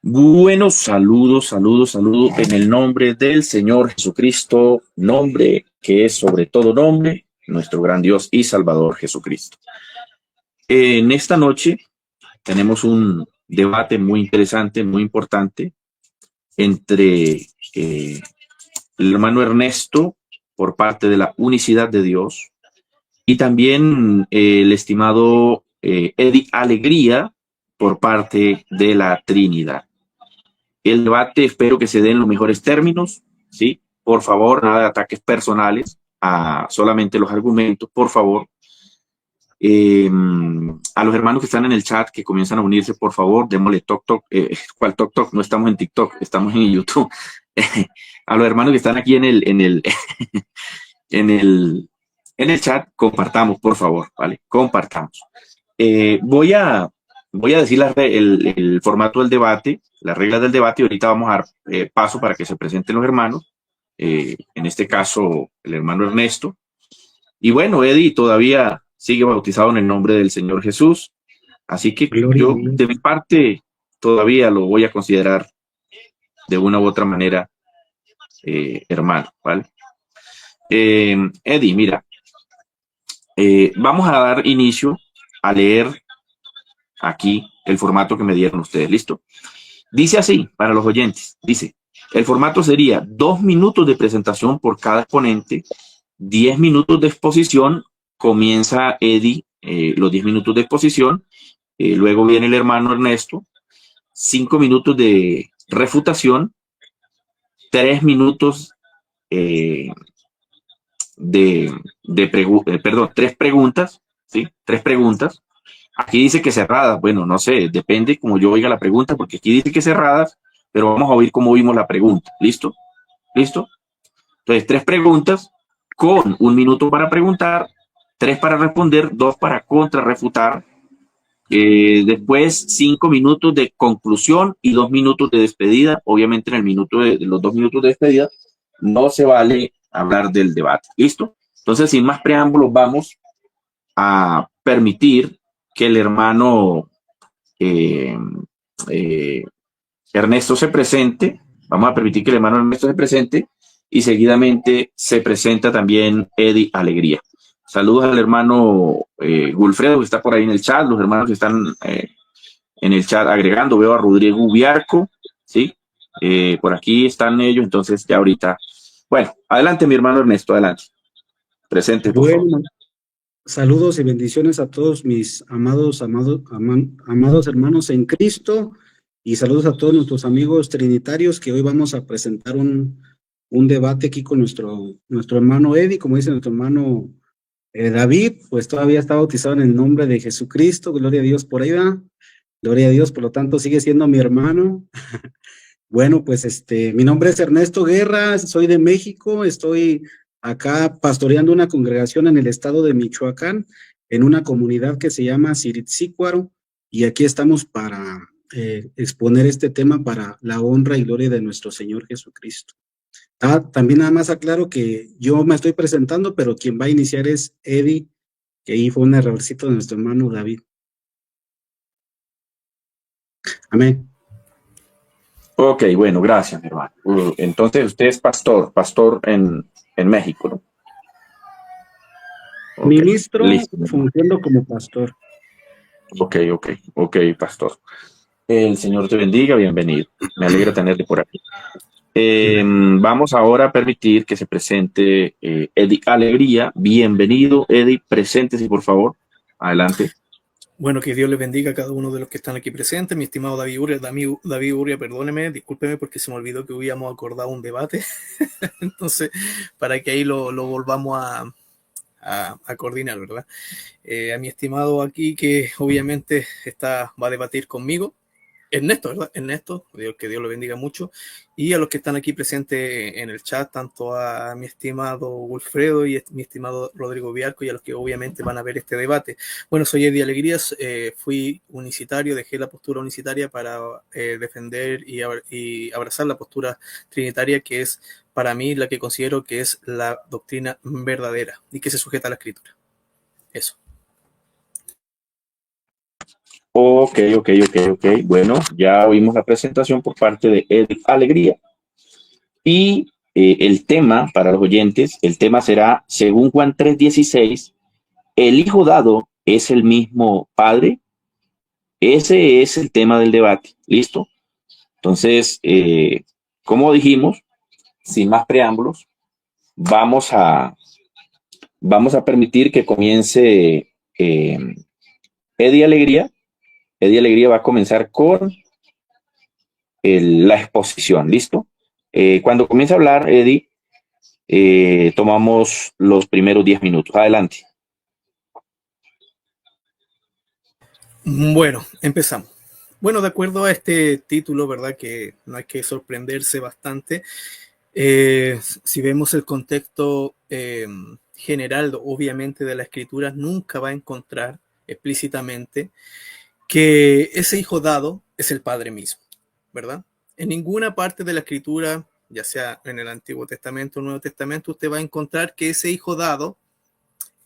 Buenos saludos, saludos, saludos en el nombre del Señor Jesucristo, nombre que es sobre todo nombre, nuestro gran Dios y Salvador Jesucristo. En esta noche tenemos un debate muy interesante, muy importante, entre el hermano Ernesto por parte de la Unicidad de Dios y también el estimado Eddie Alegría por parte de la Trinidad. El debate espero que se dé en los mejores términos, ¿sí? Por favor, nada de ataques personales, solamente los argumentos, por favor. A los hermanos que están en el chat, que comienzan a unirse, por favor, démosle toc toc. ¿Cuál toc toc? No estamos en TikTok, estamos en YouTube. A los hermanos que están aquí en el, en el chat, compartamos, por favor, ¿vale? Compartamos. Voy a decir el formato del debate, las reglas del debate, y ahorita vamos a dar paso para que se presenten los hermanos, en este caso el hermano Ernesto. Y bueno, Eddie todavía sigue bautizado en el nombre del Señor Jesús, así que Gloria yo a Dios. de mi parte todavía lo voy a considerar de una u otra manera hermano, ¿vale? Eddie, mira, vamos a dar inicio a leer aquí el formato que me dieron ustedes, ¿listo? Dice así, para los oyentes, dice, el formato sería 2 minutos de presentación por cada exponente, 10 minutos de exposición, comienza Eddie, los 10 minutos de exposición, luego viene el hermano Ernesto, 5 minutos de refutación, 3 minutos eh, perdón, 3 preguntas, ¿sí? 3 preguntas. Aquí dice que cerradas, bueno, no sé, depende como yo oiga la pregunta, porque aquí dice que cerradas, pero vamos a oír cómo oímos la pregunta. ¿Listo? ¿Listo? Entonces, 3 preguntas con 1 minuto para preguntar, 3 para responder, 2 para contrarrefutar. Después, 5 minutos de conclusión y 2 minutos de despedida. Obviamente, en el minuto de los 2 minutos de despedida, no se vale hablar del debate. ¿Listo? Entonces, sin más preámbulos, vamos a permitir que el hermano eh, eh, Ernesto se presente. Vamos a permitir que el hermano Ernesto se presente y seguidamente se presenta también Eddie Alegría. Saludos al hermano Gulfredo que está por ahí en el chat, los hermanos que están en el chat agregando. Veo a Rodrigo Ubiarco, ¿sí? Por aquí están ellos, entonces ya ahorita. Bueno, adelante mi hermano Ernesto, adelante. Presente, por favor. Bueno, saludos y bendiciones a todos mis amados hermanos en Cristo y saludos a todos nuestros amigos trinitarios que hoy vamos a presentar un debate aquí con nuestro hermano Eddie, como dice nuestro hermano David, pues todavía está bautizado en el nombre de Jesucristo, gloria a Dios por ahí, ¿verdad? Gloria a Dios, por lo tanto sigue siendo mi hermano. Bueno, pues mi nombre es Ernesto Guerra, soy de México, estoy acá pastoreando una congregación en el estado de Michoacán, en una comunidad que se llama Siritzícuaro, y aquí estamos para exponer este tema para la honra y gloria de nuestro Señor Jesucristo. También nada más aclaro que yo me estoy presentando, pero quien va a iniciar es Eddie, que ahí fue un errorcito de nuestro hermano David. Amén. Ok, bueno, gracias, mi hermano. Entonces usted es pastor en México, ¿no? Ok, Ministro listo, mi hermano. fungiendo como pastor. Ok, pastor. El Señor te bendiga, bienvenido. Me alegra tenerte por aquí. Vamos ahora a permitir que se presente Eddie Alegría. Bienvenido, Eddie. Preséntese, por favor. Adelante. Bueno, que Dios les bendiga a cada uno de los que están aquí presentes. Mi estimado David Uria, perdóneme, discúlpeme porque se me olvidó que habíamos acordado un debate. Entonces, para que ahí lo volvamos a coordinar, ¿verdad? A mi estimado aquí, que obviamente va a debatir conmigo. Ernesto, ¿verdad? Ernesto, que Dios lo bendiga mucho. Y a los que están aquí presentes en el chat, tanto a mi estimado Wilfredo y mi estimado Rodrigo Viarco, y a los que obviamente van a ver este debate. Bueno, soy Eddie Alegrías, fui unicitario, dejé la postura unicitaria para defender y abrazar la postura trinitaria, que es para mí la que considero que es la doctrina verdadera y que se sujeta a la escritura. Eso. Ok. Bueno, ya oímos la presentación por parte de Edith Alegría. Y el tema para los oyentes, el tema será, según Juan 3:16, ¿el hijo dado es el mismo padre? Ese es el tema del debate. ¿Listo? Entonces, como dijimos, sin más preámbulos, vamos a, vamos a permitir que comience Eddie Alegría. Eddie Alegría va a comenzar con la exposición. ¿Listo? Cuando comience a hablar, Eddie, tomamos los primeros 10 minutos. Adelante. Bueno, empezamos. Bueno, de acuerdo a este título, ¿verdad? Que no hay que sorprenderse bastante. Si vemos el contexto general, obviamente, de la escritura, nunca va a encontrar explícitamente que ese hijo dado es el Padre mismo, ¿verdad? En ninguna parte de la escritura, ya sea en el Antiguo Testamento o Nuevo Testamento, usted va a encontrar que ese hijo dado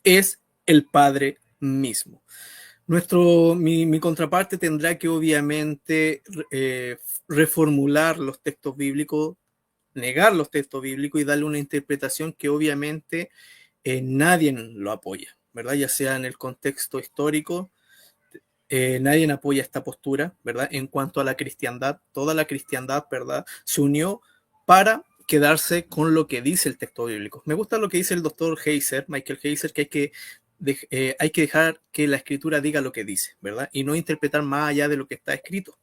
es el Padre mismo. Mi contraparte tendrá que obviamente reformular los textos bíblicos, negar los textos bíblicos y darle una interpretación que obviamente nadie lo apoya, ¿verdad? Ya sea en el contexto histórico, nadie apoya esta postura, ¿verdad? En cuanto a la cristiandad, toda la cristiandad, ¿verdad? Se unió para quedarse con lo que dice el texto bíblico. Me gusta lo que dice el doctor Heiser, Michael Heiser, que hay que dejar que la escritura diga lo que dice, ¿verdad? Y no interpretar más allá de lo que está escrito.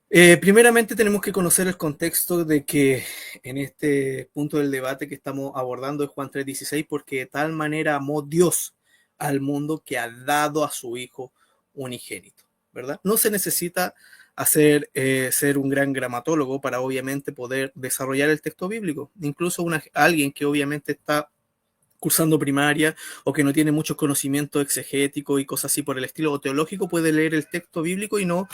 Primeramente tenemos que conocer el contexto de que en este punto del debate que estamos abordando es Juan 3:16, porque de tal manera amó Dios al mundo que ha dado a su Hijo unigénito, ¿verdad? No se necesita ser un gran gramatólogo para obviamente poder desarrollar el texto bíblico. Incluso alguien que obviamente está cursando primaria o que no tiene mucho conocimiento exegético y cosas así por el estilo o teológico puede leer el texto bíblico y no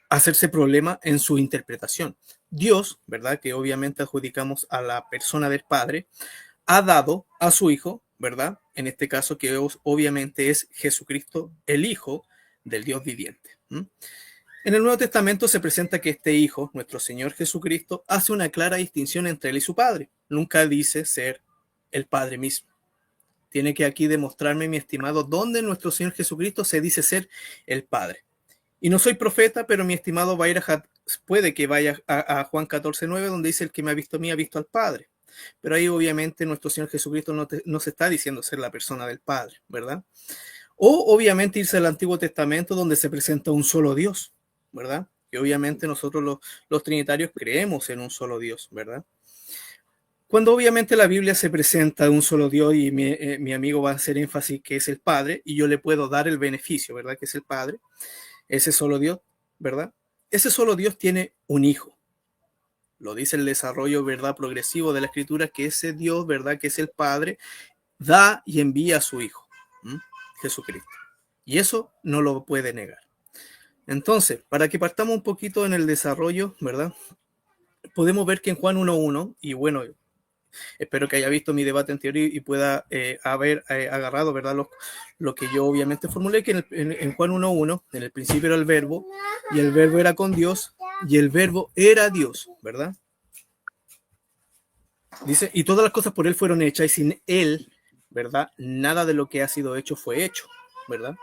hacerse problema en su interpretación. Dios, ¿verdad? Que obviamente adjudicamos a la persona del Padre, ha dado a su Hijo, ¿verdad? En este caso que obviamente es Jesucristo, el Hijo del Dios viviente. En el Nuevo Testamento se presenta que este Hijo, nuestro Señor Jesucristo, hace una clara distinción entre él y su Padre. Nunca dice ser el Padre mismo. Tiene que aquí demostrarme, mi estimado, dónde nuestro Señor Jesucristo se dice ser el Padre. Y no soy profeta, pero mi estimado va a ir puede que vaya a Juan 14:9, donde dice: el que me ha visto a mí ha visto al Padre. Pero ahí obviamente nuestro Señor Jesucristo no se está diciendo ser la persona del Padre, ¿verdad? O obviamente irse al Antiguo Testamento, donde se presenta un solo Dios, ¿verdad? Y obviamente nosotros los trinitarios creemos en un solo Dios, ¿verdad? Cuando obviamente la Biblia se presenta de un solo Dios y mi amigo va a hacer énfasis que es el Padre, y yo le puedo dar el beneficio, ¿verdad? Que es el Padre. Ese solo Dios, ¿verdad? Ese solo Dios tiene un hijo. Lo dice el desarrollo, ¿verdad? Progresivo de la escritura, que ese Dios, ¿verdad? Que es el Padre, da y envía a su Hijo, Jesucristo. Y eso no lo puede negar. Entonces, para que partamos un poquito en el desarrollo, ¿verdad? Podemos ver que en Juan 1:1, y bueno, espero que haya visto mi debate anterior y pueda haber agarrado, ¿verdad? Lo que yo obviamente formulé, que en Juan 1:1, en el principio era el verbo, y el verbo era con Dios, y el verbo era Dios, ¿verdad? Dice, y todas las cosas por él fueron hechas, y sin él, ¿verdad? Nada de lo que ha sido hecho fue hecho, ¿verdad?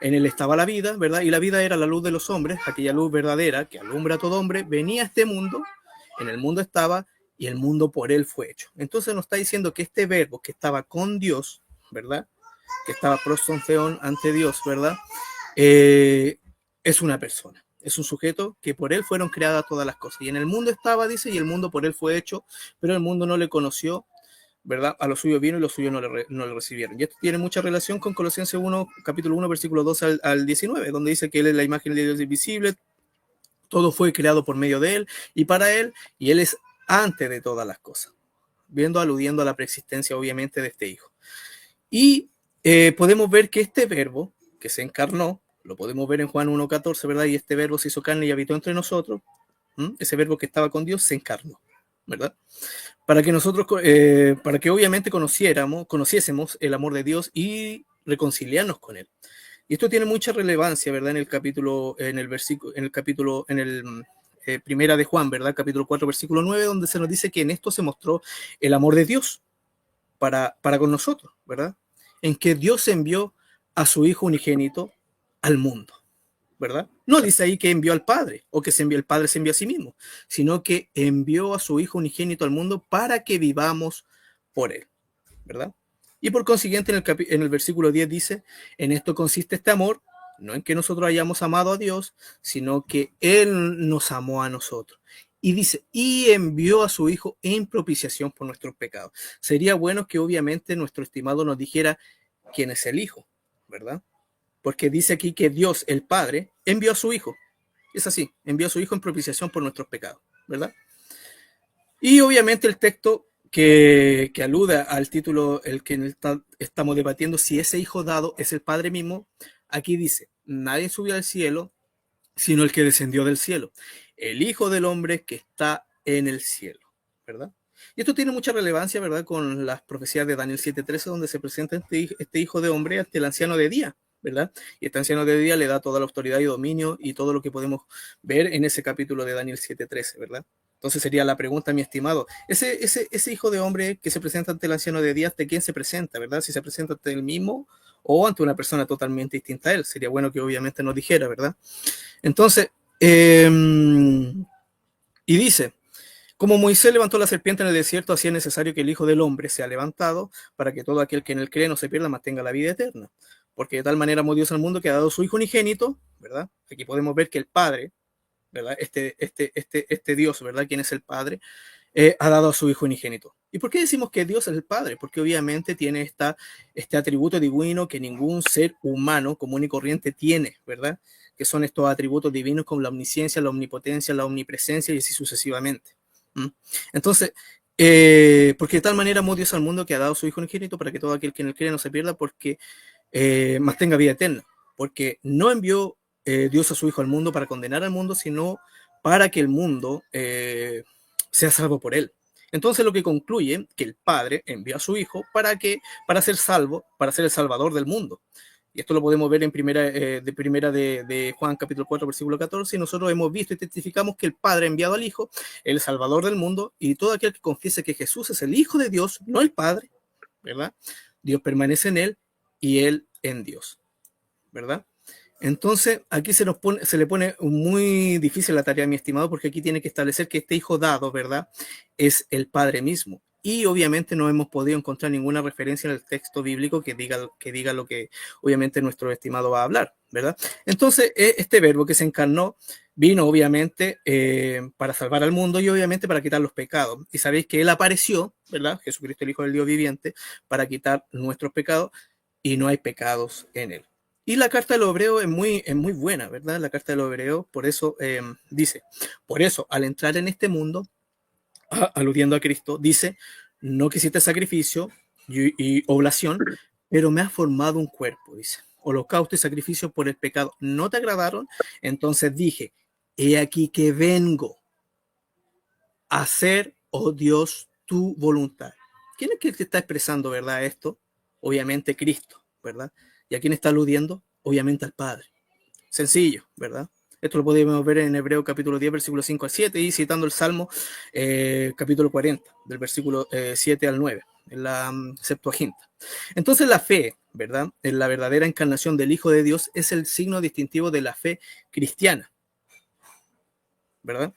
En él estaba la vida, ¿verdad? Y la vida era la luz de los hombres, aquella luz verdadera que alumbra a todo hombre, venía a este mundo, en el mundo estaba, y el mundo por él fue hecho. Entonces nos está diciendo que este verbo que estaba con Dios, ¿verdad? Que estaba proston theon ante Dios, ¿verdad? Es una persona, es un sujeto que por él fueron creadas todas las cosas. Y en el mundo estaba, dice, y el mundo por él fue hecho, pero el mundo no le conoció, ¿verdad? A los suyos vino y los suyos no le recibieron. Y esto tiene mucha relación con Colosenses 1, capítulo 1, versículo 12 al 19, donde dice que él es la imagen de Dios invisible, todo fue creado por medio de él y para él, y él es antes de todas las cosas, aludiendo a la preexistencia obviamente de este hijo. Y podemos ver que este verbo que se encarnó, lo podemos ver en Juan 1:14, ¿verdad? Y este verbo se hizo carne y habitó entre nosotros. Ese verbo que estaba con Dios se encarnó, ¿verdad? Para que nosotros, para que obviamente conociésemos el amor de Dios y reconciliarnos con él. Y esto tiene mucha relevancia, ¿verdad? Primera de Juan, ¿verdad? Capítulo 4, versículo 9, donde se nos dice que en esto se mostró el amor de Dios para con nosotros, ¿verdad? En que Dios envió a su Hijo unigénito al mundo, ¿verdad? No dice ahí que envió al Padre o que el Padre se envió a sí mismo, sino que envió a su Hijo unigénito al mundo para que vivamos por él, ¿verdad? Y por consiguiente en el versículo 10 dice, en esto consiste este amor, no en que nosotros hayamos amado a Dios, sino que Él nos amó a nosotros. Y dice, y envió a su Hijo en propiciación por nuestros pecados. Sería bueno que obviamente nuestro estimado nos dijera quién es el Hijo, ¿verdad? Porque dice aquí que Dios, el Padre, envió a su Hijo. Es así, envió a su Hijo en propiciación por nuestros pecados, ¿verdad? Y obviamente el texto que alude al título el que estamos debatiendo, si ese Hijo dado es el Padre mismo, aquí dice, nadie subió al cielo, sino el que descendió del cielo, el Hijo del Hombre que está en el cielo, ¿verdad? Y esto tiene mucha relevancia, ¿verdad? Con las profecías de Daniel 7:13, donde se presenta este Hijo de Hombre ante el anciano de día, ¿verdad? Y este anciano de día le da toda la autoridad y dominio y todo lo que podemos ver en ese capítulo de Daniel 7:13, ¿verdad? Entonces sería la pregunta, mi estimado, ese Hijo de Hombre que se presenta ante el anciano de día, ¿de quién se presenta, verdad? Si se presenta ante él mismo o ante una persona totalmente distinta a él. Sería bueno que obviamente nos dijera, ¿verdad? Entonces, y dice, como Moisés levantó la serpiente en el desierto, así es necesario que el Hijo del Hombre sea levantado para que todo aquel que en él cree no se pierda, mas tenga la vida eterna. Porque de tal manera amó Dios al mundo que ha dado su Hijo unigénito, ¿verdad? Aquí podemos ver que el Padre, ¿verdad? Este Dios, ¿verdad? ¿Quién es el Padre? Ha dado a su Hijo unigénito. ¿Y por qué decimos que Dios es el Padre? Porque obviamente tiene este atributo divino que ningún ser humano común y corriente tiene, ¿verdad? Que son estos atributos divinos como la omnisciencia, la omnipotencia, la omnipresencia y así sucesivamente. Entonces, porque de tal manera amó Dios al mundo que ha dado a su Hijo unigénito para que todo aquel que en él cree no se pierda, porque más tenga vida eterna. Porque no envió Dios a su Hijo al mundo para condenar al mundo, sino para que el mundo sea salvo por él. Entonces lo que concluye que el Padre envió a su Hijo para ser salvo, para ser el Salvador del mundo. Y esto lo podemos ver en primera de Juan capítulo 4 versículo 14, y nosotros hemos visto y testificamos que el Padre ha enviado al Hijo, el Salvador del mundo, y todo aquel que confiese que Jesús es el Hijo de Dios, no el Padre, ¿verdad? Dios permanece en él y él en Dios, ¿verdad? Entonces, aquí se le pone muy difícil la tarea, mi estimado, porque aquí tiene que establecer que este Hijo dado, ¿verdad?, es el Padre mismo. Y obviamente no hemos podido encontrar ninguna referencia en el texto bíblico que diga lo que obviamente nuestro estimado va a hablar, ¿verdad? Entonces, este verbo que se encarnó vino obviamente para salvar al mundo y obviamente para quitar los pecados. Y sabéis que Él apareció, ¿verdad? Jesucristo, el Hijo del Dios viviente, para quitar nuestros pecados y no hay pecados en Él. Y la carta de los Hebreos es muy buena, ¿verdad? La carta de los Hebreos, por eso dice, por eso al entrar en este mundo, aludiendo a Cristo, dice, no quisiste sacrificio y oblación, pero me has formado un cuerpo, dice, holocausto y sacrificio por el pecado no te agradaron, entonces dije, he aquí que vengo a hacer, oh Dios, tu voluntad. ¿Quién es que te está expresando, verdad, esto? Obviamente Cristo, ¿verdad? ¿Y a quién está aludiendo? Obviamente al Padre. Sencillo, ¿verdad? Esto lo podemos ver en Hebreo capítulo 10, versículo 5 al 7, y citando el Salmo capítulo 40, del versículo 7 al 9, en la Septuaginta. Entonces la fe, ¿verdad?, en la verdadera encarnación del Hijo de Dios es el signo distintivo de la fe cristiana, ¿verdad?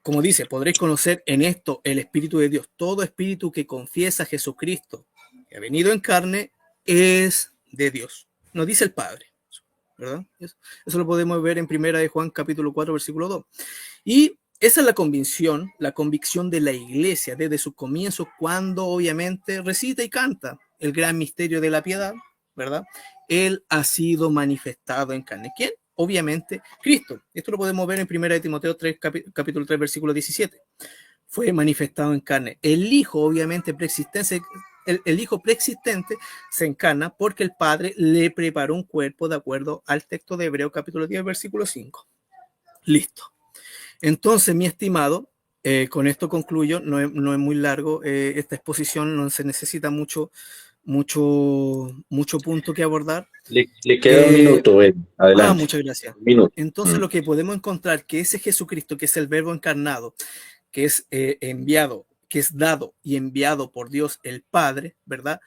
Como dice, podréis conocer en esto el Espíritu de Dios. Todo espíritu que confiesa a Jesucristo, que ha venido en carne, es de Dios. Nos dice el Padre, ¿verdad? Eso lo podemos ver en primera de Juan capítulo 4 versículo 2. Y esa es la convicción de la iglesia desde su comienzo, cuando obviamente recita y canta el gran misterio de la piedad, ¿verdad? Él ha sido manifestado en carne. ¿Quién? Obviamente Cristo. Esto lo podemos ver en primera de Timoteo 3, capítulo 3 versículo 17. Fue manifestado en carne. El Hijo obviamente preexistente, el Hijo preexistente se encarna porque el Padre le preparó un cuerpo de acuerdo al texto de Hebreo capítulo 10 versículo 5. Listo. Entonces, mi estimado, con esto concluyo. No es muy largo esta exposición, no se necesita mucho mucho punto que abordar. Le queda un minuto, adelante. Muchas gracias. Un minuto. Entonces lo que podemos encontrar, que ese Jesucristo, que es el verbo encarnado, que es enviado, que es dado y enviado por Dios el Padre, ¿verdad?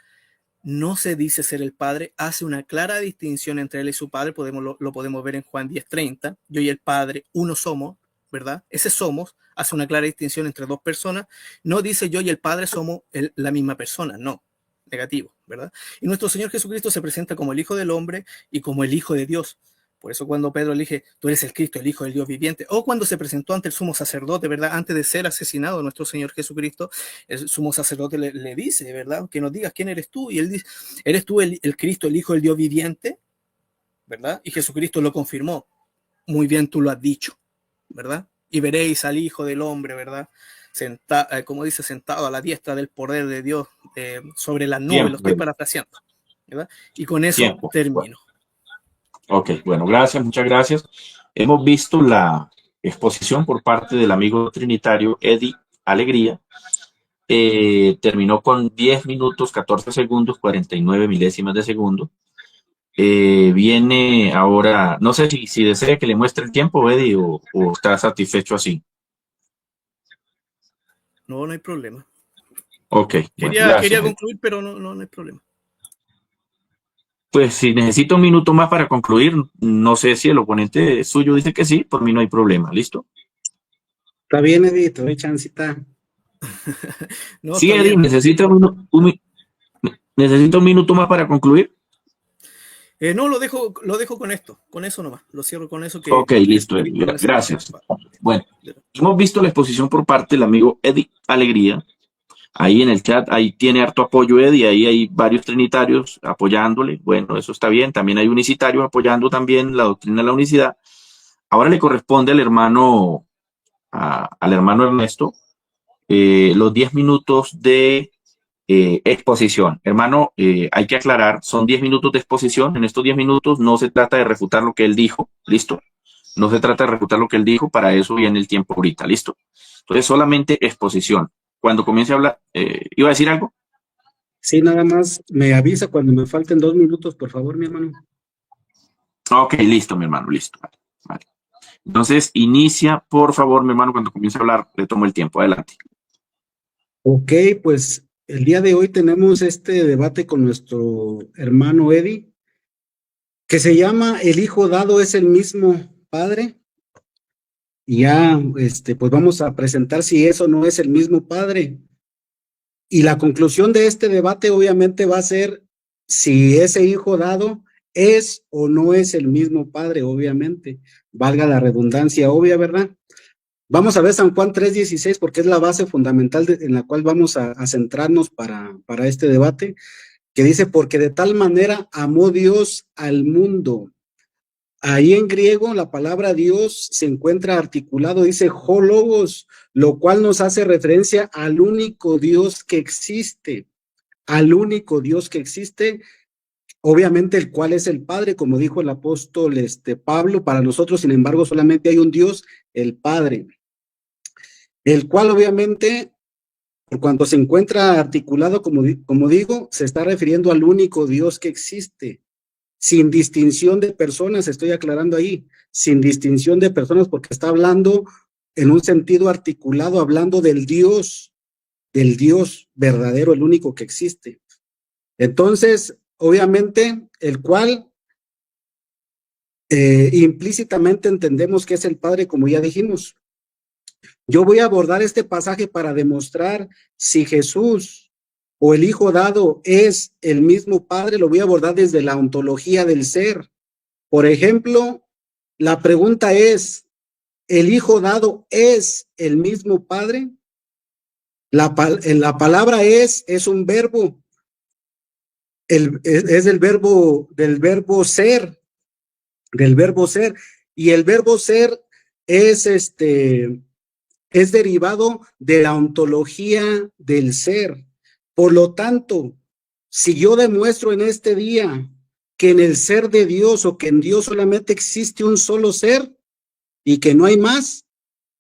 No se dice ser el Padre, hace una clara distinción entre él y su Padre, lo podemos ver en Juan 10:30, yo y el Padre, uno somos, ¿verdad? Ese somos hace una clara distinción entre dos personas, no dice yo y el Padre somos la misma persona, no, negativo, ¿verdad? Y nuestro Señor Jesucristo se presenta como el Hijo del Hombre y como el Hijo de Dios. Por eso cuando Pedro le dije, tú eres el Cristo, el Hijo del Dios viviente, o cuando se presentó ante el sumo sacerdote, ¿verdad? Antes de ser asesinado nuestro Señor Jesucristo, el sumo sacerdote le dice, ¿verdad? Que nos digas quién eres tú. Y él dice, ¿eres tú el Cristo, el Hijo del Dios viviente? ¿Verdad? Y Jesucristo lo confirmó. Muy bien, tú lo has dicho, ¿verdad? Y veréis al Hijo del Hombre, ¿verdad? Como dice, sentado a la diestra del poder de Dios sobre las nubes, lo estoy parafraseando, ¿verdad? Y con eso termino. Ok, bueno, gracias, muchas gracias. Hemos visto la exposición por parte del amigo trinitario Eddie Alegría. Terminó con 10 minutos, 14 segundos, 49 milésimas de segundo. Viene ahora, no sé si desea que le muestre el tiempo, Eddie, o está satisfecho así. No hay problema. Ok. Quería concluir, pero no hay problema. Pues si necesita un minuto más para concluir, no sé si el oponente suyo dice que sí, por mí no hay problema, ¿listo? Está bien, Eddie, te doy chancita. Sí, Eddie, necesita un minuto más para concluir. No, lo dejo con esto, con eso nomás, lo cierro con eso. Ok, listo, Eddie, gracias. Bueno, hemos visto la exposición por parte del amigo Eddie Alegría. Ahí en el chat, ahí tiene harto apoyo Eddie, ahí hay varios trinitarios apoyándole, bueno, eso está bien, también hay unicitarios apoyando también la doctrina de la unicidad. Ahora le corresponde al hermano Ernesto los 10 minutos de exposición. Hermano, hay que aclarar, son 10 minutos de exposición, en estos 10 minutos no se trata de refutar lo que él dijo, ¿listo? No se trata de refutar lo que él dijo, para eso viene el tiempo ahorita, ¿listo? Entonces solamente exposición. Cuando comience a hablar, ¿iba a decir algo? Sí, nada más me avisa cuando me falten 2 minutos, por favor, mi hermano. Ok, listo, mi hermano, listo. Vale. Entonces, inicia, por favor, mi hermano, cuando comience a hablar, le tomo el tiempo. Adelante. Ok, pues el día de hoy tenemos este debate con nuestro hermano Eddie, que se llama El Hijo Dado es el mismo Padre. Y ya, pues vamos a presentar si eso no es el mismo Padre. Y la conclusión de este debate obviamente va a ser si ese hijo dado es o no es el mismo Padre, obviamente. Valga la redundancia obvia, ¿verdad? Vamos a ver San Juan 3:16 porque es la base fundamental en la cual vamos a centrarnos para este debate, que dice, porque de tal manera amó Dios al mundo. Ahí en griego la palabra Dios se encuentra articulado, dice ho logos, lo cual nos hace referencia al único Dios que existe, obviamente el cual es el Padre, como dijo el apóstol Pablo. Para nosotros, sin embargo, solamente hay un Dios, el Padre, el cual obviamente, por cuanto se encuentra articulado, como digo, se está refiriendo al único Dios que existe. Sin distinción de personas, estoy aclarando ahí, sin distinción de personas, porque está hablando en un sentido articulado, hablando del Dios verdadero, el único que existe. Entonces, obviamente, el cual implícitamente entendemos que es el Padre, como ya dijimos. Yo voy a abordar este pasaje para demostrar si Jesús o el Hijo dado es el mismo Padre. Lo voy a abordar desde la ontología del ser. Por ejemplo, la pregunta es, ¿el Hijo dado es el mismo Padre? La palabra es un verbo, es del verbo ser, y el verbo ser es derivado de la ontología del ser. Por lo tanto, si yo demuestro en este día que en el ser de Dios o que en Dios solamente existe un solo ser y que no hay más,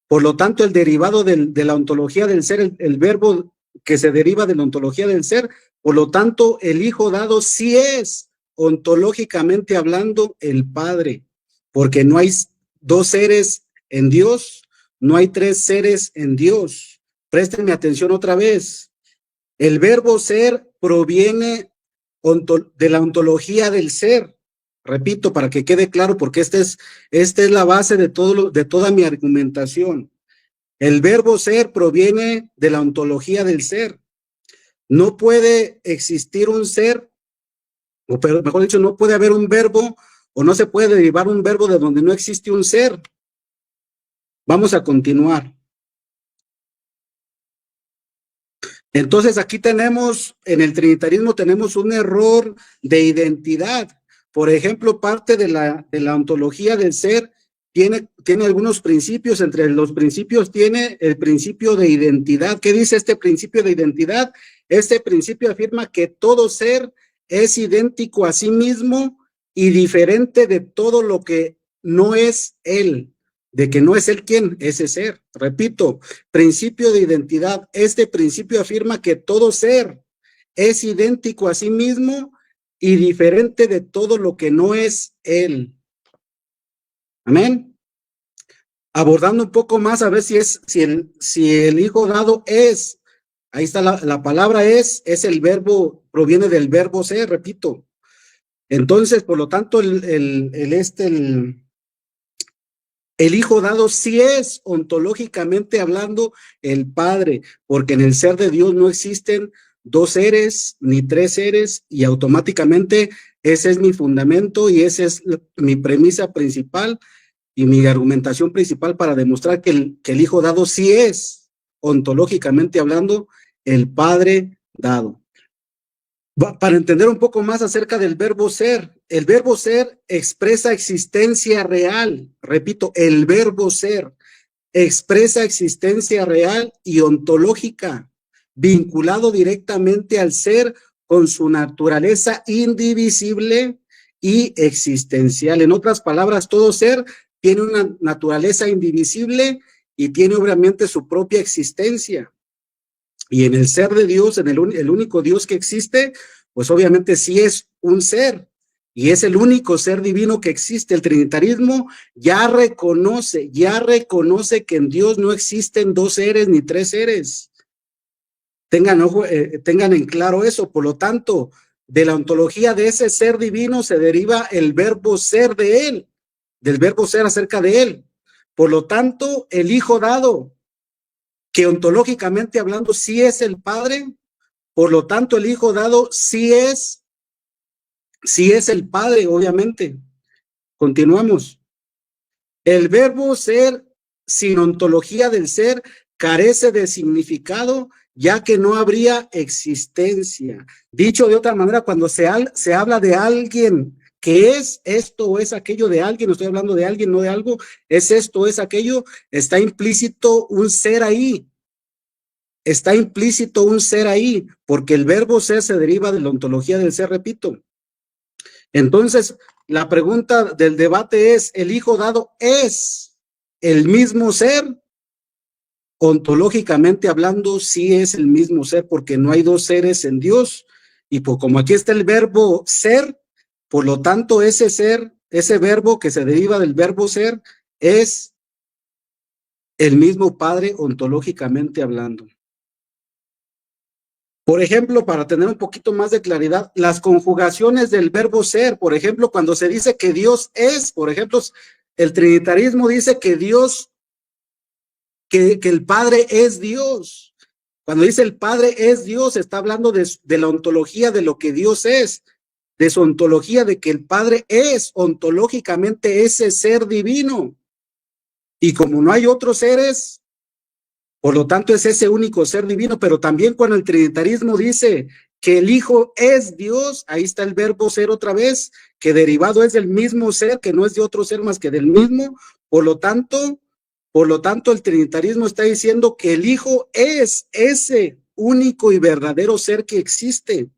por lo tanto el derivado de la ontología del ser, el verbo que se deriva de la ontología del ser. Por lo tanto, el Hijo dado sí es, ontológicamente hablando, el Padre, porque no hay dos seres en Dios, no hay tres seres en Dios. Préstenme atención otra vez. El verbo ser proviene de la ontología del ser. Repito, para que quede claro, porque esta es la base de toda mi argumentación. El verbo ser proviene de la ontología del ser. No puede existir un ser, o mejor dicho, no puede haber un verbo, o no se puede derivar un verbo de donde no existe un ser. Vamos a continuar. Entonces aquí tenemos, en el trinitarismo tenemos un error de identidad. Por ejemplo, parte de la ontología del ser tiene algunos principios. Entre los principios tiene el principio de identidad. ¿Qué dice este principio de identidad? Este principio afirma que todo ser es idéntico a sí mismo y diferente de todo lo que no es él. De que no es él quien, ese ser. Repito, principio de identidad. Este principio afirma que todo ser es idéntico a sí mismo y diferente de todo lo que no es él. Amén. Abordando un poco más a ver si el Hijo dado es, ahí está la palabra es el verbo, proviene del verbo ser, repito. Entonces, por lo tanto, el Hijo dado sí es, ontológicamente hablando, el Padre, porque en el ser de Dios no existen dos seres ni tres seres, y automáticamente ese es mi fundamento y esa es mi premisa principal y mi argumentación principal para demostrar que el Hijo dado sí es, ontológicamente hablando, el Padre dado. Para entender un poco más acerca del verbo ser, el verbo ser expresa existencia real. Repito, el verbo ser expresa existencia real y ontológica, vinculado directamente al ser con su naturaleza indivisible y existencial. En otras palabras, todo ser tiene una naturaleza indivisible y tiene obviamente su propia existencia. Y en el ser de Dios, en el único Dios que existe, pues obviamente sí es un ser, y es el único ser divino que existe. El trinitarismo ya reconoce que en Dios no existen dos seres ni tres seres. Tengan en claro eso. Por lo tanto, de la ontología de ese ser divino se deriva el verbo ser de él, del verbo ser acerca de él. Por lo tanto, el Hijo dado, que ontológicamente hablando sí es el Padre, por lo tanto el Hijo dado sí es el Padre, obviamente. Continuamos. El verbo ser sin ontología del ser carece de significado, ya que no habría existencia. Dicho de otra manera, cuando se habla de alguien que es esto o es aquello de alguien, no estoy hablando de alguien, no de algo, es esto o es aquello, está implícito un ser ahí. Está implícito un ser ahí, porque el verbo ser se deriva de la ontología del ser, repito. Entonces, la pregunta del debate es, ¿el Hijo dado es el mismo ser? Ontológicamente hablando, sí es el mismo ser, porque no hay dos seres en Dios. Y pues como aquí está el verbo ser, por lo tanto, ese ser, ese verbo que se deriva del verbo ser, es el mismo Padre ontológicamente hablando. Por ejemplo, para tener un poquito más de claridad, las conjugaciones del verbo ser, por ejemplo, cuando se dice que Dios es, por ejemplo, el trinitarismo dice que Dios, que el Padre es Dios. Cuando dice el Padre es Dios, está hablando de la ontología de lo que Dios es, de su ontología de que el Padre es ontológicamente ese ser divino. Y como no hay otros seres, por lo tanto, es ese único ser divino. Pero también cuando el trinitarismo dice que el Hijo es Dios, ahí está el verbo ser otra vez, que derivado es del mismo ser, que no es de otro ser más que del mismo. Por lo tanto, el trinitarismo está diciendo que el Hijo es ese único y verdadero ser que existe.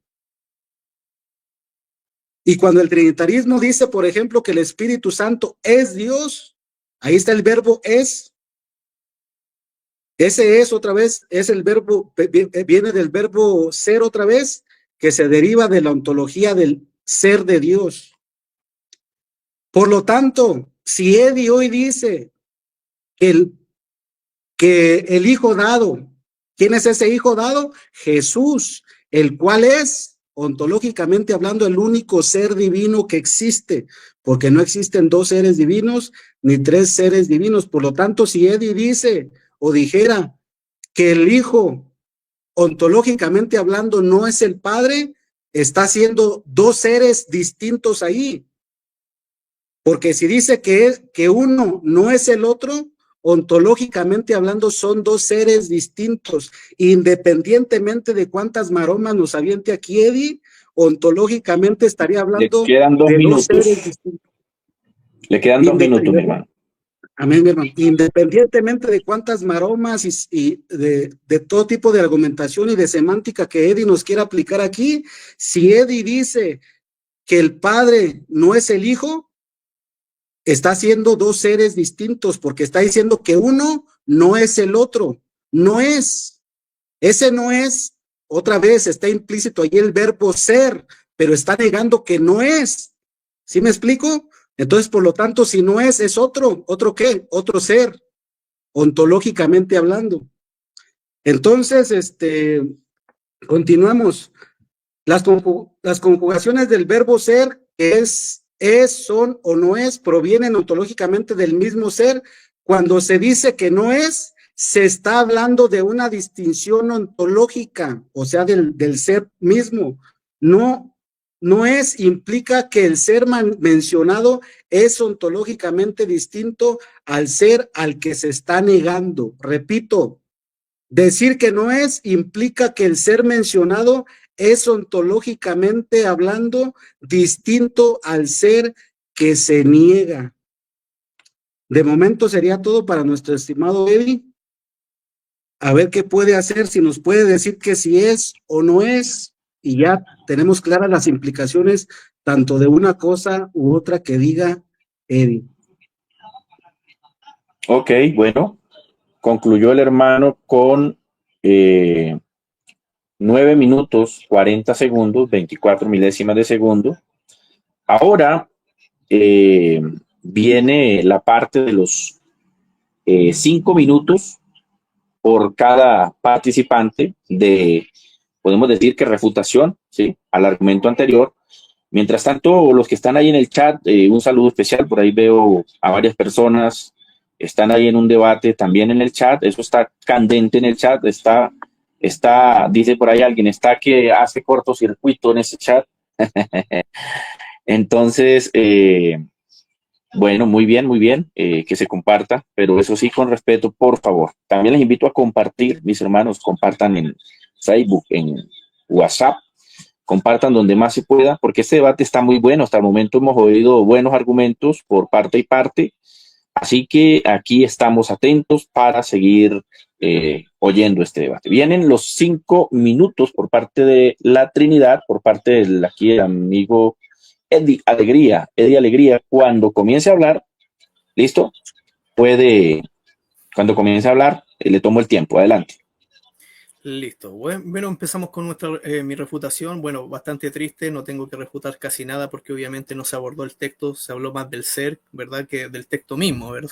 Y cuando el trinitarismo dice, por ejemplo, que el Espíritu Santo es Dios, ahí está el verbo es. Ese es otra vez, es el verbo, viene del verbo ser otra vez, que se deriva de la ontología del ser de Dios. Por lo tanto, si Eddie hoy dice que el Hijo dado, ¿quién es ese Hijo dado? Jesús, el cual es, ontológicamente hablando, el único ser divino que existe, porque no existen dos seres divinos ni tres seres divinos. Por lo tanto, si Eddie dice o dijera que el Hijo, ontológicamente hablando, no es el Padre, está haciendo dos seres distintos ahí. Porque si dice que uno no es el otro, ontológicamente hablando, son dos seres distintos. Independientemente de cuántas maromas nos aviente aquí Eddie, ontológicamente estaría Le hablando quedan 2 de dos minutos. seres distintos. Le quedan 2 minutos, mi hermano. Amén, mi hermano. Independientemente de cuántas maromas y de todo tipo de argumentación y de semántica que Eddie nos quiera aplicar aquí, si Eddie dice que el Padre no es el Hijo, está haciendo dos seres distintos, porque está diciendo que uno no es el otro. No es. Ese no es. Otra vez está implícito ahí el verbo ser, pero está negando que no es. ¿Sí me explico? Entonces, por lo tanto, si no es otro. ¿Otro qué? Otro ser, ontológicamente hablando. Entonces, continuamos. Las conjugaciones del verbo ser, que es, son o no es, provienen ontológicamente del mismo ser. Cuando se dice que no es, se está hablando de una distinción ontológica, o sea, del ser mismo. No, no es, implica que el ser mencionado es ontológicamente distinto al ser al que se está negando. Repito, decir que no es implica que el ser mencionado es ontológicamente hablando distinto al ser que se niega. De momento sería todo para nuestro estimado Eddie. A ver qué puede hacer, si nos puede decir que si es o no es, y ya tenemos claras las implicaciones tanto de una cosa u otra que diga Eddie. Ok, bueno, concluyó el hermano con 9 minutos, 40 segundos, 24 milésimas de segundo. Ahora viene la parte de los 5 minutos por cada participante de, podemos decir que refutación, ¿sí? Al argumento anterior. Mientras tanto, los que están ahí en el chat, un saludo especial, por ahí veo a varias personas, están ahí en un debate también en el chat, eso está candente en el chat, está, dice por ahí alguien, está que hace cortocircuito en ese chat. Entonces, bueno, muy bien, que se comparta, pero eso sí, con respeto, por favor. También les invito a compartir, mis hermanos, compartan en Facebook, en WhatsApp, compartan donde más se pueda, porque este debate está muy bueno. Hasta el momento hemos oído buenos argumentos por parte y parte, así que aquí estamos atentos para seguir oyendo este debate. Vienen los 5 minutos por parte de la Trinidad, por parte del aquí el amigo Eddie Alegría, cuando comience a hablar, listo, puede, cuando comience a hablar, le tomo el tiempo, adelante. Listo. Bueno, empezamos con mi refutación. Bueno, bastante triste, no tengo que refutar casi nada porque obviamente no se abordó el texto, se habló más del ser, ¿verdad? Que del texto mismo, ¿verdad?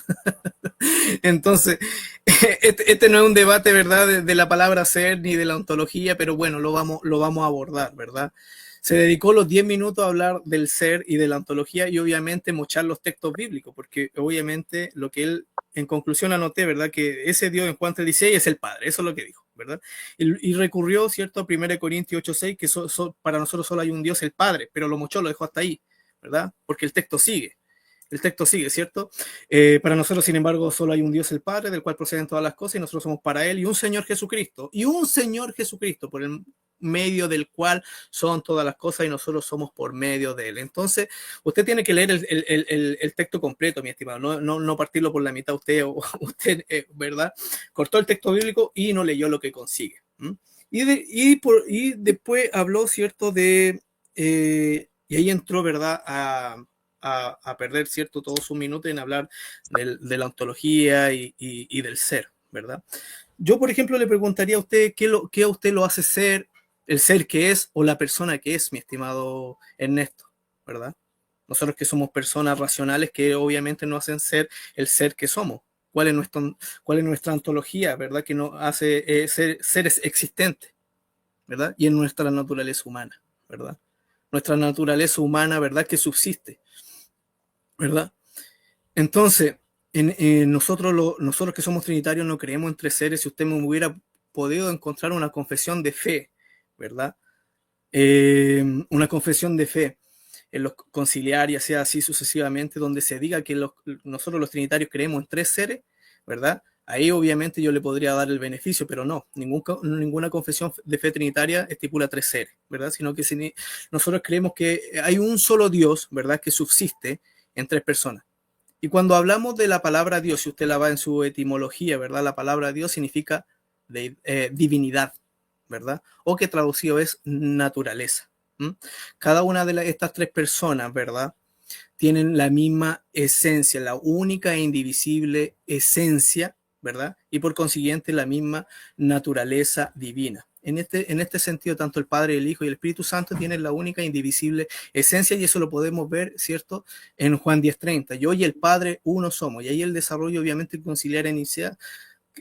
Entonces, este no es un debate, ¿verdad? De la palabra ser ni de la ontología, pero bueno, lo vamos a abordar, ¿verdad? Se dedicó los 10 minutos a hablar del ser y de la ontología y obviamente mochar los textos bíblicos, porque obviamente lo que él, en conclusión anoté, ¿verdad? Que ese Dios en Juan 3:16 es el Padre, eso es lo que dijo, ¿verdad? Y recurrió, ¿cierto? A 1 Corintios 8:6, que para nosotros solo hay un Dios, el Padre, pero lo mochó, lo dejó hasta ahí, ¿verdad? Porque el texto sigue. El texto sigue, ¿cierto? Para nosotros, sin embargo, solo hay un Dios, el Padre, del cual proceden todas las cosas, y nosotros somos para Él, y un Señor Jesucristo, por el medio del cual son todas las cosas, y nosotros somos por medio de Él. Entonces, usted tiene que leer el texto completo, mi estimado, no partirlo por la mitad usted, ¿verdad? Cortó el texto bíblico y no leyó lo que consigue. Y después habló, ¿cierto? Y ahí entró, ¿verdad? A perder, ¿cierto? Todos sus minutos en hablar de la ontología y del ser, ¿verdad? Yo, por ejemplo, le preguntaría a usted qué a usted lo hace ser el ser que es o la persona que es, mi estimado Ernesto, ¿verdad? Nosotros que somos personas racionales que obviamente nos hacen ser el ser que somos. ¿Cuál es nuestra ontología, verdad? Que nos hace ser seres existentes, ¿verdad? Y en nuestra naturaleza humana, ¿verdad? Nuestra naturaleza humana, ¿verdad? Que subsiste, ¿verdad? Entonces, nosotros que somos trinitarios no creemos en tres seres. Si usted me hubiera podido encontrar una confesión de fe, ¿verdad? Una confesión de fe en los conciliarios, sea así sucesivamente, donde se diga que nosotros los trinitarios creemos en tres seres, ¿verdad? Ahí obviamente yo le podría dar el beneficio, pero no, ninguna confesión de fe trinitaria estipula tres seres, ¿verdad? Sino que nosotros creemos que hay un solo Dios, ¿verdad? Que subsiste en tres personas. Y cuando hablamos de la palabra Dios, si usted la va en su etimología, ¿verdad? La palabra Dios significa divinidad, ¿verdad? O que traducido es naturaleza. Cada una de estas tres personas, ¿verdad? Tienen la misma esencia, la única e indivisible esencia, ¿verdad? Y por consiguiente la misma naturaleza divina. En este sentido, tanto el Padre, el Hijo y el Espíritu Santo tienen la única e indivisible esencia, y eso lo podemos ver, ¿cierto? En Juan 10:30. Yo y el Padre uno somos. Y ahí el desarrollo, obviamente, conciliar en Nicea,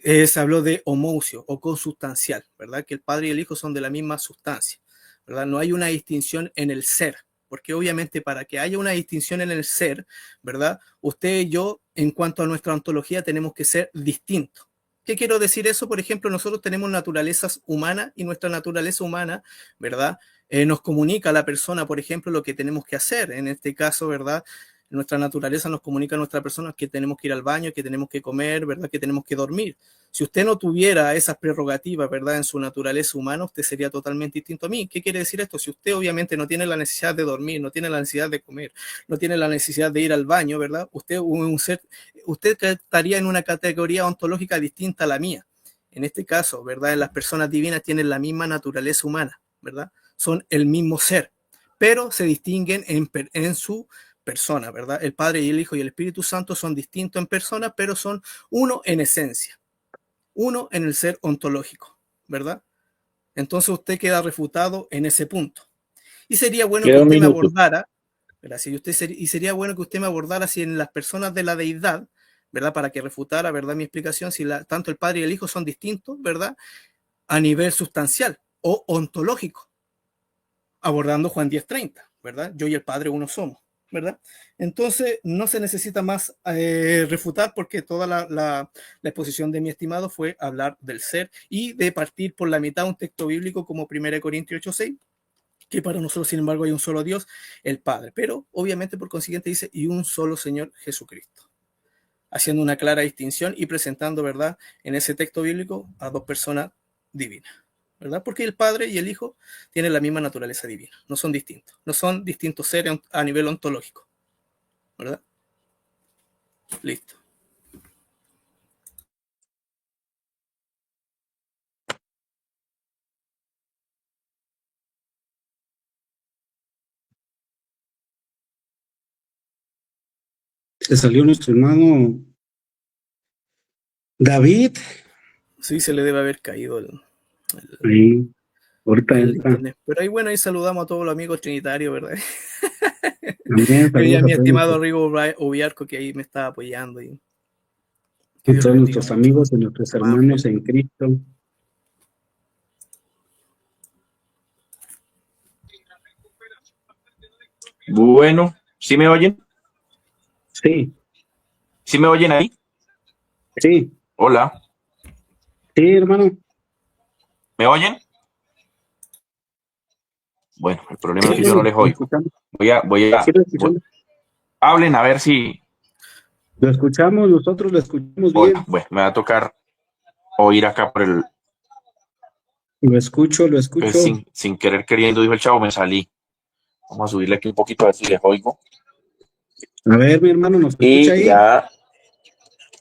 se habló de homoucio o consustancial, ¿verdad? Que el Padre y el Hijo son de la misma sustancia, ¿verdad? No hay una distinción en el ser, porque obviamente para que haya una distinción en el ser, ¿verdad? Usted y yo, en cuanto a nuestra ontología, tenemos que ser distintos. ¿Qué quiero decir eso? Por ejemplo, nosotros tenemos naturalezas humanas y nuestra naturaleza humana, ¿verdad? Nos comunica a la persona, por ejemplo, lo que tenemos que hacer. En este caso, ¿verdad? Nuestra naturaleza nos comunica a nuestra persona que tenemos que ir al baño, que tenemos que comer, ¿verdad? Que tenemos que dormir. Si usted no tuviera esas prerrogativas, ¿verdad? En su naturaleza humana, usted sería totalmente distinto a mí. ¿Qué quiere decir esto? Si usted obviamente no tiene la necesidad de dormir, no tiene la necesidad de comer, no tiene la necesidad de ir al baño, ¿verdad? Usted estaría en una categoría ontológica distinta a la mía. En este caso, ¿verdad? Las personas divinas tienen la misma naturaleza humana, ¿verdad? Son el mismo ser, pero se distinguen en su persona, ¿verdad? El Padre y el Hijo y el Espíritu Santo son distintos en persona, pero son uno en esencia, uno en el ser ontológico, ¿verdad? Entonces usted queda refutado en ese punto. Y sería bueno que usted me abordara, gracias, y sería bueno que usted me abordara si en las personas de la deidad, ¿verdad? Para que refutara, ¿verdad? Mi explicación, si tanto el Padre y el Hijo son distintos, ¿verdad? A nivel sustancial o ontológico, abordando Juan 10:30, ¿verdad? Yo y el Padre uno somos, ¿verdad? Entonces no se necesita más refutar, porque toda la exposición de mi estimado fue hablar del ser y de partir por la mitad un texto bíblico como 1 Corintios 8:6, que para nosotros, sin embargo, hay un solo Dios, el Padre, pero obviamente por consiguiente dice, y un solo Señor Jesucristo, haciendo una clara distinción y presentando, ¿verdad?, en ese texto bíblico a dos personas divinas, ¿verdad? Porque el Padre y el Hijo tienen la misma naturaleza divina, no son distintos seres a nivel ontológico, ¿verdad? Listo. Se salió nuestro hermano David. Sí, se le debe haber caído Ahí, ahorita el entra. internet. Pero ahí, bueno, ahí saludamos a todos los amigos trinitarios, ¿verdad? También Y a saludos mi a todos, estimado Rigo Ubiarco, que ahí me está apoyando. Y que a Dios le todos bendiga nuestros mucho. amigos y nuestros hermanos en Cristo. Bueno, ¿sí me oyen? Sí, ¿Sí me oyen ahí? sí, Hola, sí, hermano. ¿me oyen? Bueno, el problema es que Sí, yo no les lo oigo. escuchamos. Voy Sí, a, lo escuchamos. hablen a ver si, Lo escuchamos, nosotros lo escuchamos hola, bien. bueno, me va a tocar oír acá por el, Lo escucho, lo pues, escucho. sin querer queriendo, dijo el chavo, me salí. Vamos a subirle aquí un poquito a ver si les oigo. A ver, mi hermano, ¿nos escucha Y ahí? ya,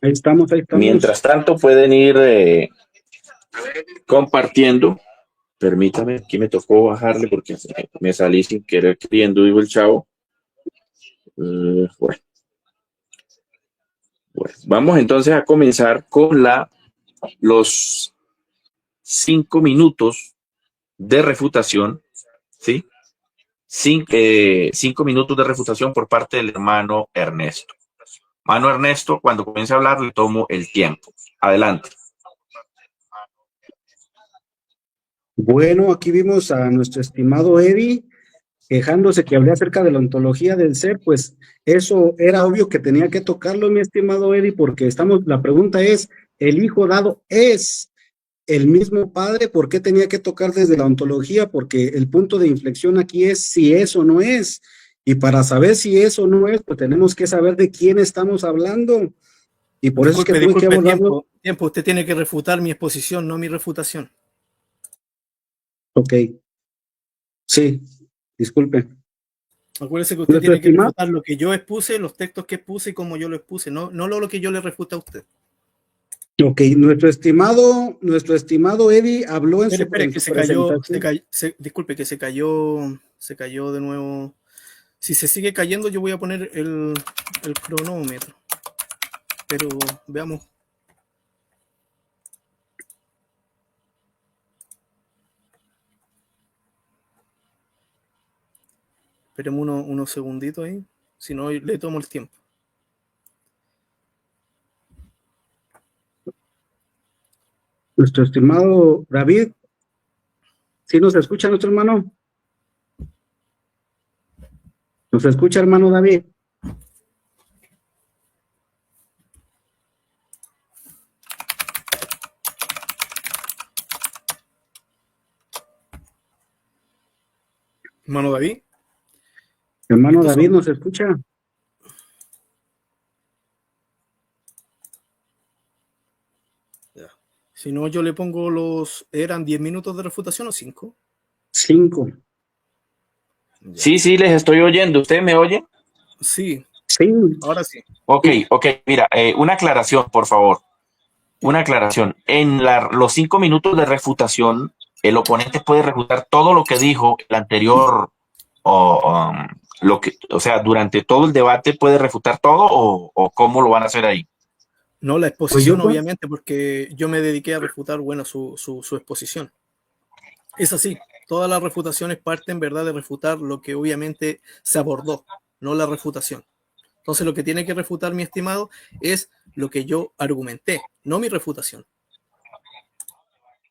Ahí estamos, ahí estamos. mientras tanto, pueden ir compartiendo. Permítame, aquí me tocó bajarle porque me salí sin querer queriendo, dijo el chavo. Bueno, vamos entonces a comenzar con la los 5 minutos de refutación, ¿sí? 5 minutos de refutación por parte del hermano Ernesto. Hermano Ernesto, cuando comience a hablar, le tomo el tiempo. Adelante. Bueno, aquí vimos a nuestro estimado Eddie quejándose que hablé acerca de la ontología del ser, pues eso era obvio que tenía que tocarlo, mi estimado Eddie, porque la pregunta es, ¿el Hijo dado es el mismo Padre? ¿Por qué tenía que tocar desde la ontología? Porque el punto de inflexión aquí es si es o no es. Y para saber si es o no es, pues tenemos que saber de quién estamos hablando. Y por eso es que tuve que abordarlo. Tiempo, usted tiene que refutar mi exposición, no mi refutación. Ok. Sí, disculpe. Acuérdese que usted tiene que refutar lo que yo expuse, los textos que expuse y como yo lo expuse, no lo que yo le refuta a usted. Ok, nuestro estimado Eddie habló en su presentación. Disculpe, que se cayó de nuevo. Si se sigue cayendo, yo voy a poner el cronómetro. Pero veamos. Esperemos unos segunditos ahí. Si no, le tomo el tiempo. Nuestro estimado David, ¿sí nos escucha nuestro hermano? ¿Nos escucha, hermano David? Hermano David. Hermano David, ¿nos escucha? Si no, yo le pongo ¿eran 10 minutos de refutación o 5? 5. Sí, les estoy oyendo. ¿Ustedes me oyen? Sí. Sí. Ahora sí. Ok. Mira, una aclaración, por favor. Una aclaración. En los 5 minutos de refutación, el oponente puede refutar todo lo que dijo el anterior, o sea, durante todo el debate puede refutar todo, o cómo lo van a hacer ahí. No, la exposición, obviamente, porque yo me dediqué a refutar, su exposición. Es así, todas las refutaciones parten, ¿verdad?, de refutar lo que obviamente se abordó, no la refutación. Entonces, lo que tiene que refutar, mi estimado, es lo que yo argumenté, no mi refutación.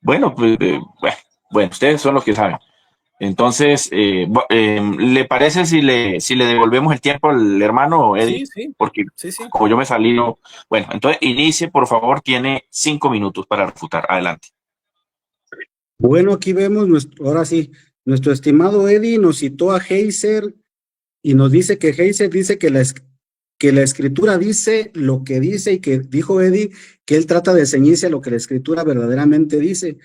Bueno, pues, ustedes son los que saben. Entonces, ¿le parece si le devolvemos el tiempo al hermano Eddie? Sí. Porque sí. como yo me salí, no. Bueno, entonces inicie, por favor, tiene 5 minutos para refutar. Adelante. Bueno, aquí vemos, ahora sí, nuestro estimado Eddie nos citó a Heiser y nos dice que Heiser dice que la escritura dice lo que dice y que dijo Eddie que él trata de ceñirse a lo que la escritura verdaderamente dice.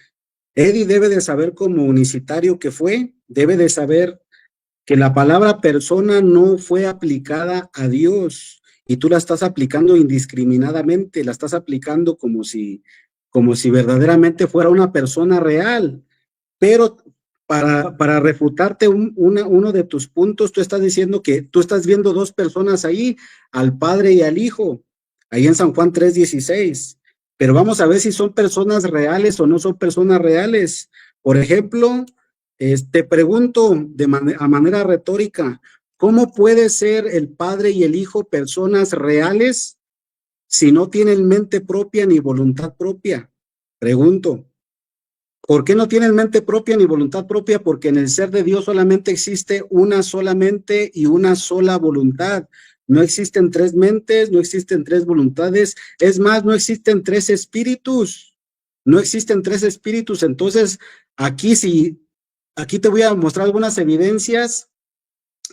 Eddie debe de saber como unicitario que fue, debe de saber que la palabra persona no fue aplicada a Dios y tú la estás aplicando indiscriminadamente, la estás aplicando como si verdaderamente fuera una persona real. Pero para refutarte uno de tus puntos, tú estás diciendo que tú estás viendo dos personas ahí, al Padre y al Hijo, ahí en San Juan 3:16. Pero vamos a ver si son personas reales o no son personas reales. Por ejemplo, te pregunto a manera retórica, ¿cómo puede ser el Padre y el Hijo personas reales si no tienen mente propia ni voluntad propia? Pregunto. ¿Por qué no tienen mente propia ni voluntad propia? Porque en el ser de Dios solamente existe una sola mente y una sola voluntad. No existen tres mentes, no existen tres voluntades. Es más, no existen tres espíritus. No existen tres espíritus. Entonces, aquí te voy a mostrar algunas evidencias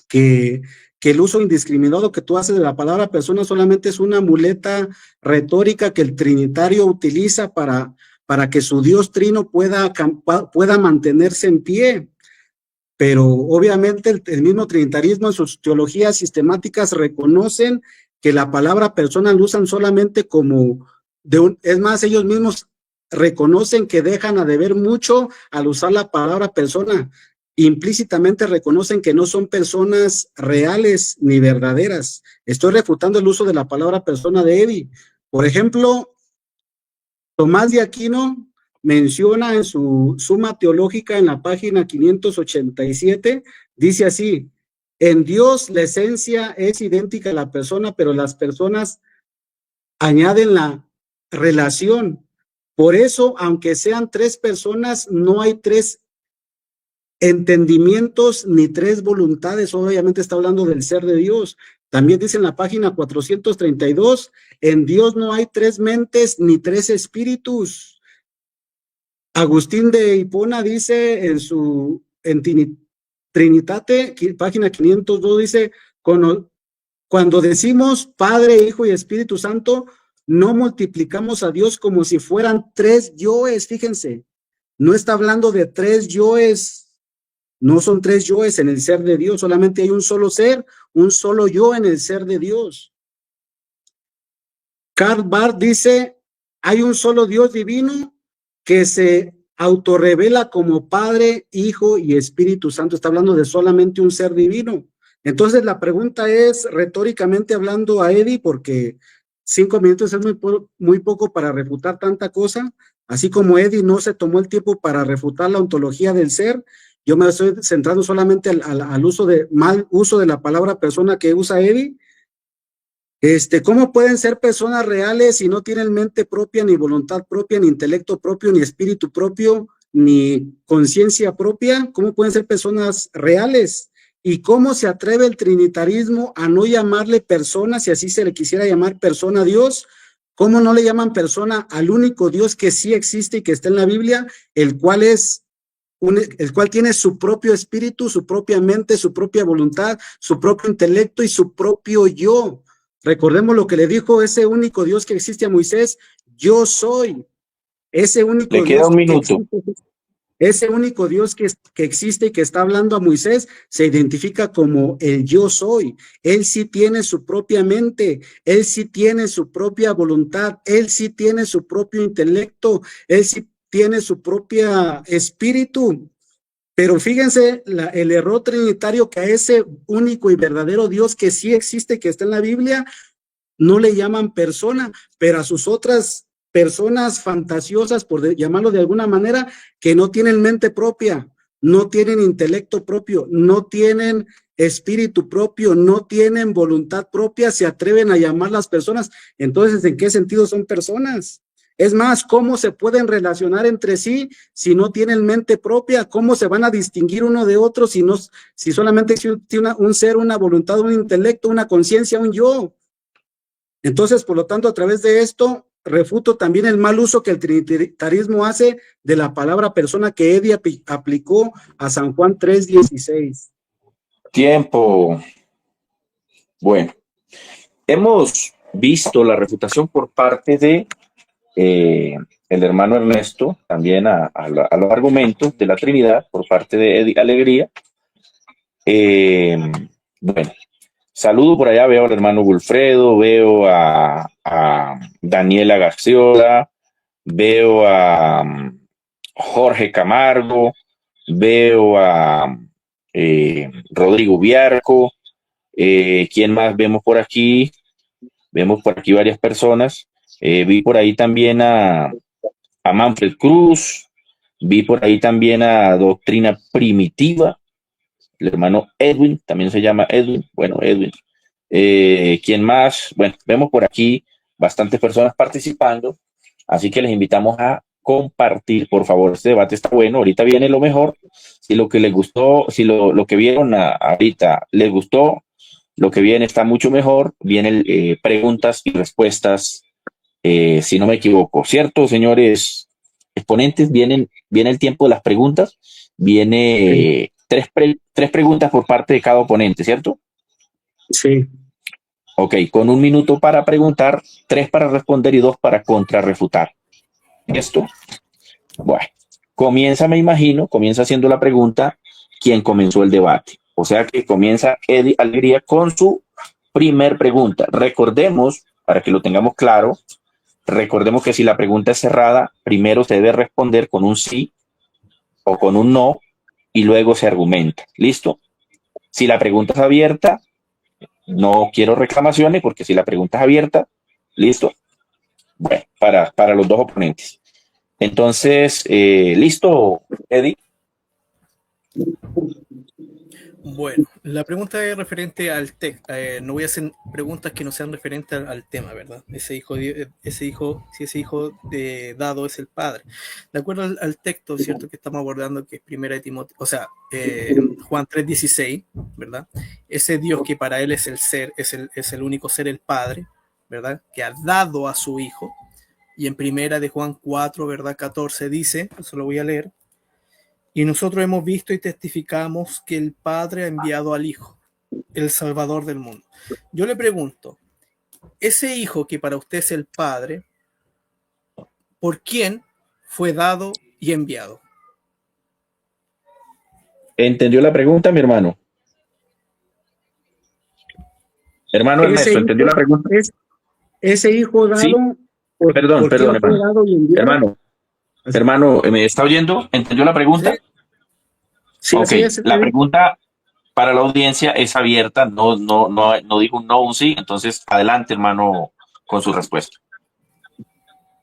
que el uso indiscriminado que tú haces de la palabra persona solamente es una muleta retórica que el trinitario utiliza para que su Dios trino pueda mantenerse en pie. Pero obviamente el mismo trinitarismo en sus teologías sistemáticas reconocen que la palabra persona la usan solamente es más, ellos mismos reconocen que dejan a deber mucho al usar la palabra persona. Implícitamente reconocen que no son personas reales ni verdaderas. Estoy refutando el uso de la palabra persona de Eddie. Por ejemplo, Tomás de Aquino menciona en su Suma Teológica en la página 587, dice así: en Dios la esencia es idéntica a la persona, pero las personas añaden la relación. Por eso, aunque sean tres personas, no hay tres entendimientos ni tres voluntades. Obviamente está hablando del ser de Dios. También dice en la página 432, en Dios no hay tres mentes ni tres espíritus. Agustín de Hipona dice en Trinitate, página 502, dice, cuando decimos Padre, Hijo y Espíritu Santo, no multiplicamos a Dios como si fueran tres yoes. Fíjense, no está hablando de tres yoes, no son tres yoes en el ser de Dios, solamente hay un solo ser, un solo yo en el ser de Dios. Karl Barth dice, hay un solo Dios divino que se autorrevela como Padre, Hijo y Espíritu Santo. Está hablando de solamente un ser divino. Entonces la pregunta es, retóricamente hablando a Eddie, porque 5 minutos es muy poco para refutar tanta cosa, así como Eddie no se tomó el tiempo para refutar la ontología del ser, yo me estoy centrando solamente al mal uso de la palabra persona que usa Eddie. ¿Cómo pueden ser personas reales si no tienen mente propia, ni voluntad propia, ni intelecto propio, ni espíritu propio, ni conciencia propia? ¿Cómo pueden ser personas reales? ¿Y cómo se atreve el trinitarismo a no llamarle persona, si así se le quisiera llamar persona a Dios? ¿Cómo no le llaman persona al único Dios que sí existe y que está en la Biblia, el cual tiene su propio espíritu, su propia mente, su propia voluntad, su propio intelecto y su propio yo? Recordemos lo que le dijo ese único Dios que existe a Moisés: yo soy. Ese único Le queda Dios un minuto. ese único Dios que existe y que está hablando a Moisés se identifica como el yo soy. Él sí tiene su propia mente, él sí tiene su propia voluntad, él sí tiene su propio intelecto, él sí tiene su propio espíritu. Pero fíjense el error trinitario, que a ese único y verdadero Dios que sí existe, que está en la Biblia, no le llaman persona, pero a sus otras personas fantasiosas, por llamarlo de alguna manera, que no tienen mente propia, no tienen intelecto propio, no tienen espíritu propio, no tienen voluntad propia, se atreven a llamar las personas. Entonces, ¿en qué sentido son personas? Es más, ¿cómo se pueden relacionar entre sí si no tienen mente propia? ¿Cómo se van a distinguir uno de otro si solamente tiene un ser, una voluntad, un intelecto, una conciencia, un yo? Entonces, por lo tanto, a través de esto, refuto también el mal uso que el trinitarismo hace de la palabra persona que Eddie aplicó a San Juan 3:16. Tiempo. Bueno, hemos visto la refutación por parte de el hermano Ernesto, también a los argumentos de la Trinidad por parte de Eddie Alegría. Bueno, saludo por allá, veo al hermano Wilfredo, veo a Daniela Garciola, veo a Jorge Camargo, veo a Rodrigo Biarco. ¿Quién más vemos por aquí? Vemos por aquí varias personas. Vi por ahí también a Manfred Cruz, vi por ahí también a Doctrina Primitiva, el hermano Edwin, también se llama Edwin. Bueno, Edwin. ¿Quién más? Bueno, vemos por aquí bastantes personas participando, así que les invitamos a compartir, por favor. Este debate está bueno, ahorita viene lo mejor. Si lo que les gustó, si lo que vieron ahorita les gustó, lo que viene está mucho mejor. Vienen preguntas y respuestas, si no me equivoco, ¿cierto, señores exponentes? Viene el tiempo de las preguntas. Viene tres preguntas por parte de cada oponente, ¿cierto? Sí. Ok, con 1 minuto para preguntar, 3 para responder y 2 para contrarrefutar. ¿Esto? Bueno, me imagino, comienza haciendo la pregunta quién comenzó el debate. O sea que comienza Eddie Alegría con su primer pregunta. Recordemos, para que lo tengamos claro, recordemos que si la pregunta es cerrada, primero se debe responder con un sí o con un no y luego se argumenta. ¿Listo? Si la pregunta es abierta, no quiero reclamaciones, porque si la pregunta es abierta, listo, Bueno, para los dos oponentes. Entonces, ¿listo, Eddie? Bueno, la pregunta es referente al texto. No voy a hacer preguntas que no sean referentes al tema, ¿verdad? Si ese hijo dado es el padre. De acuerdo al texto, ¿cierto? Que estamos abordando, que es primera de Timoteo, o sea, Juan 3:16, ¿verdad? Ese Dios que para él es el ser, es el único ser, el Padre, ¿verdad? Que ha dado a su hijo. Y en primera de Juan 4, ¿verdad? 14 dice, eso lo voy a leer. Y nosotros hemos visto y testificamos que el Padre ha enviado al Hijo, el Salvador del mundo. Yo le pregunto, ese Hijo que para usted es el Padre, ¿por quién fue dado y enviado? ¿Entendió la pregunta, mi hermano? Hermano Ernesto, ¿entendió la pregunta? Ese hijo dado, Sí. Perdón, hermano. Hermano, ¿me está oyendo? ¿Entendió la pregunta? Sí, ok, así es, la pregunta para la audiencia es abierta, no dijo un no, un sí, entonces adelante, hermano, con su respuesta.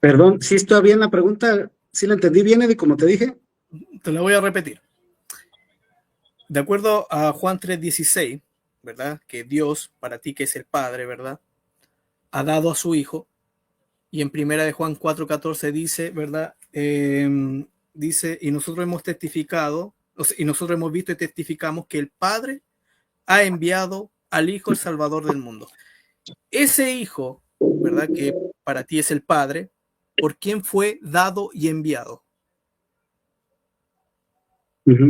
Perdón, ¿sí está bien la pregunta? ¿Sí la entendí bien, Eddie, como te dije? Te la voy a repetir. De acuerdo a Juan 3:16, ¿verdad? Que Dios, para ti que es el Padre, ¿verdad? Ha dado a su Hijo. Y en primera de Juan 4:14 dice, ¿verdad? Dice, y nosotros hemos testificado, y nosotros hemos visto y testificamos que el Padre ha enviado al Hijo, el Salvador del mundo. Ese Hijo, ¿verdad? Que para ti es el Padre, ¿por quién fue dado y enviado?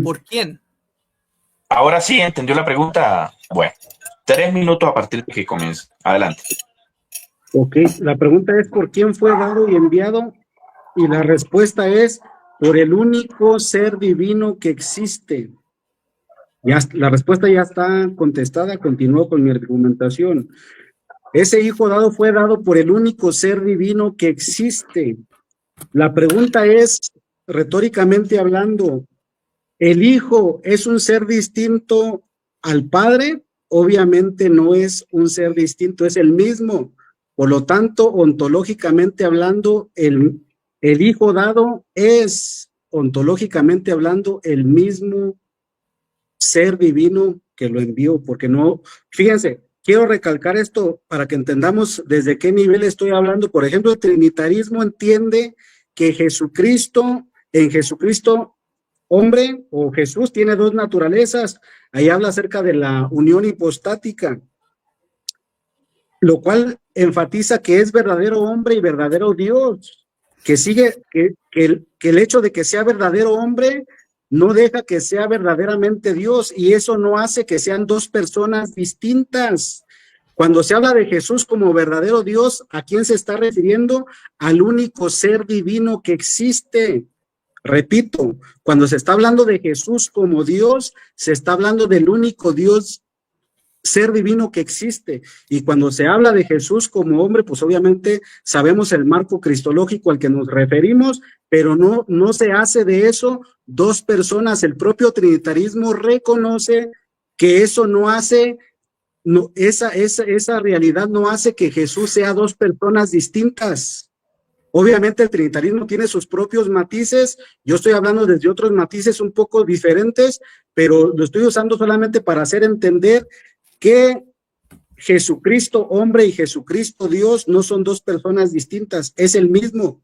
¿Por quién? Ahora sí, ¿entendió la pregunta? Bueno, 3 minutos a partir de que comience. Adelante. Ok, la pregunta es ¿por quién fue dado y enviado? Y la respuesta es por el único ser divino que existe. Ya, la respuesta ya está contestada, continúo con mi argumentación. Ese hijo dado fue dado por el único ser divino que existe. La pregunta es, retóricamente hablando, ¿el hijo es un ser distinto al padre? Obviamente no es un ser distinto, es el mismo. Por lo tanto, ontológicamente hablando, el hijo dado es, ontológicamente hablando, el mismo ser divino que lo envió, porque no, fíjense, quiero recalcar esto para que entendamos desde qué nivel estoy hablando. Por ejemplo, el trinitarismo entiende que en Jesucristo, hombre o Jesús tiene dos naturalezas. Ahí habla acerca de la unión hipostática, lo cual enfatiza que es verdadero hombre y verdadero Dios, que el hecho de que sea verdadero hombre no deja que sea verdaderamente Dios, y eso no hace que sean dos personas distintas. Cuando se habla de Jesús como verdadero Dios, ¿a quién se está refiriendo? Al único ser divino que existe. Repito, cuando se está hablando de Jesús como Dios, se está hablando del único Dios, ser divino que existe. Y cuando se habla de Jesús como hombre, pues obviamente sabemos el marco cristológico al que nos referimos, pero no se hace de eso dos personas. El propio trinitarismo reconoce que eso no hace, no, esa realidad no hace que Jesús sea dos personas distintas. Obviamente el trinitarismo tiene sus propios matices, yo estoy hablando desde otros matices un poco diferentes, pero lo estoy usando solamente para hacer entender que Jesucristo hombre y Jesucristo Dios no son dos personas distintas, es el mismo.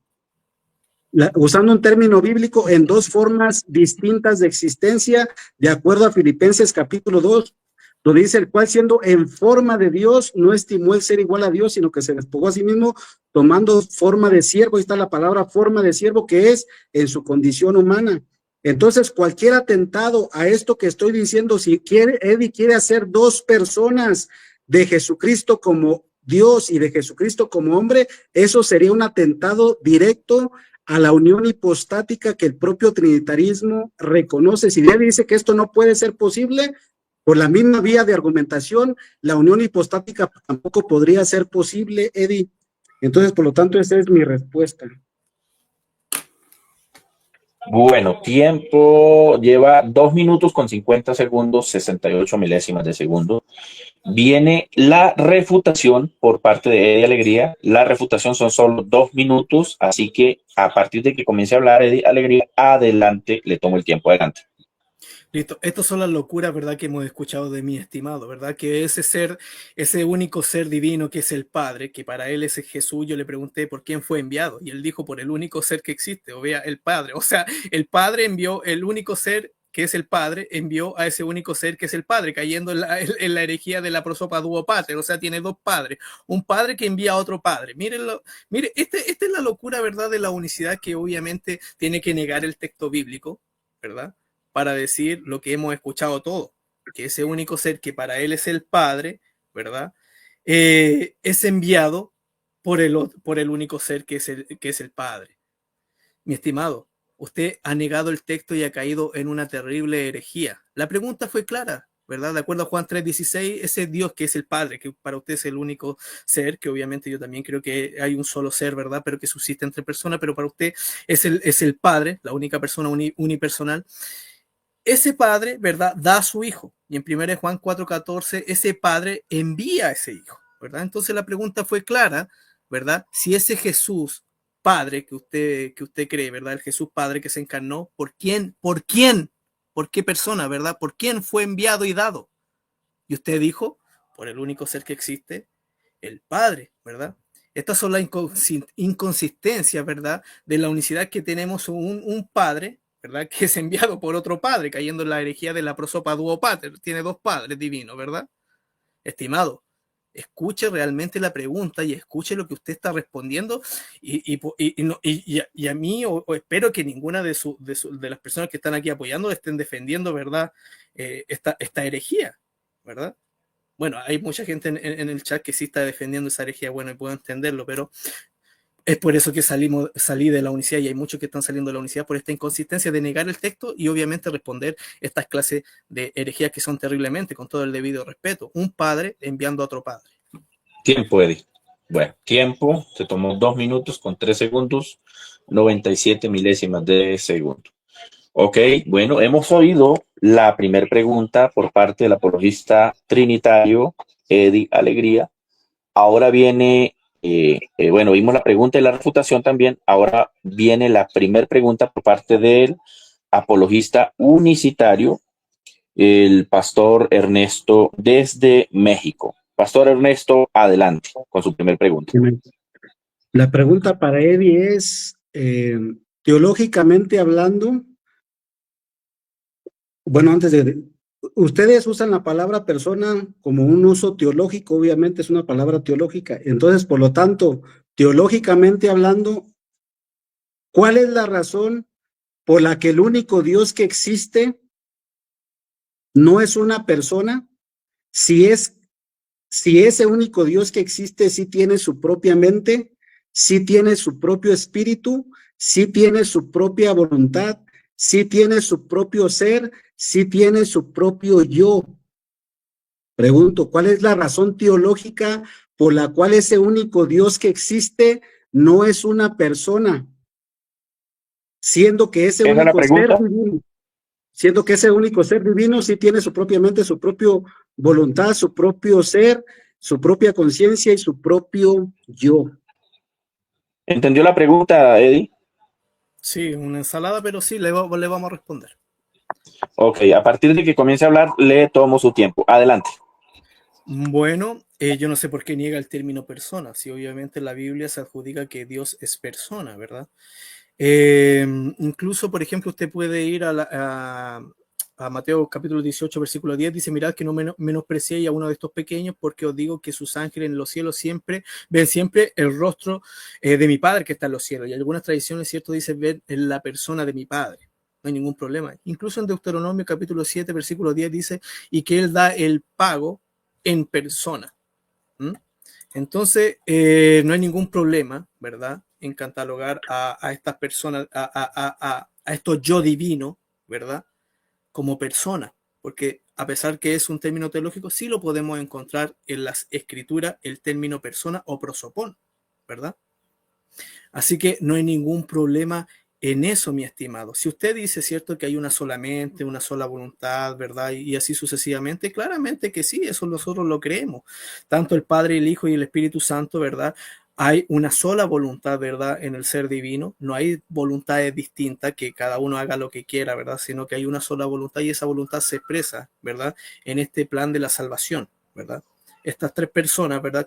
Usando un término bíblico, en dos formas distintas de existencia, de acuerdo a Filipenses capítulo 2, donde dice, el cual siendo en forma de Dios, no estimó el ser igual a Dios, sino que se despojó a sí mismo, tomando forma de siervo. Ahí está la palabra forma de siervo, que es en su condición humana. Entonces, cualquier atentado a esto que estoy diciendo, si Eddie quiere hacer dos personas de Jesucristo como Dios y de Jesucristo como hombre, eso sería un atentado directo a la unión hipostática que el propio trinitarismo reconoce. Si Eddie dice que esto no puede ser posible, por la misma vía de argumentación, la unión hipostática tampoco podría ser posible, Eddie. Entonces, por lo tanto, esa es mi respuesta. Bueno, tiempo lleva 2 minutos con 50 segundos, 68 milésimas de segundo. Viene la refutación por parte de Eddie Alegría. La refutación son solo 2 minutos, así que a partir de que comience a hablar Eddie Alegría, adelante, le tomo el tiempo adelante. Listo, estas son las locuras, ¿verdad?, que hemos escuchado de mi estimado, ¿verdad? Que ese ser, ese único ser divino que es el Padre, que para él es Jesús, yo le pregunté por quién fue enviado y él dijo por el único ser que existe, o sea, el Padre. O sea, el Padre envió, el único ser que es el Padre, envió a ese único ser que es el Padre, cayendo en la herejía de la prosopa duo pater. O sea, tiene dos padres, un Padre que envía a otro Padre. Mírenlo, mire, esta es la locura, ¿verdad?, de la unicidad que obviamente tiene que negar el texto bíblico, ¿verdad?, para decir lo que hemos escuchado todo, que ese único ser que para él es el Padre, ¿verdad? Es enviado por el único ser que es el Padre. Mi estimado, usted ha negado el texto y ha caído en una terrible herejía. La pregunta fue clara, ¿verdad? De acuerdo a Juan 3:16, ese Dios que es el Padre, que para usted es el único ser, que obviamente yo también creo que hay un solo ser, ¿verdad?, pero que subsiste entre personas, pero para usted es el Padre, la única persona unipersonal. Ese padre, ¿verdad?, da a su hijo. Y en 1 Juan 4:14, ese padre envía a ese hijo, ¿verdad? Entonces la pregunta fue clara, ¿verdad? Si ese Jesús Padre que usted cree, ¿verdad? El Jesús Padre que se encarnó, ¿por quién? ¿Por quién? ¿Por qué persona, verdad? ¿Por quién fue enviado y dado? Y usted dijo, por el único ser que existe, el Padre, ¿verdad? Estas son las inconsistencias, ¿verdad?, de la unicidad que tenemos un Padre, ¿verdad?, que es enviado por otro Padre, cayendo en la herejía de la prosopa duo pater. Tiene dos padres divinos, ¿verdad? Estimado, escuche realmente la pregunta y escuche lo que usted está respondiendo y a mí o espero que ninguna de las personas que están aquí apoyando estén defendiendo, ¿verdad?, esta herejía, ¿verdad? Bueno, hay mucha gente en el chat que sí está defendiendo esa herejía, bueno, y puedo entenderlo, pero es por eso que salí de la universidad y hay muchos que están saliendo de la universidad por esta inconsistencia de negar el texto y obviamente responder estas clases de herejías que son terriblemente, con todo el debido respeto. Un padre enviando a otro padre. Tiempo, Eddie. Bueno, tiempo, se tomó 2 minutos con 3 segundos, 97 milésimas de segundo. Ok, bueno, hemos oído la primera pregunta por parte del apologista trinitario Eddie Alegría. Ahora viene, bueno, vimos la pregunta y la refutación también. Ahora viene la primera pregunta por parte del apologista unicitario, el pastor Ernesto desde México. Pastor Ernesto, adelante con su primera pregunta. La pregunta para Eddie es, teológicamente hablando, bueno, ustedes usan la palabra persona como un uso teológico, obviamente es una palabra teológica. Entonces, por lo tanto, teológicamente hablando, ¿cuál es la razón por la que el único Dios que existe no es una persona? Si ese único Dios que existe sí tiene su propia mente, sí tiene su propio espíritu, sí tiene su propia voluntad, sí tiene su propio ser, sí tiene su propio yo. Pregunto, ¿cuál es la razón teológica por la cual ese único Dios que existe no es una persona, siendo que ese ¿Esa es la único ser pregunta? divino, siendo que ese único ser divino sí tiene su propia mente, su propia voluntad, su propio ser, su propia conciencia y su propio yo? ¿Entendió la pregunta, Eddie? Sí, una ensalada, pero sí, le vamos a responder. Ok, a partir de que comience a hablar, le tomo su tiempo. Adelante. Bueno, yo no sé por qué niega el término persona, si obviamente la Biblia se adjudica que Dios es persona, ¿verdad? Incluso, por ejemplo, usted puede ir a Mateo capítulo 18, versículo 10, dice, mirad que no menospreciéis a uno de estos pequeños, porque os digo que sus ángeles en los cielos ven siempre el rostro de mi Padre que está en los cielos. Y algunas tradiciones, ¿cierto?, dice ver en la persona de mi Padre. No hay ningún problema. Incluso en Deuteronomio capítulo 7, versículo 10 dice, y que Él da el pago en persona. ¿Mm? Entonces, no hay ningún problema, ¿verdad?, en catalogar a estas personas, a estos yo divino, ¿verdad?, como persona, porque a pesar que es un término teológico, sí lo podemos encontrar en las escrituras, el término persona o prosopón, ¿verdad? Así que no hay ningún problema en eso, mi estimado. Si usted dice, cierto, que hay una sola mente, una sola voluntad, ¿verdad? Y así sucesivamente, claramente que sí, eso nosotros lo creemos. Tanto el Padre, el Hijo y el Espíritu Santo, ¿verdad? Hay una sola voluntad, ¿verdad? En el ser divino. No hay voluntades distintas que cada uno haga lo que quiera, ¿verdad? Sino que hay una sola voluntad y esa voluntad se expresa, ¿verdad? En este plan de la salvación, ¿verdad? Estas tres personas, ¿verdad?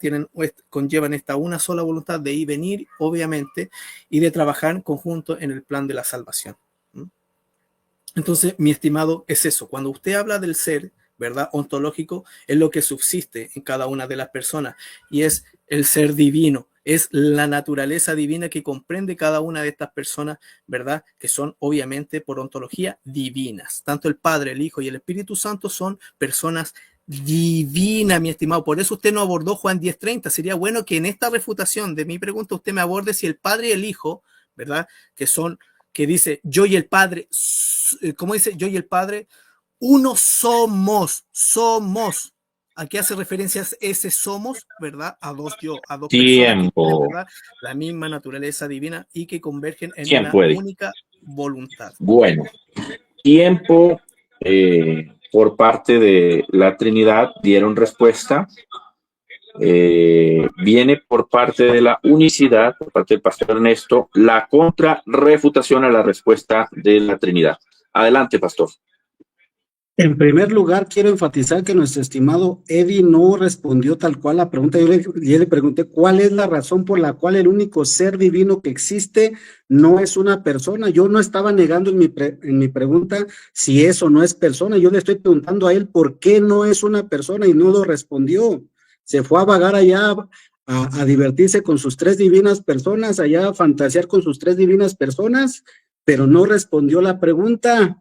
Conllevan esta una sola voluntad de ir y venir, obviamente, y de trabajar en conjunto en el plan de la salvación. Entonces, mi estimado, es eso. Cuando usted habla del ser, ¿verdad? Ontológico, es lo que subsiste en cada una de las personas y es el ser divino, es la naturaleza divina que comprende cada una de estas personas, ¿verdad? Que son obviamente por ontología divinas. Tanto el Padre, el Hijo y el Espíritu Santo son personas divinas, mi estimado. Por eso usted no abordó Juan 10:30. Sería bueno que en esta refutación de mi pregunta usted me aborde si el Padre y el Hijo, ¿verdad? Que dice, yo y el Padre, ¿cómo dice? Yo y el Padre, uno somos. ¿A qué hace referencia ese somos? ¿Verdad? A dos personas que tienen, ¿verdad? La misma naturaleza divina y que convergen en una única voluntad. Bueno, tiempo por parte de la Trinidad dieron respuesta. Viene por parte de la unicidad, por parte del pastor Ernesto, la contrarrefutación a la respuesta de la Trinidad. Adelante, pastor. En primer lugar, quiero enfatizar que nuestro estimado Eddie no respondió tal cual la pregunta. Yo le pregunté cuál es la razón por la cual el único ser divino que existe no es una persona. Yo no estaba negando en mi pregunta si eso no es persona. Yo le estoy preguntando a él por qué no es una persona y no lo respondió. Se fue a vagar allá a divertirse con sus tres divinas personas, allá a fantasear con sus tres divinas personas, pero no respondió la pregunta.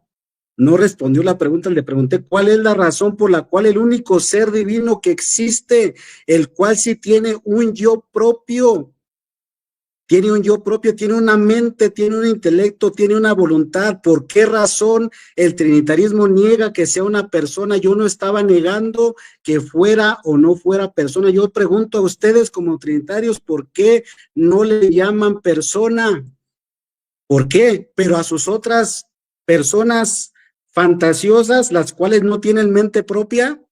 No respondió la pregunta, le pregunté cuál es la razón por la cual el único ser divino que existe, el cual sí tiene un yo propio, tiene una mente, tiene un intelecto, tiene una voluntad. ¿Por qué razón el trinitarismo niega que sea una persona? Yo no estaba negando que fuera o no fuera persona. Yo pregunto a ustedes como trinitarios, ¿por qué no le llaman persona? ¿Por qué? Pero a sus otras personas fantasiosas, las cuales no tienen mente propia,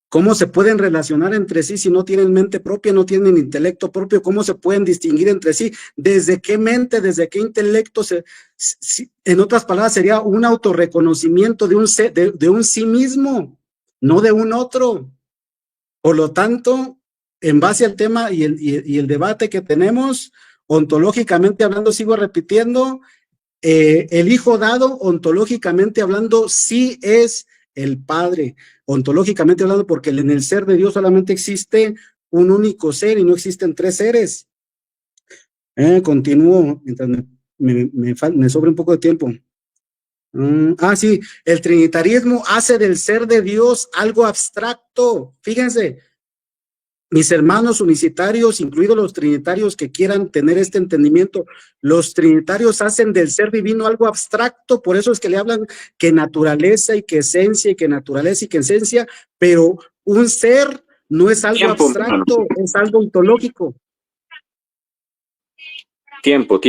¿cómo se pueden relacionar entre sí si no tienen mente propia, no tienen intelecto propio? ¿Cómo se pueden distinguir entre sí? ¿Desde qué mente, desde qué intelecto? En otras palabras, sería un autorreconocimiento de un sí mismo, no de un otro. Por lo tanto, en base al tema y el debate que tenemos, ontológicamente hablando, sigo repitiendo, el hijo dado, ontológicamente hablando, sí es el Padre, ontológicamente hablando, porque en el ser de Dios solamente existe un único ser y no existen tres seres. Continúo, mientras me sobra un poco de tiempo. Sí, el trinitarismo hace del ser de Dios algo abstracto. Fíjense, mis hermanos unicitarios, incluidos los trinitarios que quieran tener este entendimiento, los trinitarios hacen del ser divino algo abstracto, por eso es que le hablan que naturaleza y que esencia y que naturaleza y que esencia, pero un ser no es algo abstracto, es algo ontológico. Tiempo.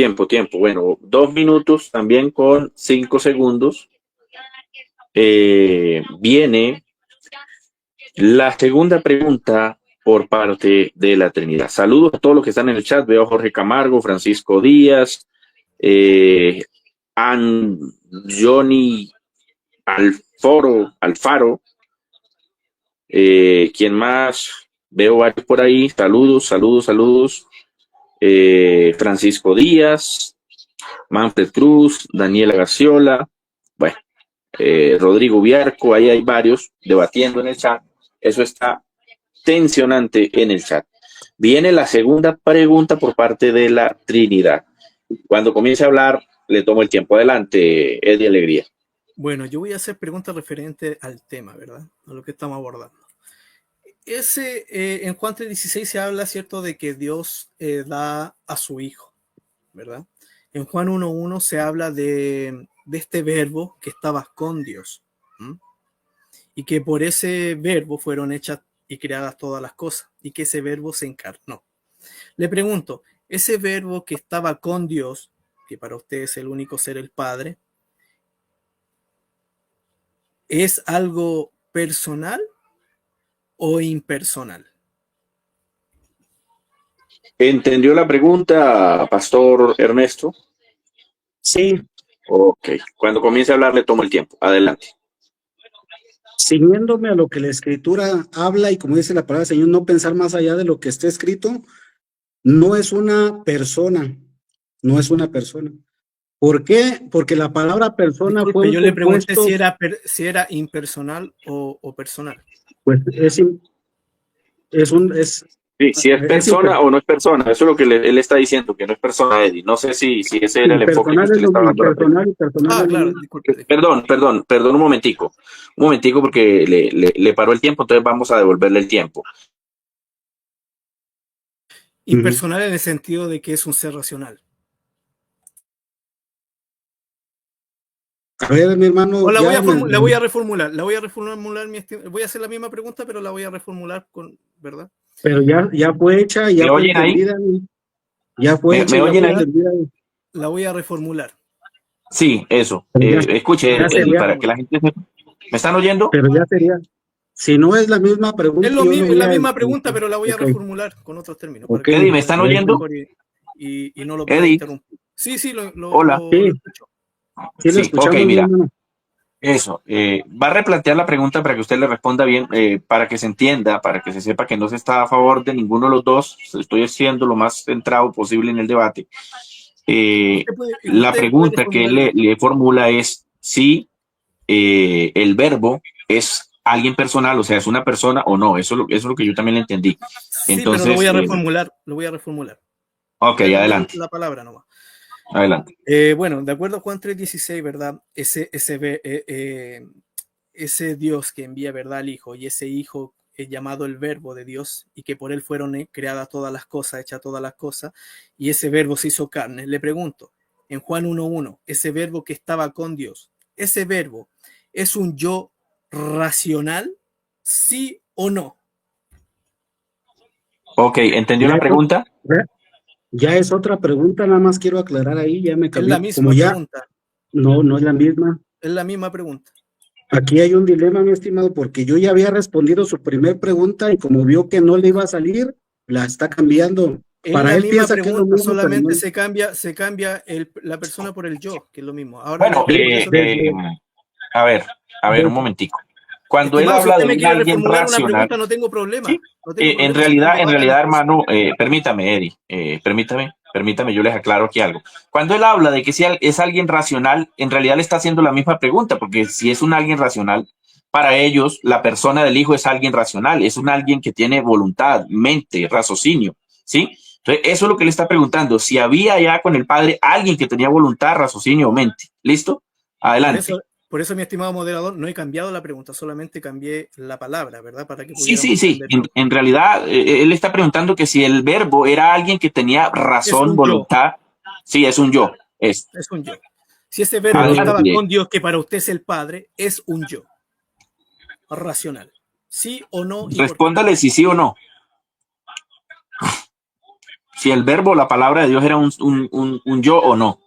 Bueno, 2 minutos también con 5 segundos. Viene la segunda pregunta por parte de la Trinidad. Saludos a todos los que están en el chat. Veo a Jorge Camargo, Francisco Díaz, Johnny Alfaro. ¿Quién más? Veo varios por ahí. Saludos. Francisco Díaz, Manfred Cruz, Daniela Garciola, bueno, Rodrigo Viarco, ahí hay varios debatiendo en el chat. Eso está tensionante en el chat. Viene la segunda pregunta por parte de la Trinidad. Cuando comience a hablar, le tomo el tiempo. Adelante, Eddie Alegría. Bueno, yo voy a hacer preguntas referentes al tema, ¿verdad? A lo que estamos abordando. En Juan 3:16 se habla, ¿cierto?, de que Dios da a su Hijo, ¿verdad? En Juan 1:1 se habla de este verbo que estaba con Dios, ¿m? Y que por ese verbo fueron hechas y creadas todas las cosas, y que ese verbo se encarnó. Le pregunto, ese verbo que estaba con Dios, que para usted es el único ser el Padre, ¿es algo personal o impersonal? ¿Entendió la pregunta, Pastor Ernesto? Sí, Ok. Cuando comience a hablar, le tomo el tiempo. Adelante. ciñéndome a lo que la Escritura habla y como dice la palabra del Señor, no pensar más allá de lo que esté escrito, no es una persona, no es una persona. ¿Por qué? Porque la palabra persona fue Disculpe, un yo le pregunté compuesto, si era impersonal o personal. pues es un, Sí, si es es imper- persona o no es persona. Eso es lo que él está diciendo, que no es persona, Eddie. No sé si ese era el enfoque que impersonal usted le estaba dando a la pregunta. impersonal y personal Ah, es lo claro, mismo. disculpe. Perdón, un momentico. Un momentico porque le paró el tiempo, entonces vamos a devolverle el tiempo. Impersonal en el sentido de que es un ser racional. A ver, mi hermano, O la voy a reformular, reformular, voy a hacer la misma pregunta, pero la voy a reformular ¿verdad? pero ya fue hecha, ya ¿Me fue oyen ahí? entendida, ya fue hecha, ¿Me ya oyen fue ahí? entendida. La voy a reformular. Sí, eso. Pero Escuche, ya Eddie, sería, para que la gente sepa. ¿Me están oyendo? pero ya sería. Si no es la misma pregunta, yo lo Es voy la a. misma pregunta, pero la voy a Ok, reformular con otros términos para ok. que Eddie, ¿me usted están entienda oyendo? mejor y no lo pueda Eddie, interrumpir. Sí, sí, hola. Sí, lo escucho. sí lo Sí, ok, escuchamos, mi mira. hermano. Eso, va a replantear la pregunta para que usted le responda bien, para que se entienda, para que se sepa que no se está a favor de ninguno de los dos. Estoy siendo lo más centrado posible en el debate. La Usted puede pregunta que reformular él el mío. le formula es si el verbo es alguien personal, o sea, es una persona o no. Eso es lo que yo también le entendí. Sí, pero lo voy Entonces, a reformular, lo voy a reformular. ok, Voy a cambiar adelante, la palabra nomás. adelante. Bueno, de acuerdo a Juan 3:16, ¿verdad? Ese Dios que envía, ¿verdad?, al Hijo, y ese Hijo es llamado el Verbo de Dios, y que por él fueron creadas todas las cosas, hechas todas las cosas, y ese Verbo se hizo carne. Le pregunto, en Juan 1:1, ese Verbo que estaba con Dios, ¿ese Verbo es un yo racional? ¿Sí o no? Ok, ¿entendió Ya la es, pregunta? ya es otra pregunta, nada más quiero aclarar ahí, ya me Es la cambió. Como misma ya, pregunta, no es la misma. es la misma pregunta. Aquí hay un dilema, mi estimado, porque yo ya había respondido su primer pregunta y como vio que no le iba a salir, la está cambiando. Es Para la él misma piensa que es lo pregunta, mismo, pero no. solamente se cambia la persona por el yo, que es lo mismo. Ahora, Bueno, por eso le digo, a ver, un de- momentico. Cuando él estimado, si habla usted de me un quiere alguien reformular una racional, pregunta, no tengo problema. sí, No tengo problema. en realidad, hermano, permítame, Eddie, permítame, yo les aclaro aquí algo. Cuando él habla de que si es alguien racional, en realidad le está haciendo la misma pregunta, porque si es un alguien racional, para ellos la persona del hijo es alguien racional, es un alguien que tiene voluntad, mente, raciocinio, ¿sí? Entonces, eso es lo que le está preguntando, si había ya con el padre alguien que tenía voluntad, raciocinio o mente. ¿Listo? Adelante. Por eso, mi estimado moderador, no he cambiado la pregunta, solamente cambié la palabra, ¿verdad? Para que Sí, pudiéramos sí, sí. entender. En realidad, él está preguntando que si el verbo era alguien que tenía Es razón, un yo, voluntad. Sí, es un yo. es un yo. Si ese verbo que Pero estaba Adelante. con Dios, que para usted es el Padre, es un yo racional. ¿Sí o no y por qué? Respóndale si sí o no. Si el verbo, la palabra de Dios era un yo o no.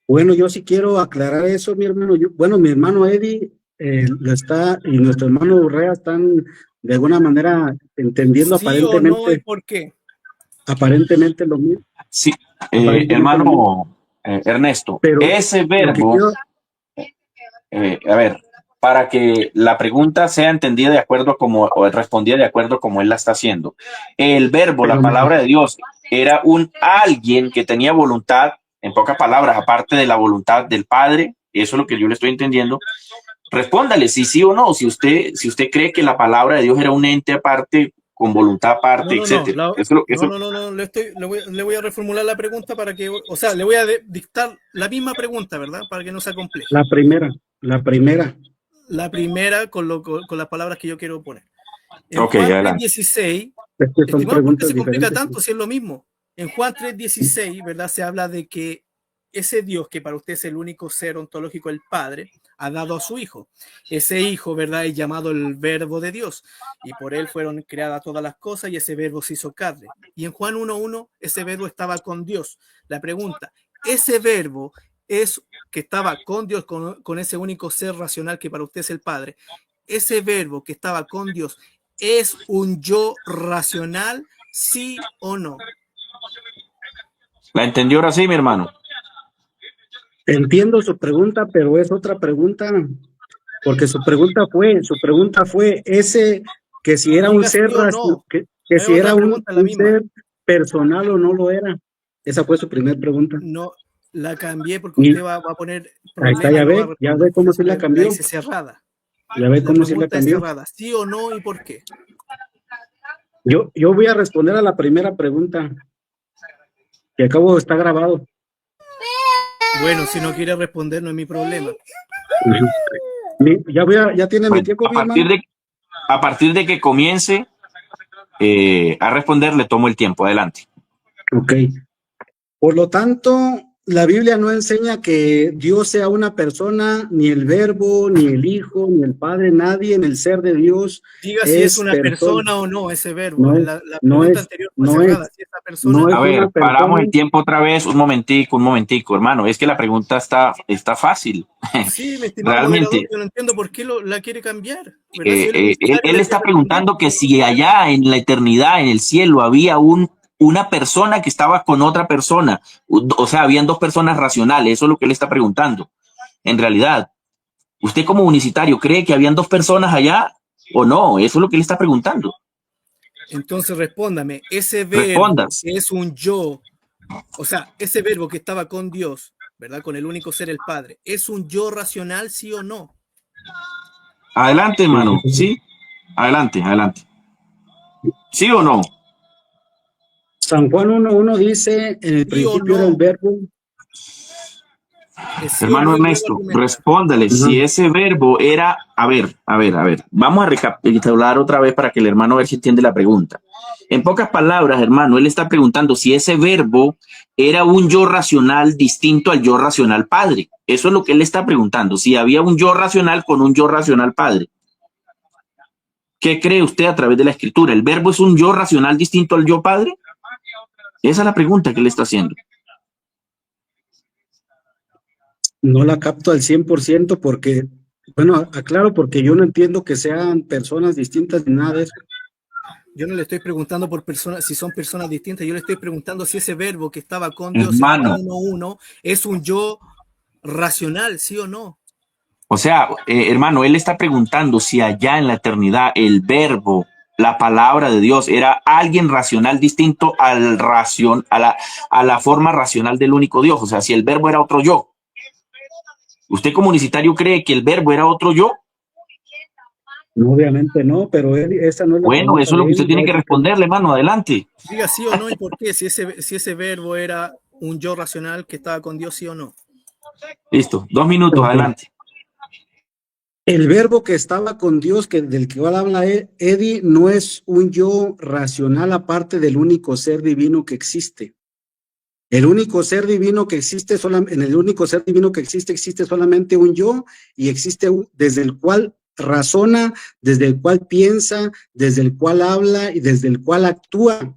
bueno, yo sí quiero aclarar eso, mi hermano. Bueno, mi hermano Eddie lo está y nuestro hermano Urrea están de alguna manera entendiendo ¿Sí o no y por qué? aparentemente lo mismo, Sí, aparentemente lo mismo. hermano Ernesto, Pero ese lo que verbo, quiero, a ver, para que la pregunta sea entendida de acuerdo como, o respondida de acuerdo como él la está haciendo. El verbo, la pero palabra de Dios, era un alguien que tenía voluntad, en pocas palabras, aparte de la voluntad del Padre, eso es lo que yo le estoy entendiendo. Respóndale si sí o no, si usted cree que la palabra de Dios era un ente aparte, con voluntad aparte, etcétera. No, le voy a reformular la pregunta para que, o sea, le voy a dictar la misma pregunta, ¿verdad? Para que no se acompleje. la primera. La primera con las palabras que yo quiero poner. En Ok, Juan adelante. 3:16, Es que son estimado, ¿por qué preguntas se complica diferentes. tanto si es lo mismo? En Juan 3:16, ¿verdad? Se habla de que ese Dios que para usted es el único ser ontológico, el Padre, ha dado a su Hijo. Ese Hijo, ¿verdad?, es llamado el Verbo de Dios, y por él fueron creadas todas las cosas, y ese Verbo se hizo carne. Y en Juan 1:1, ese Verbo estaba con Dios. La pregunta, ese Verbo es que estaba con Dios, con ese único ser racional que para usted es el Padre, ese Verbo que estaba con Dios, ¿es un yo racional, sí o no? ¿La entendió ahora sí, mi hermano? Entiendo su pregunta, pero es otra pregunta, porque su pregunta fue ese, que si era un Diga ser, sí o no. que si Es era otra pregunta, la un misma. ser personal o no lo era. Esa fue su primera pregunta. No, la cambié porque Y usted va a poner ahí está, problema y ya no va a ve responder. Por cómo eso sí la la cambió. hice cerrada. Ya ve La cómo sí la pregunta es cambió. cerrada, sí o no y por qué. Yo voy a responder a la primera pregunta, que acabo, está grabado. Bueno, si no quiere responder, no es mi problema. Ya tiene mi Bueno, tiempo, mi hermano. a partir de que comience a responder, le tomo el tiempo. Adelante. Ok. Por lo tanto, la Biblia no enseña que Dios sea una persona, ni el Verbo, ni el Hijo, ni el Padre, nadie en el ser de Dios Diga si es es una persona o no ese verbo. No es, La no pregunta es, anterior fue no cerrada. es, Si esa persona. no es A ver, una paramos persona. el tiempo otra vez. Un momentico, hermano. Es que la pregunta está fácil. Sí, mi estimado moderador, Realmente, yo no entiendo por qué la quiere cambiar. ¿Verdad? Si yo le él está responder. preguntando que si allá en la eternidad, en el cielo, había una persona que estaba con otra persona. O sea, habían dos personas racionales. Eso es lo que él está preguntando. En realidad, ¿usted como unicitario cree que habían dos personas allá o no? Eso es lo que él está preguntando. Entonces respóndame, ese verbo Respondas. que es un yo, o sea, ese verbo que estaba con Dios, ¿verdad? Con el único ser, el Padre, ¿es un yo racional, sí o no? Adelante, hermano. Sí, adelante. ¿Sí o no? San Juan 1:1 dice, en el ¿Sí o principio era el no? Verbo. ¿Es sí o Hermano no? Y luego Ernesto, argumenta. respóndale. Si ese verbo era, a ver. Vamos a recapitular otra vez para que el hermano a ver si entiende la pregunta. En pocas palabras, hermano, él está preguntando si ese verbo era un yo racional distinto al yo racional padre. Eso es lo que él está preguntando. Si había un yo racional con un yo racional padre. ¿Qué cree usted a través de la escritura? ¿El verbo es un yo racional distinto al yo padre? Esa es la pregunta que él está haciendo. No la capto al 100% porque, bueno, aclaro, porque yo no entiendo que sean personas distintas ni nada de eso. Yo no le estoy preguntando por personas, si son personas distintas, yo le estoy preguntando si ese verbo que estaba con Dios Hermano, en Juan 1:1 es un yo racional, sí o no. o sea, hermano, él está preguntando si allá en la eternidad el verbo, la palabra de Dios, era alguien racional distinto a la forma racional del único Dios. O sea, si el verbo era otro yo. ¿Usted como unicitario cree que el verbo era otro yo? No, obviamente no, pero esa no es la Bueno, pregunta eso es lo que de usted él. tiene que responderle, hermano. Adelante. Diga sí o no y por qué, si ese verbo era un yo racional que estaba con Dios, sí o no. Listo, 2 minutos, Ok. adelante. El verbo que estaba con Dios, del que habla Eddie, no es un yo racional aparte del único ser divino que existe. El único ser divino que existe, en el único ser divino que existe solamente un yo, y existe desde el cual razona, desde el cual piensa, desde el cual habla y desde el cual actúa.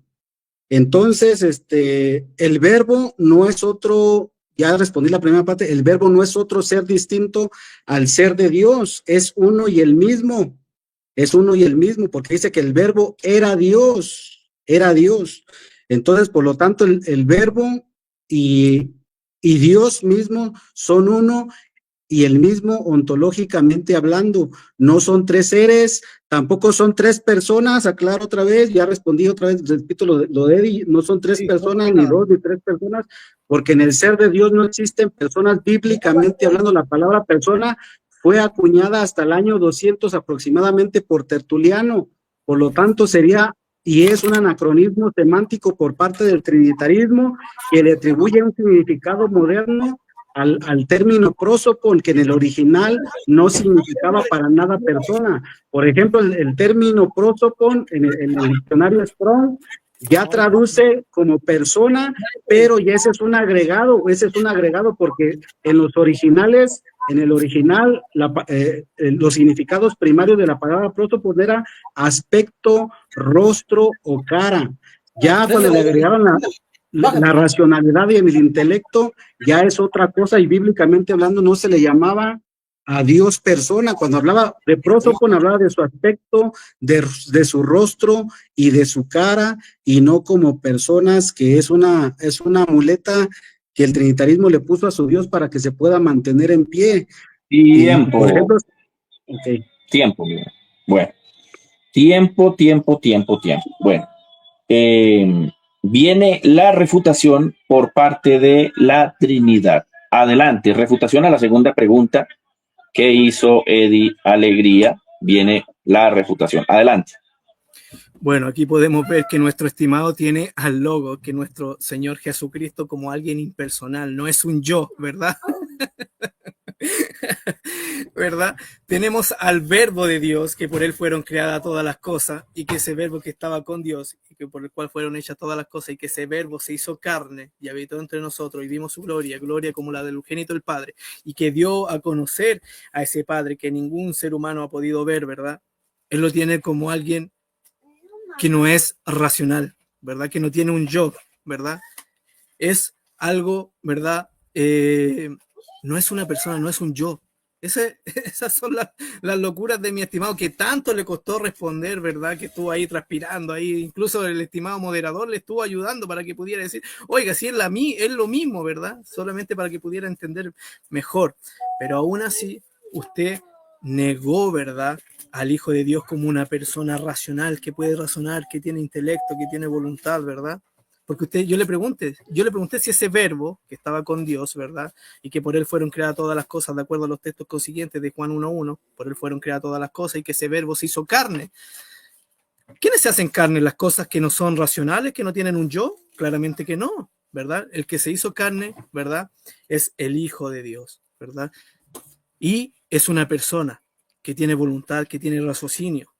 Entonces, el verbo no es otro, ya respondí la primera parte, el verbo no es otro ser distinto al ser de Dios, es uno y el mismo, porque dice que el verbo era Dios. Entonces, por lo tanto, el verbo y Dios mismo son uno y el mismo ontológicamente hablando. No son tres seres, tampoco son tres personas, aclaro otra vez, ya respondí otra vez, repito lo de Eddie, no son tres personas, ni dos, ni tres personas, porque en el ser de Dios no existen personas bíblicamente hablando. La palabra persona fue acuñada hasta el año 200 aproximadamente por Tertuliano, por lo tanto sería y es un anacronismo semántico por parte del trinitarismo que le atribuye un significado moderno al término prosopon, que en el original no significaba para nada persona. Por ejemplo, el término prosopon en el diccionario Strong Ya traduce como persona, pero ya ese es un agregado porque en los originales, en el original, los significados primarios de la palabra prótopos era aspecto, rostro o cara. Ya cuando le agregaron la racionalidad y el intelecto, ya es otra cosa, y bíblicamente hablando no se le llamaba a Dios persona. Cuando hablaba de prótopon, hablaba de su aspecto, de su rostro y de su cara, y no como personas, que es una muleta que el trinitarismo le puso a su Dios para que se pueda mantener en pie. Tiempo. Por ejemplo, okay. Tiempo, mira. Bueno, tiempo. Bueno, viene la refutación por parte de la Trinidad. Adelante, refutación a la segunda pregunta que hizo Eddie Alegría. Viene la refutación. Adelante. Bueno, aquí podemos ver que nuestro estimado tiene al logo, que nuestro Señor Jesucristo como alguien impersonal, no es un yo, ¿verdad? ¿Verdad? Tenemos al verbo de Dios, que por él fueron creadas todas las cosas, y que ese verbo que estaba con Dios, y que por el cual fueron hechas todas las cosas, y que ese verbo se hizo carne y habitó entre nosotros, y vimos su gloria como la del unigénito del Padre, y que dio a conocer a ese Padre que ningún ser humano ha podido ver, ¿verdad? Él lo tiene como alguien que no es racional, ¿verdad? Que no tiene un yo, ¿verdad? Es algo, ¿verdad? No es una persona, no es un yo. Esas son las locuras de mi estimado, que tanto le costó responder, ¿verdad? Que estuvo ahí transpirando, ahí incluso el estimado moderador le estuvo ayudando para que pudiera decir, oiga, si es lo mismo, ¿verdad? Solamente para que pudiera entender mejor. Pero aún así, usted negó, ¿verdad?, al Hijo de Dios como una persona racional, que puede razonar, que tiene intelecto, que tiene voluntad, ¿verdad? Porque yo le pregunté si ese verbo que estaba con Dios, ¿verdad? Y que por él fueron creadas todas las cosas, de acuerdo a los textos consiguientes de Juan 1:1, por él fueron creadas todas las cosas, y que ese verbo se hizo carne. ¿Quiénes se hacen carne? ¿Las cosas que no son racionales, que no tienen un yo? Claramente que no, ¿verdad? El que se hizo carne, ¿verdad?, es el Hijo de Dios, ¿verdad? Y es una persona que tiene voluntad, que tiene raciocinio.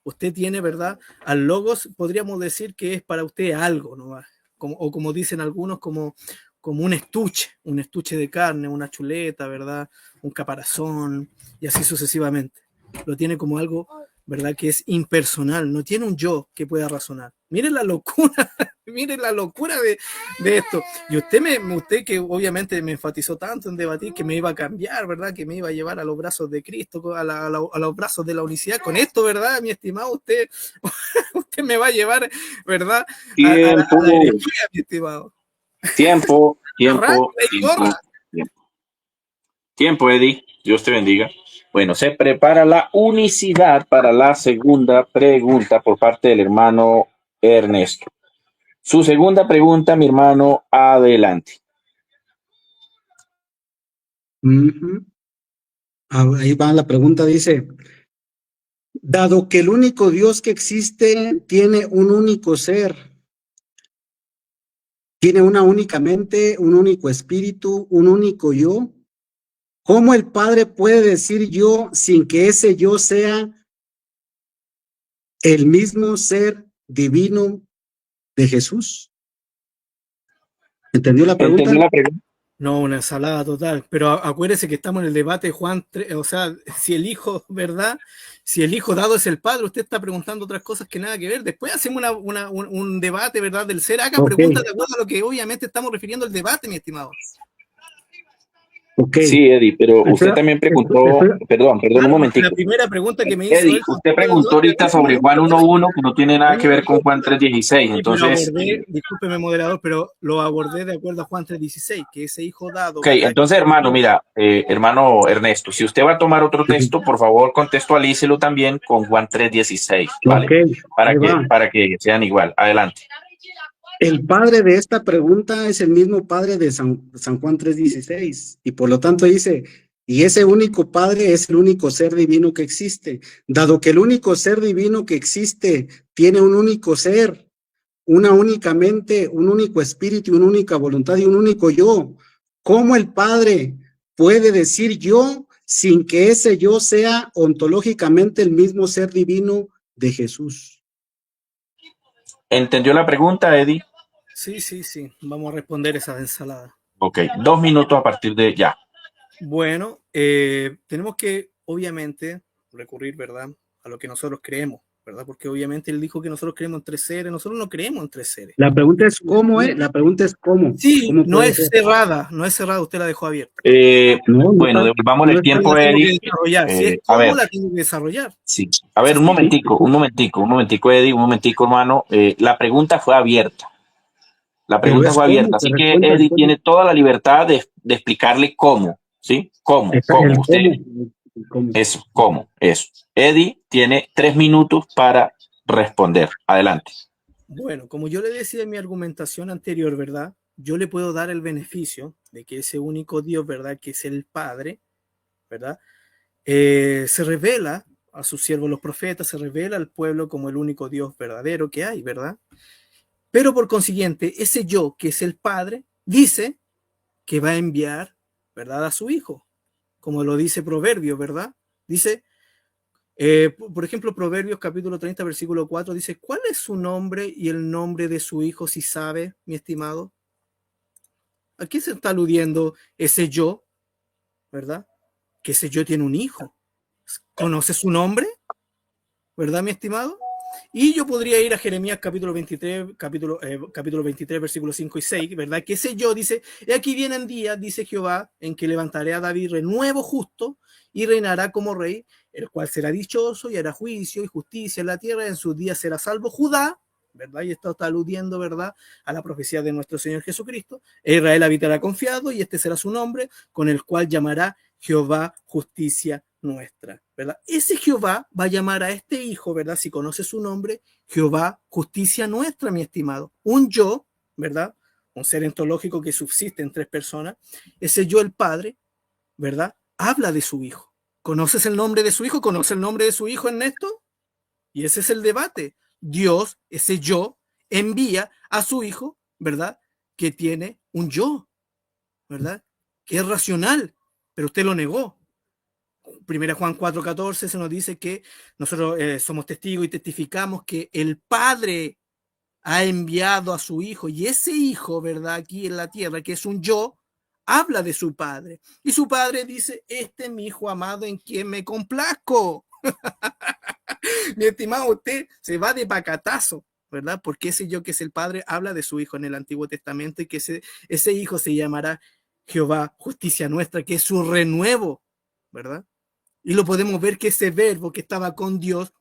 Usted tiene, ¿verdad? Al logos podríamos decir que es para usted algo, ¿no? O como dicen algunos, como un estuche de carne, una chuleta, ¿verdad? Un caparazón, y así sucesivamente. Lo tiene como algo, ¿verdad?, que es impersonal, no tiene un yo que pueda razonar. Miren la locura, miren la locura de esto. Y usted que obviamente me enfatizó tanto en debatir que me iba a cambiar, ¿verdad?, que me iba a llevar a los brazos de Cristo, a los brazos de la unicidad. Con esto, ¿verdad, mi estimado? Usted me va a llevar, ¿verdad?, a la herejía, mi estimado. Tiempo, Eddie. Dios te bendiga. Bueno, se prepara la unicidad para la segunda pregunta por parte del hermano Ernesto. Su segunda pregunta, mi hermano, adelante. Ahí va la pregunta, dice: dado que el único Dios que existe tiene un único ser, tiene una única mente, un único espíritu, un único yo, ¿cómo el Padre puede decir yo sin que ese yo sea el mismo ser divino de Jesús? ¿Entendió la pregunta? ¿Entendió la pregunta? No, una ensalada total. Pero acuérdese que estamos en el debate, Juan, o sea, si el Hijo, ¿verdad? Si el Hijo dado es el Padre, usted está preguntando otras cosas que nada que ver. Después hacemos un debate, ¿verdad?, del ser. Haga preguntas de acuerdo a lo que obviamente estamos refiriendo al debate, mi estimado. Okay. Sí, Eddie, pero usted también preguntó, perdón, un momentito. La primera pregunta que me hizo Eddie, usted preguntó ahorita sobre Juan 1:1, que no tiene nada que ver con Juan 3:16, entonces... Discúlpeme, moderador, pero lo abordé de acuerdo a Juan 3:16, que ese hijo dado... Ok, entonces, hermano, mira, hermano Ernesto, si usted va a tomar otro texto, por favor, contextualícelo también con Juan 3:16, ¿vale? Okay, para que sean igual. Adelante. El padre de esta pregunta es el mismo padre de San Juan 3:16, y por lo tanto dice, y ese único padre es el único ser divino que existe. Dado que el único ser divino que existe tiene un único ser, una única mente, un único espíritu, una única voluntad y un único yo, ¿cómo el Padre puede decir yo sin que ese yo sea ontológicamente el mismo ser divino de Jesús? ¿Entendió la pregunta, Eddie? Sí, sí, sí. Vamos a responder esa ensalada. Ok, 2 minutos a partir de ya. Bueno, tenemos que, obviamente, recurrir, ¿verdad?, a lo que nosotros creemos, ¿verdad? Porque obviamente él dijo que nosotros creemos en 3 seres, nosotros no creemos en 3 seres. La pregunta es cómo, La pregunta es cómo. Sí, ¿Cómo no puede es ser? cerrada, no es cerrada, usted la dejó abierta. No, Bueno, está, devolvámosle no el está tiempo, La tengo que Eddie. desarrollar. Si es A ver, cómo la tengo que desarrollar. sí. A ver, Es un así. momentico, Eddie, un momentico, hermano. La pregunta fue abierta. La pero pregunta es fue cómo, abierta, se así que responde Eddie cómo. tiene toda la libertad de explicarle cómo, ¿sí? ¿Cómo? Está el Usted, cómo. eso, ¿cómo? Eso. Eddie tiene 3 minutos para responder. Adelante. Bueno, como yo le decía en mi argumentación anterior, ¿verdad? Yo le puedo dar el beneficio de que ese único Dios, ¿verdad?, que es el Padre, ¿verdad?, se revela a sus siervos los profetas, se revela al pueblo como el único Dios verdadero que hay, ¿verdad? Pero por consiguiente, ese yo, que es el Padre, dice que va a enviar, ¿verdad?, a su Hijo, como lo dice Proverbios, ¿verdad? Dice, por ejemplo, Proverbios capítulo 30, versículo 4, dice, ¿cuál es su nombre y el nombre de su hijo, si sabe, mi estimado? ¿A qué se está aludiendo ese yo, verdad? Que ese yo tiene un hijo. ¿Conoce su nombre? ¿Verdad, mi estimado? Y yo podría ir a Jeremías capítulo 23, capítulo 23, versículos 5 y 6, ¿verdad? Que ese yo dice, he aquí vienen días, dice Jehová, en que levantaré a David renuevo justo y reinará como rey, el cual será dichoso y hará juicio y justicia en la tierra, en sus días será salvo Judá, ¿verdad? Y esto está aludiendo, ¿verdad?, a la profecía de nuestro Señor Jesucristo. Israel habitará confiado y este será su nombre, con el cual llamará Jehová justicia nuestra, ¿verdad? Ese Jehová va a llamar a este hijo, ¿verdad? Si conoce su nombre, Jehová justicia nuestra, mi estimado. Un yo, ¿verdad? Un ser ontológico que subsiste en 3 personas. Ese yo, el Padre, ¿verdad?, habla de su hijo. ¿Conoces el nombre de su hijo? ¿Conoce el nombre de su hijo, Ernesto? Y ese es el debate. Dios, ese yo, envía a su hijo, ¿verdad?, que tiene un yo, ¿verdad?, que es racional, pero usted lo negó. Primera Juan 4:14 se nos dice que nosotros somos testigos y testificamos que el Padre ha enviado a su Hijo, y ese Hijo, ¿verdad?, aquí en la tierra, que es un yo, habla de su Padre. Y su Padre dice, este es mi Hijo amado en quien me complazco. Mi estimado, usted se va de pacatazo, ¿verdad? Porque ese yo que es el Padre habla de su Hijo en el Antiguo Testamento y que ese Hijo se llamará Jehová, justicia nuestra, que es su renuevo, ¿verdad? Y lo podemos ver que ese verbo que estaba con Dios,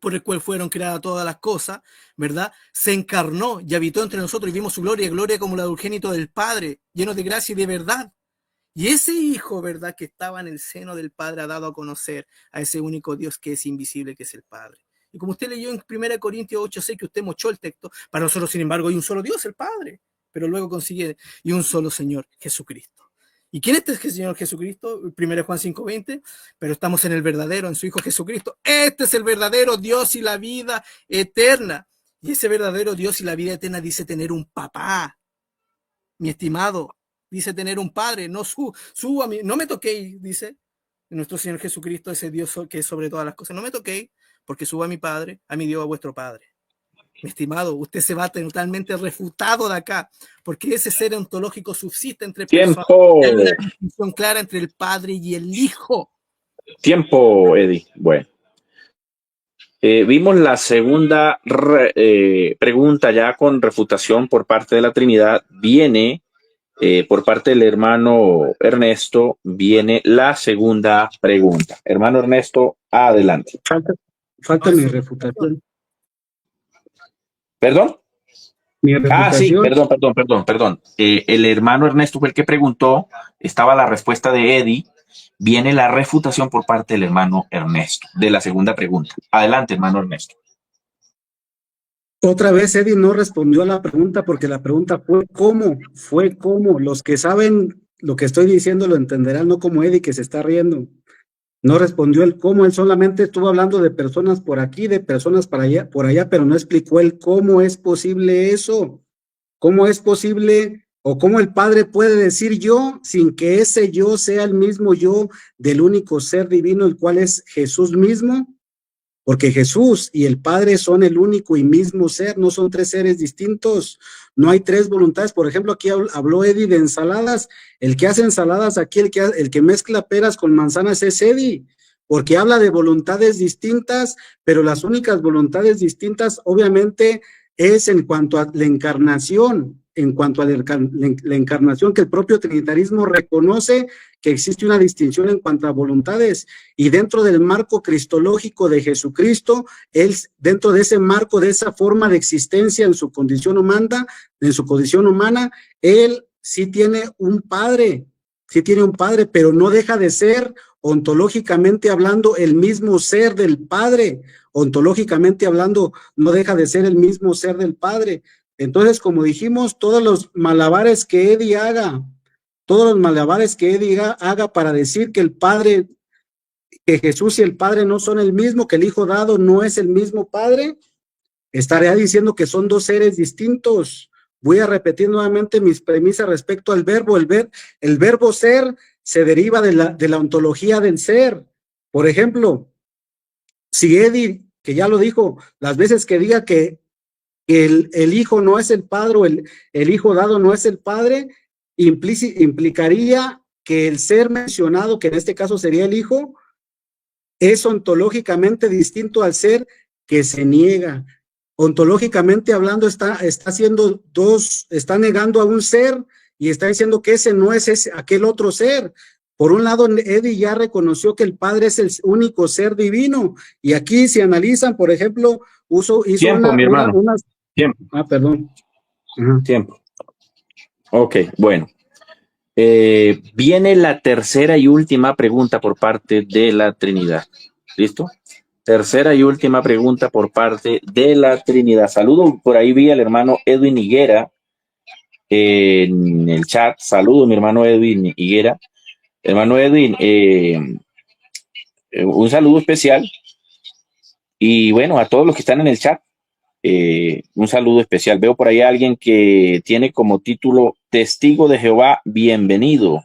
por el cual fueron creadas todas las cosas, ¿verdad?, se encarnó y habitó entre nosotros y vimos su gloria como la del unigénito del Padre, lleno de gracia y de verdad. Y ese Hijo, ¿verdad?, que estaba en el seno del Padre, ha dado a conocer a ese único Dios que es invisible, que es el Padre. Y como usted leyó en 1 Corintios 8:6, que usted mochó el texto, para nosotros, sin embargo, hay un solo Dios, el Padre, pero luego consigue, y un solo Señor, Jesucristo. ¿Y quién es este Señor Jesucristo? 1 Juan 5:20, pero estamos en el verdadero, en su Hijo Jesucristo. Este es el verdadero Dios y la vida eterna. Y ese verdadero Dios y la vida eterna dice tener un papá, mi estimado. Dice tener un padre, no a mí, no me toquéis, dice nuestro Señor Jesucristo, ese Dios que es sobre todas las cosas. No me toquéis, porque suba a mi Padre, a mi Dios, a vuestro Padre. Mi estimado, usted se va totalmente refutado de acá, porque ese ser ontológico subsiste entre personas. Hay una distinción clara entre el Padre y el Hijo. Tiempo, Eddie. Bueno. Vimos la segunda pregunta ya con refutación por parte de la Trinidad. Viene por parte del hermano Ernesto, viene la segunda pregunta. Hermano Ernesto, adelante. Falta mi refutación. ¿Perdón? Mi refutación. Sí, perdón. El hermano Ernesto fue el que preguntó, estaba la respuesta de Eddie, viene la refutación por parte del hermano Ernesto, de la segunda pregunta. Adelante, hermano Ernesto. Otra vez Eddie no respondió a la pregunta porque la pregunta fue cómo. Los que saben lo que estoy diciendo lo entenderán, no como Eddie que se está riendo. No respondió el cómo, él solamente estuvo hablando de personas por aquí, de personas por allá, pero no explicó el cómo es posible eso. ¿Cómo es posible o cómo el Padre puede decir yo sin que ese yo sea el mismo yo del único ser divino, el cual es Jesús mismo? porque Jesús y el Padre son el único y mismo ser, no son tres seres distintos, no hay tres voluntades. Por ejemplo, aquí habló Eddie de ensaladas, el que hace ensaladas aquí, el que mezcla peras con manzanas es Eddie, porque habla de voluntades distintas, pero las únicas voluntades distintas obviamente es en cuanto a la encarnación, en cuanto a la encarnación, que el propio trinitarismo reconoce que existe una distinción en cuanto a voluntades, y dentro del marco cristológico de Jesucristo, él, dentro de ese marco, de esa forma de existencia en su condición humana, él sí tiene un padre, pero no deja de ser, ontológicamente hablando, el mismo ser del Padre. Ontológicamente hablando, no deja de ser el mismo ser del Padre. Entonces, como dijimos, todos los malabares que Eddie haga para decir que el Padre, que Jesús y el Padre no son el mismo, que el Hijo dado no es el mismo Padre, estaría diciendo que son dos seres distintos. Voy a repetir nuevamente mis premisas respecto al verbo. El verbo ser se deriva de la ontología del ser. Por ejemplo, si Eddie, que ya lo dijo, las veces que diga que el hijo no es el padre o el hijo dado no es el padre, implicaría que el ser mencionado, que en este caso sería el hijo, es ontológicamente distinto al ser que se niega. Ontológicamente hablando, está negando a un ser y está diciendo que ese no es aquel otro ser. Por un lado, Eddie ya reconoció que el Padre es el único ser divino, y aquí si analizan, por ejemplo, hizo Tiempo, mi hermano. Tiempo. Perdón. Tiempo. Ok, bueno. Viene la tercera y última pregunta por parte de la Trinidad. ¿Listo? Tercera y última pregunta por parte de la Trinidad. Saludo, por ahí vi al hermano Edwin Higuera en el chat. Saludo, mi hermano Edwin Higuera. Hermano Edwin, un saludo especial. Y bueno, a todos los que están en el chat, un saludo especial. Veo por ahí a alguien que tiene como título Testigo de Jehová, bienvenido.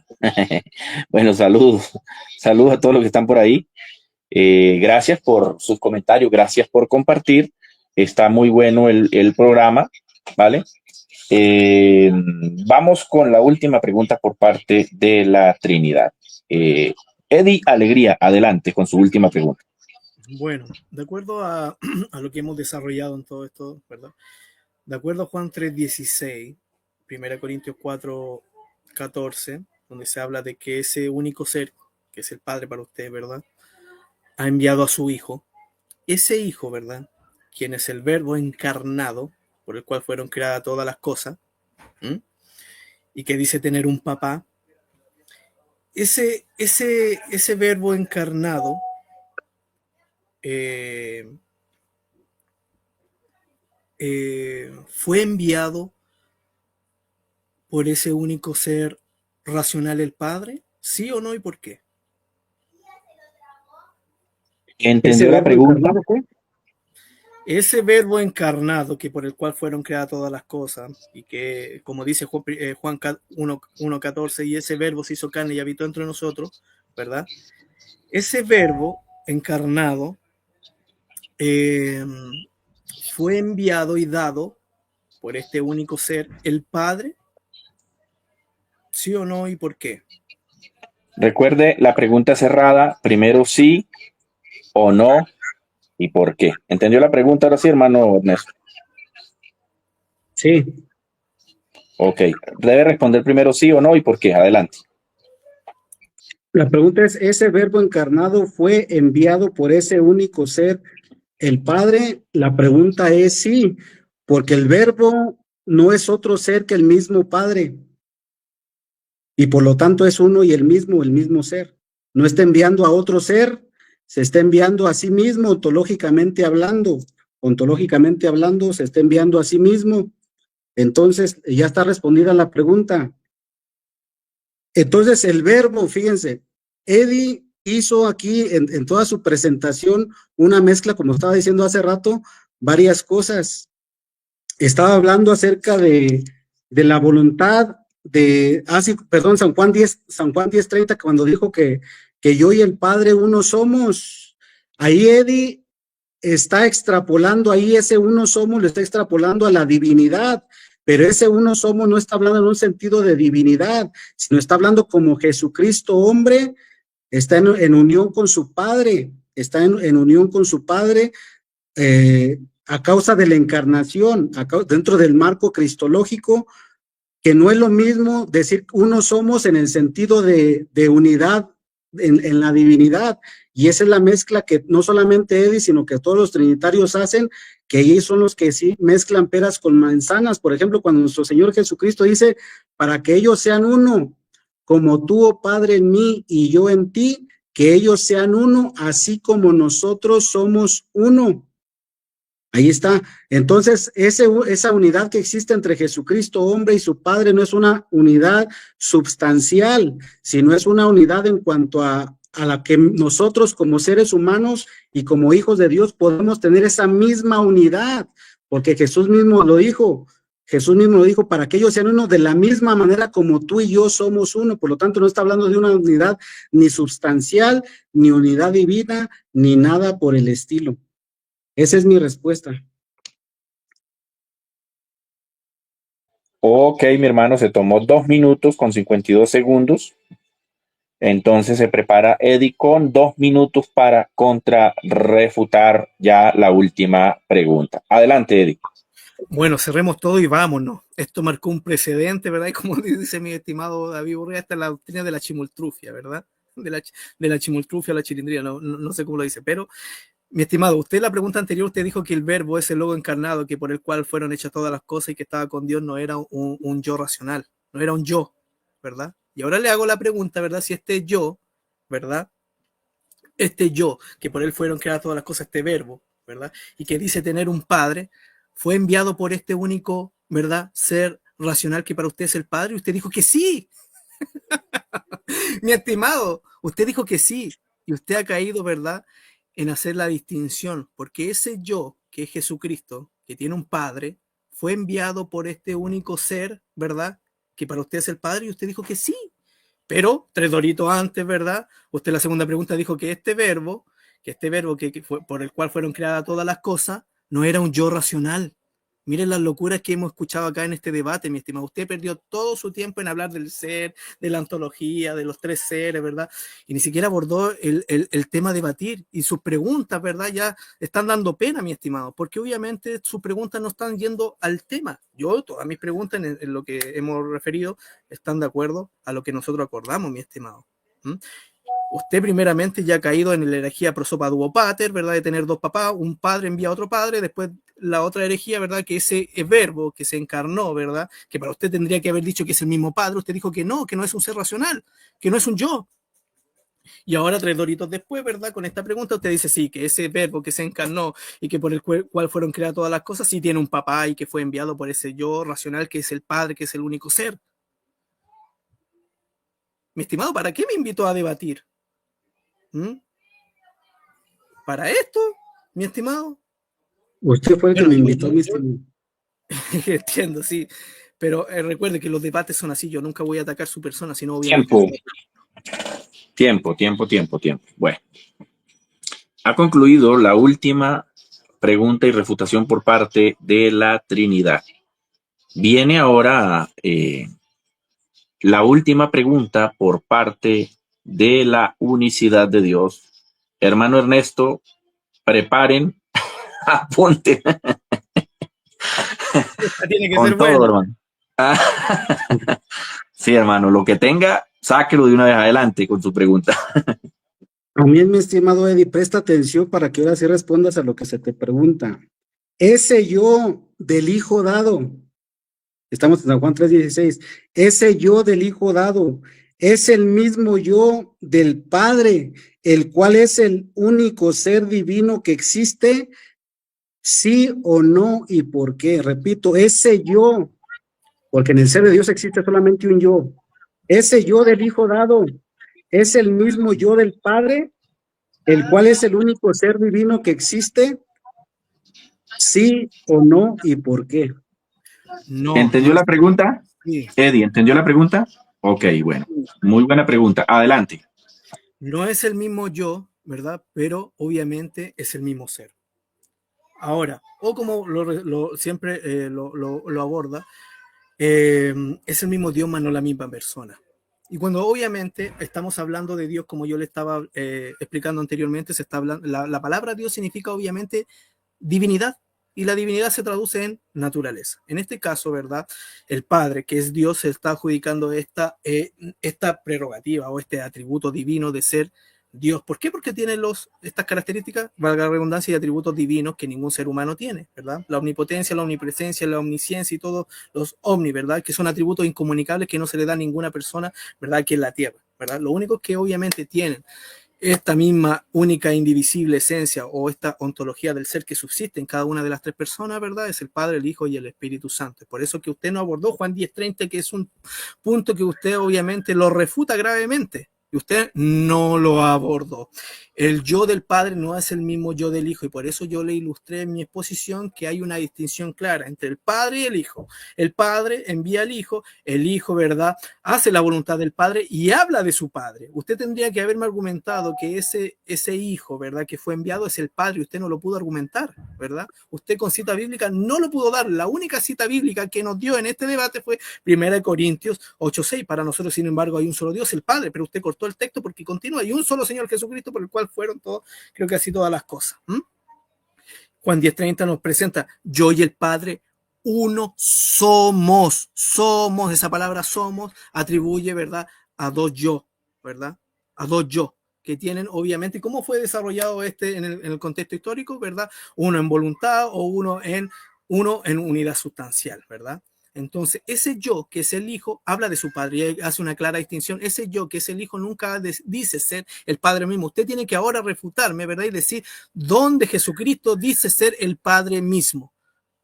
Bueno, saludos. Saludos a todos los que están por ahí. Gracias por sus comentarios, gracias por compartir. Está muy bueno el programa, ¿vale? Vamos con la última pregunta por parte de la Trinidad. Eddie Alegría, adelante con su última pregunta. Bueno, de acuerdo a lo que hemos desarrollado en todo esto, ¿verdad? De acuerdo a Juan 3:16, 1 Corintios 4:14, donde se habla de que ese único ser, que es el Padre para usted, ¿verdad?, ha enviado a su Hijo. Ese Hijo, ¿verdad?, quien es el Verbo encarnado, por el cual fueron creadas todas las cosas, y que dice tener un papá. Ese Verbo encarnado fue enviado por ese único ser racional, el Padre, ¿sí o no, y por qué? ¿Entendió la pregunta? Ese verbo encarnado, que por el cual fueron creadas todas las cosas, y que, como dice Juan 1:14, y ese verbo se hizo carne y habitó entre nosotros, ¿verdad? Ese verbo encarnado fue enviado y dado por este único ser, el Padre, ¿sí o no, y por qué? Recuerde la pregunta cerrada, primero sí o no y por qué. ¿Entendió la pregunta ahora sí, hermano Ernesto? Sí. Ok, debe responder primero sí o no y por qué. Adelante. La pregunta es, ¿ese verbo encarnado fue enviado por ese único ser, el Padre? La pregunta es sí, porque el verbo no es otro ser que el mismo Padre, y por lo tanto es uno y el mismo ser. No está enviando a otro ser, se está enviando a sí mismo, ontológicamente hablando, se está enviando a sí mismo. Entonces, ya está respondida la pregunta. Entonces, el verbo, fíjense, Eddie hizo aquí en toda su presentación una mezcla, como estaba diciendo hace rato, varias cosas. Estaba hablando acerca de la voluntad de, San Juan 10:30, cuando dijo que yo y el Padre uno somos. Ahí Eddie está extrapolando ahí, ese uno somos, lo está extrapolando a la divinidad, pero ese uno somos no está hablando en un sentido de divinidad, sino está hablando como Jesucristo hombre, está en unión con su Padre, está en unión con su Padre, a causa de la encarnación, dentro del marco cristológico, que no es lo mismo decir uno somos en el sentido de unidad en la divinidad, y esa es la mezcla que no solamente Eddie, sino que todos los trinitarios hacen, que ellos son los que sí mezclan peras con manzanas. Por ejemplo, cuando nuestro Señor Jesucristo dice, para que ellos sean uno, como tú, oh Padre, en mí y yo en ti, que ellos sean uno, así como nosotros somos uno. Ahí está. Entonces, esa unidad que existe entre Jesucristo, hombre, y su Padre no es una unidad substancial, sino es una unidad en cuanto a la que nosotros como seres humanos y como hijos de Dios podemos tener esa misma unidad, porque Jesús mismo lo dijo. Jesús mismo lo dijo, para que ellos sean uno de la misma manera como tú y yo somos uno. Por lo tanto, no está hablando de una unidad ni substancial, ni unidad divina, ni nada por el estilo. Esa es mi respuesta. Ok, mi hermano, se tomó 2 minutos con 52 segundos. Entonces se prepara Eddie con 2 minutos para contrarrefutar ya la última pregunta. Adelante, Eddie. Bueno, cerremos todo y vámonos. Esto marcó un precedente, ¿verdad? Y como dice mi estimado David Urrea, esta es la doctrina de la chimoltrufia, ¿verdad? De la chimoltrufia a la chilindrina, no sé cómo lo dice, pero mi estimado, usted en la pregunta anterior, usted dijo que el verbo es el logo encarnado, que por el cual fueron hechas todas las cosas y que estaba con Dios, no era un yo racional, no era un yo, ¿verdad? Y ahora le hago la pregunta, ¿verdad? Si este yo, ¿verdad? Este yo, que por él fueron creadas todas las cosas, este verbo, ¿verdad? Y que dice tener un padre, fue enviado por este único, ¿verdad? Ser racional que para usted es el Padre, y usted dijo que sí. Mi estimado, usted dijo que sí, y usted ha caído, ¿verdad?, en hacer la distinción, porque ese yo, que es Jesucristo, que tiene un Padre, fue enviado por este único ser, ¿verdad?, que para usted es el Padre, y usted dijo que sí. Pero 3 doritos antes, ¿verdad?, usted en la segunda pregunta dijo que este verbo que fue, por el cual fueron creadas todas las cosas, no era un yo racional. Miren las locuras que hemos escuchado acá en este debate, mi estimado. Usted perdió todo su tiempo en hablar del ser, de la ontología, de los 3 seres, ¿verdad? Y ni siquiera abordó el tema debatir. Y sus preguntas, ¿verdad? Ya están dando pena, mi estimado, porque obviamente sus preguntas no están yendo al tema. Yo, todas mis preguntas en lo que hemos referido están de acuerdo a lo que nosotros acordamos, mi estimado. Usted primeramente ya ha caído en la herejía prosopa duo pater, ¿verdad? De tener 2 papás, un padre envía a otro padre, después la otra herejía, ¿verdad? Que ese verbo que se encarnó, ¿verdad? Que para usted tendría que haber dicho que es el mismo padre, usted dijo que no es un ser racional, que no es un yo. Y ahora 3 doritos después, ¿verdad? Con esta pregunta usted dice sí, que ese verbo que se encarnó y que por el cual fueron creadas todas las cosas, sí tiene un papá y que fue enviado por ese yo racional que es el padre, que es el único ser. Mi estimado, ¿para qué me invitó a debatir? ¿Para esto, mi estimado? Usted fue el que me invitó, mi estimado. Entiendo, sí. Pero recuerde que los debates son así. Yo nunca voy a atacar su persona, sino obviamente... Tiempo. Bueno, ha concluido la última pregunta y refutación por parte de la Trinidad. Viene ahora la última pregunta por parte de la unicidad de Dios. Hermano Ernesto, preparen, apunten. Tiene que con ser todo, bueno. Hermano. Sí, hermano, lo que tenga, sáquelo de una vez adelante con su pregunta. También, mi estimado Eddie, presta atención para que ahora sí respondas a lo que se te pregunta. Ese yo del Hijo dado, estamos en San Juan 3:16, ese yo del Hijo dado es el mismo yo del Padre, el cual es el único ser divino que existe, sí o no y por qué. Repito, ese yo, porque en el ser de Dios existe solamente un yo. Ese yo del Hijo dado es el mismo yo del Padre, el cual es el único ser divino que existe, sí o no y por qué. No. ¿Entendió la pregunta? Sí. Eddie, ¿entendió la pregunta? Ok, bueno, muy buena pregunta. Adelante. No es el mismo yo, ¿verdad? Pero obviamente es el mismo ser. Ahora, o como siempre lo aborda, es el mismo Dios, mas no la misma persona. Y cuando obviamente estamos hablando de Dios, como yo le estaba explicando anteriormente, se está hablando, la palabra Dios significa obviamente divinidad, y la divinidad se traduce en naturaleza. En este caso, ¿verdad? El Padre, que es Dios, se está adjudicando esta prerrogativa o este atributo divino de ser Dios. ¿Por qué? Porque tiene estas características, valga la redundancia, y atributos divinos que ningún ser humano tiene, ¿verdad? La omnipotencia, la omnipresencia, la omnisciencia y todos los omni, ¿verdad? Que son atributos incomunicables que no se le da a ninguna persona, ¿verdad? Aquí en la tierra, ¿verdad? Lo único que obviamente tienen esta misma única indivisible esencia o esta ontología del ser que subsiste en cada una de las tres personas, ¿verdad? Es el Padre, el Hijo y el Espíritu Santo. Por eso que usted no abordó Juan 10:30, que es un punto que usted obviamente lo refuta gravemente. Y usted no lo abordó. El yo del Padre no es el mismo yo del Hijo, y por eso yo le ilustré en mi exposición que hay una distinción clara entre el Padre y el Hijo. El Padre envía al Hijo, el Hijo, ¿verdad?, hace la voluntad del Padre y habla de su Padre. Usted tendría que haberme argumentado que ese Hijo, ¿verdad?, que fue enviado es el Padre, y usted no lo pudo argumentar, ¿verdad? Usted con cita bíblica no lo pudo dar. La única cita bíblica que nos dio en este debate fue 1 Corintios 8:6. Para nosotros, sin embargo, hay un solo Dios, el Padre, pero usted cortó el texto porque continúa, hay un solo Señor Jesucristo por el cual fueron todos, creo que así todas las cosas. Juan 10:30 nos presenta: yo y el Padre uno somos. Somos, esa palabra somos atribuye, ¿verdad?, a dos yo, ¿verdad? A dos yo que tienen, obviamente, ¿cómo fue desarrollado en el contexto histórico, ¿verdad? Uno en voluntad o uno en unidad sustancial, ¿verdad? Entonces, ese yo, que es el Hijo, habla de su Padre y hace una clara distinción. Ese yo, que es el Hijo, nunca dice ser el Padre mismo. Usted tiene que ahora refutarme, ¿verdad?, y decir dónde Jesucristo dice ser el Padre mismo.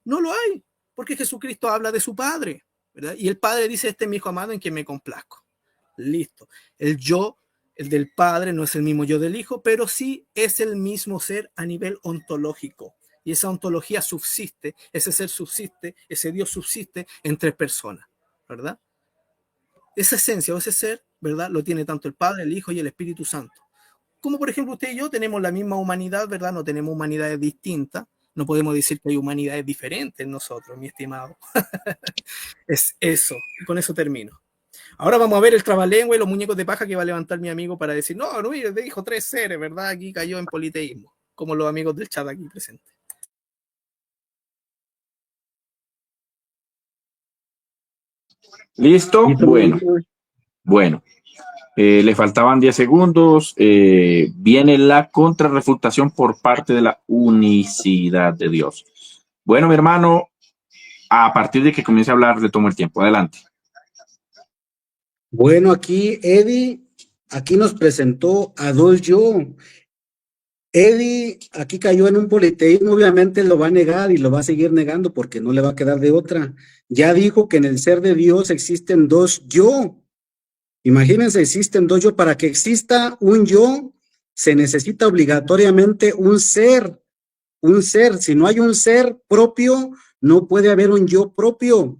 No lo hay, porque Jesucristo habla de su Padre, ¿verdad? Y el Padre dice: este es mi Hijo amado en quien me complazco. Listo. El yo, el del Padre, no es el mismo yo del Hijo, pero sí es el mismo ser a nivel ontológico. Y esa ontología subsiste, ese ser subsiste, ese Dios subsiste en tres personas, ¿verdad? Esa esencia o ese ser, ¿verdad?, lo tiene tanto el Padre, el Hijo y el Espíritu Santo. Como por ejemplo usted y yo tenemos la misma humanidad, ¿verdad? No tenemos humanidades distintas. No podemos decir que hay humanidades diferentes en nosotros, mi estimado. Es eso. Y con eso termino. Ahora vamos a ver el trabalengua y los muñecos de paja que va a levantar mi amigo para decir: no, mire, te dijo 3 seres, ¿verdad? Aquí cayó en politeísmo, como los amigos del chat aquí presentes. ¿Listo? Bueno. Le faltaban 10 segundos. Viene la contrarrefutación por parte de la unicidad de Dios. Bueno, mi hermano, a partir de que comience a hablar, le tomo el tiempo. Adelante. Bueno, aquí Eddie, aquí nos presentó a dos yo. Eddie aquí cayó en un politeísmo, obviamente lo va a negar y lo va a seguir negando porque no le va a quedar de otra. Ya dijo que en el ser de Dios existen dos yo. Imagínense, existen dos yo. Para que exista un yo, se necesita obligatoriamente un ser. Un ser. Si no hay un ser propio, no puede haber un yo propio.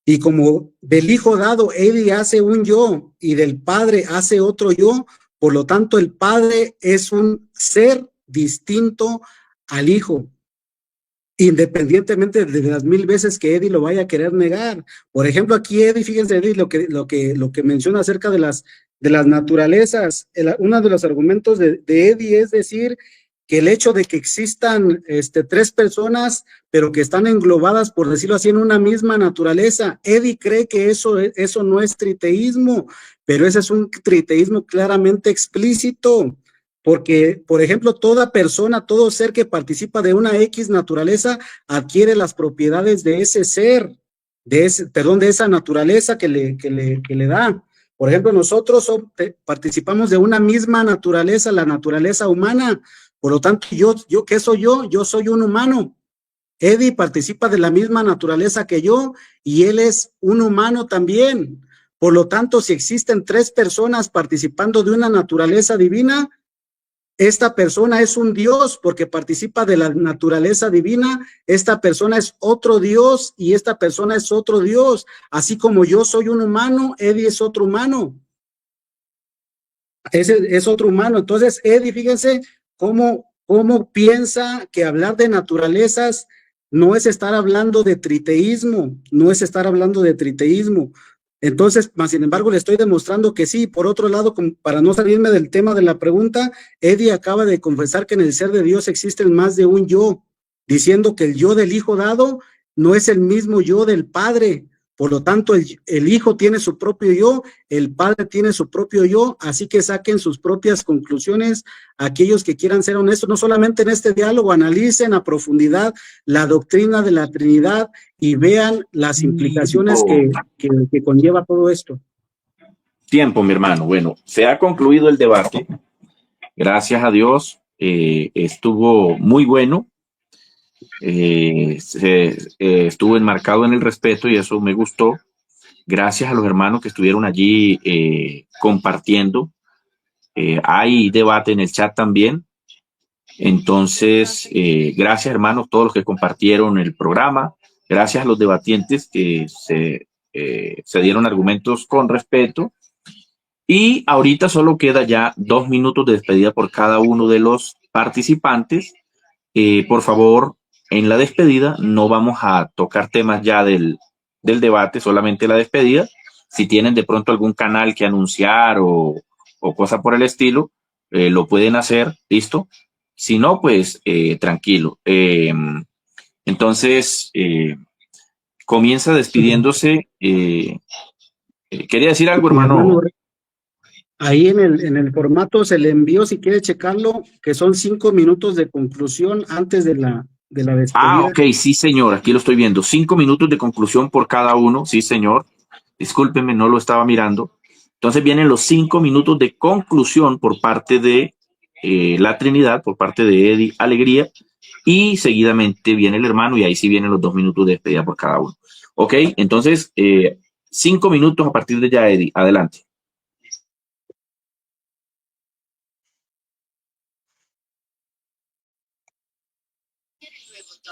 Y como del Hijo dado, Eddie hace un yo y del Padre hace otro yo, por lo tanto el Padre es un ser distinto al Hijo, independientemente de las 1000 veces que Eddie lo vaya a querer negar. Por ejemplo, aquí Eddie, fíjense, Eddie, lo que menciona acerca de las naturalezas. Uno de los argumentos de Eddie es decir que el hecho de que existan 3 personas, pero que están englobadas, por decirlo así, en una misma naturaleza. Eddie cree que eso no es triteísmo, pero ese es un triteísmo claramente explícito. Porque, por ejemplo, toda persona, todo ser que participa de una X naturaleza adquiere las propiedades de ese ser, de esa naturaleza que le da. Por ejemplo, nosotros participamos de una misma naturaleza, la naturaleza humana. Por lo tanto, yo ¿qué soy yo? Yo soy un humano. Eddie participa de la misma naturaleza que yo y él es un humano también. Por lo tanto, si existen 3 personas participando de una naturaleza divina, esta persona es un Dios porque participa de la naturaleza divina. Esta persona es otro Dios y esta persona es otro Dios. Así como yo soy un humano, Eddie es otro humano. Ese es otro humano. Entonces, Eddie, fíjense cómo ¿Cómo piensa que hablar de naturalezas no es estar hablando de triteísmo? No es estar hablando de triteísmo. Entonces, más sin embargo, le estoy demostrando que sí. Por otro lado, para no salirme del tema de la pregunta, Eddie acaba de confesar que en el ser de Dios existe más de un yo, diciendo que el yo del Hijo dado no es el mismo yo del Padre. Por lo tanto, el Hijo tiene su propio yo, el Padre tiene su propio yo, así que saquen sus propias conclusiones aquellos que quieran ser honestos, no solamente en este diálogo, analicen a profundidad la doctrina de la Trinidad y vean las implicaciones que conlleva todo esto. Tiempo, mi hermano. Bueno, se ha concluido el debate. Gracias a Dios, estuvo muy bueno. Estuvo enmarcado en el respeto y eso me gustó. Gracias a los hermanos que estuvieron allí compartiendo. Hay debate en el chat también. Entonces, gracias hermanos, todos los que compartieron el programa. Gracias a los debatientes que se dieron argumentos con respeto. Y ahorita solo queda ya 2 minutos de despedida por cada uno de los participantes. Por favor, en la despedida no vamos a tocar temas ya del debate, solamente la despedida. Si tienen de pronto algún canal que anunciar o cosa por el estilo, lo pueden hacer, ¿listo? Si no, pues tranquilo. Entonces, comienza despidiéndose. Quería decir algo, hermano. Ahí en el formato se le envió, si quiere checarlo, que son 5 minutos de conclusión antes de la despedida. Ah, ok, sí, señor, aquí lo estoy viendo. 5 minutos de conclusión por cada uno, sí, señor. Discúlpeme, no lo estaba mirando. Entonces vienen los 5 minutos de conclusión por parte de la Trinidad, por parte de Eddie Alegría, y seguidamente viene el hermano, y ahí sí vienen los 2 minutos de despedida por cada uno. Ok, entonces 5 minutos a partir de ya, Eddie. Adelante.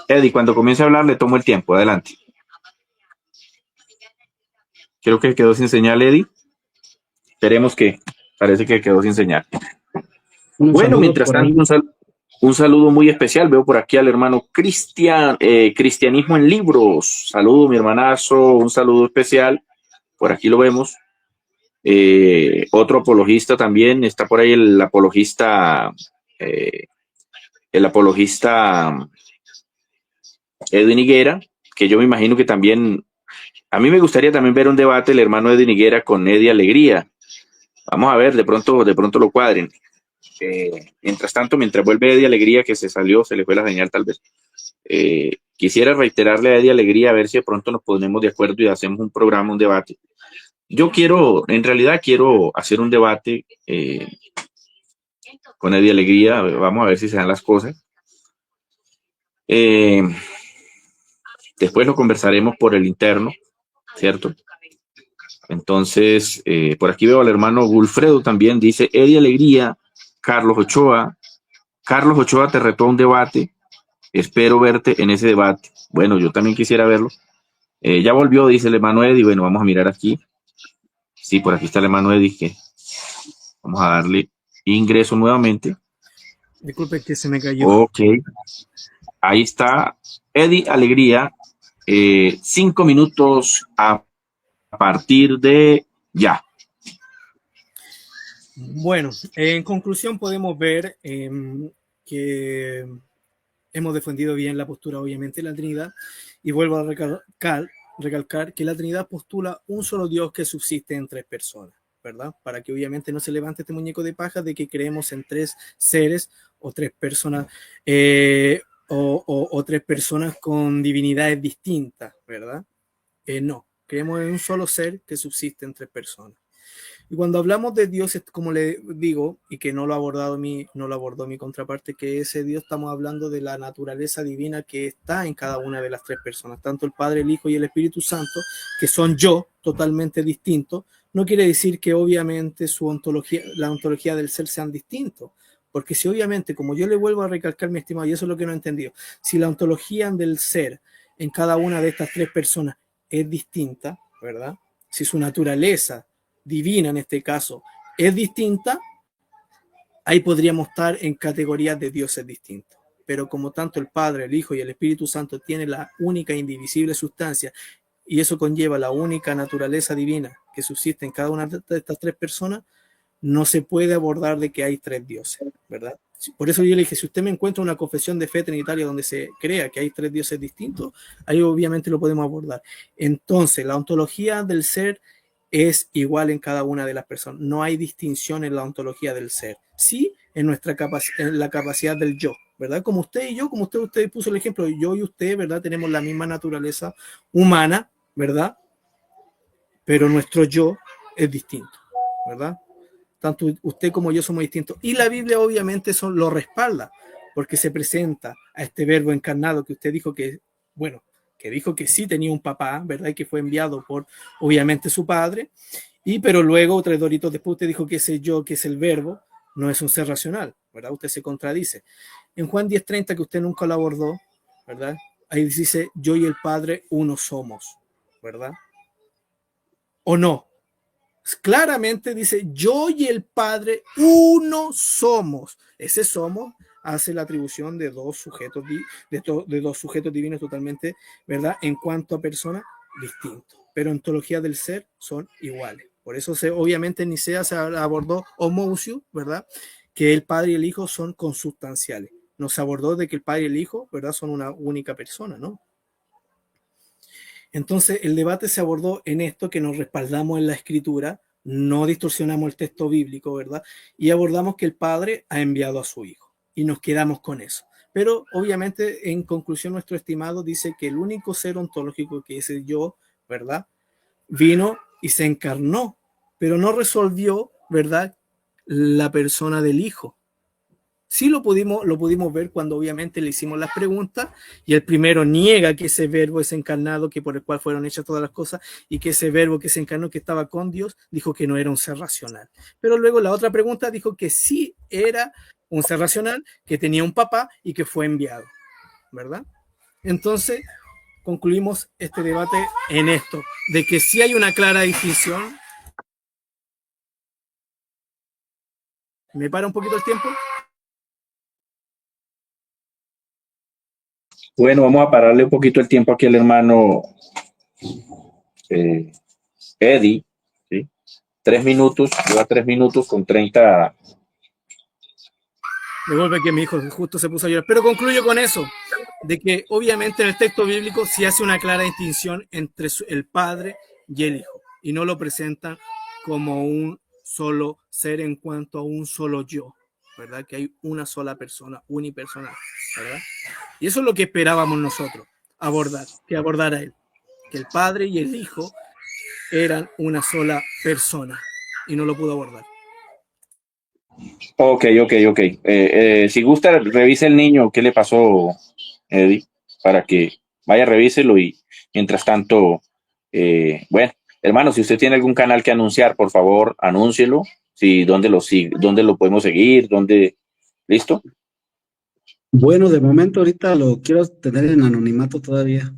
Eddie, cuando comience a hablar, le tomo el tiempo. Adelante. Creo que quedó sin señal, Eddie. Esperemos que, parece que quedó sin señal. Bueno, mientras tanto, un saludo muy especial. Veo por aquí al hermano Cristian, Cristianismo en Libros. Saludo, mi hermanazo, un saludo especial. Por aquí lo vemos. Otro apologista también, está por ahí el apologista Edwin Higuera, que yo me imagino que también, a mí me gustaría también ver un debate el hermano Edwin Higuera con Eddie Alegría. Vamos a ver, de pronto lo cuadren. Mientras tanto, mientras vuelve Eddie Alegría, que se salió, se le fue la señal tal vez. Quisiera reiterarle a Eddie Alegría a ver si de pronto nos ponemos de acuerdo y hacemos un programa, un debate. Yo en realidad quiero hacer un debate con Eddie Alegría. Vamos a ver si se dan las cosas. Después lo conversaremos por el interno, ¿cierto? Entonces, por aquí veo al hermano Gulfredo también, dice Eddie Alegría, Carlos Ochoa te retó a un debate, espero verte en ese debate. Bueno, yo también quisiera verlo. Ya volvió, dice el hermano Eddie. Bueno, vamos a mirar aquí. Sí, por aquí está el hermano Eddie, que vamos a darle ingreso nuevamente. Disculpe que se me cayó. Ok, ahí está Eddie Alegría. 5 minutos a partir de ya. Bueno, en conclusión podemos ver que hemos defendido bien la postura, obviamente, de la Trinidad, y vuelvo a recalcar que la Trinidad postula un solo Dios que subsiste en 3 personas, ¿verdad? Para que obviamente no se levante este muñeco de paja de que creemos en 3 seres o 3 personas o 3 personas con divinidades distintas, ¿verdad? No, creemos en un solo ser que subsiste en 3 personas. Y cuando hablamos de Dios, como le digo, y que no lo abordó mi contraparte, que ese Dios, estamos hablando de la naturaleza divina que está en cada una de las 3 personas, tanto el Padre, el Hijo y el Espíritu Santo, que son yo totalmente distintos. No quiere decir que obviamente la ontología del ser sean distintos, porque si obviamente, como yo le vuelvo a recalcar, mi estimado, y eso es lo que no he entendido, si la ontología del ser en cada una de estas 3 personas es distinta, ¿verdad? Si su naturaleza divina en este caso es distinta, ahí podríamos estar en categorías de dioses distintos. Pero como tanto el Padre, el Hijo y el Espíritu Santo tienen la única e indivisible sustancia, y eso conlleva la única naturaleza divina que subsiste en cada una de estas tres personas, no se puede abordar de que hay tres dioses, ¿verdad? Por eso yo le dije, si usted me encuentra una confesión de fe trinitaria donde se crea que hay tres dioses distintos, ahí obviamente lo podemos abordar. Entonces, la ontología del ser es igual en cada una de las personas. No hay distinción en la ontología del ser. Sí, en en la capacidad del yo, ¿verdad? Como usted y yo, como usted puso el ejemplo, yo y usted, ¿verdad? Tenemos la misma naturaleza humana, ¿verdad? Pero nuestro yo es distinto, ¿verdad? Tanto usted como yo somos distintos. Y la Biblia obviamente eso lo respalda, porque se presenta a este verbo encarnado que usted dijo que, bueno, que dijo que sí tenía un papá, ¿verdad? Y que fue enviado por, obviamente, su padre. Pero luego, 3 doritos después, usted dijo que ese yo, que es el verbo, no es un ser racional, ¿verdad? Usted se contradice. En Juan 10:30, que usted nunca lo abordó, ¿verdad? Ahí dice, yo y el Padre uno somos, ¿verdad? ¿O no? Claramente dice, yo y el Padre uno somos. Ese somos hace la atribución de dos sujetos, de dos sujetos divinos totalmente, ¿verdad? En cuanto a personas, distintos. Pero en ontología del ser son iguales. Por eso obviamente en Nicea se abordó homoousios, ¿verdad? Que el Padre y el Hijo son consustanciales. No se abordó de que el Padre y el Hijo, ¿verdad? Son una única persona, ¿no? Entonces, el debate se abordó en esto, que nos respaldamos en la escritura, no distorsionamos el texto bíblico, ¿verdad? Y abordamos que el Padre ha enviado a su Hijo. Y nos quedamos con eso. Pero, obviamente, en conclusión, nuestro estimado dice que el único ser ontológico, que es el yo, ¿verdad? Vino y se encarnó, pero no resolvió, ¿verdad? La persona del Hijo. Sí lo pudimos ver cuando obviamente le hicimos las preguntas y el primero niega que ese verbo es encarnado, que por el cual fueron hechas todas las cosas, y que ese verbo que se encarnó, que estaba con Dios, dijo que no era un ser racional. Pero luego la otra pregunta dijo que sí era un ser racional, que tenía un papá y que fue enviado, ¿verdad? Entonces concluimos este debate en esto, de que sí hay una clara distinción. ¿Me para un poquito el tiempo? Bueno, vamos a pararle un poquito el tiempo aquí al hermano Eddie, ¿sí? 3 minutos, lleva 3 minutos con 30. De golpe que mi hijo justo se puso a llorar. Pero concluyo con eso, de que obviamente en el texto bíblico sí hace una clara distinción entre el Padre y el Hijo, y no lo presentan como un solo ser en cuanto a un solo yo, ¿verdad? Que hay una sola persona, unipersonal, ¿verdad? Y eso es lo que esperábamos nosotros, que abordara él, que el Padre y el Hijo eran una sola persona, y no lo pudo abordar. Ok. Si gusta, revise el niño, ¿qué le pasó, Eddie? Para que vaya, revíselo y mientras tanto, bueno, hermano, si usted tiene algún canal que anunciar, por favor, anúncielo. Sí, ¿dónde lo podemos seguir? ¿Dónde? ¿Listo? Bueno, de momento ahorita lo quiero tener en anonimato todavía.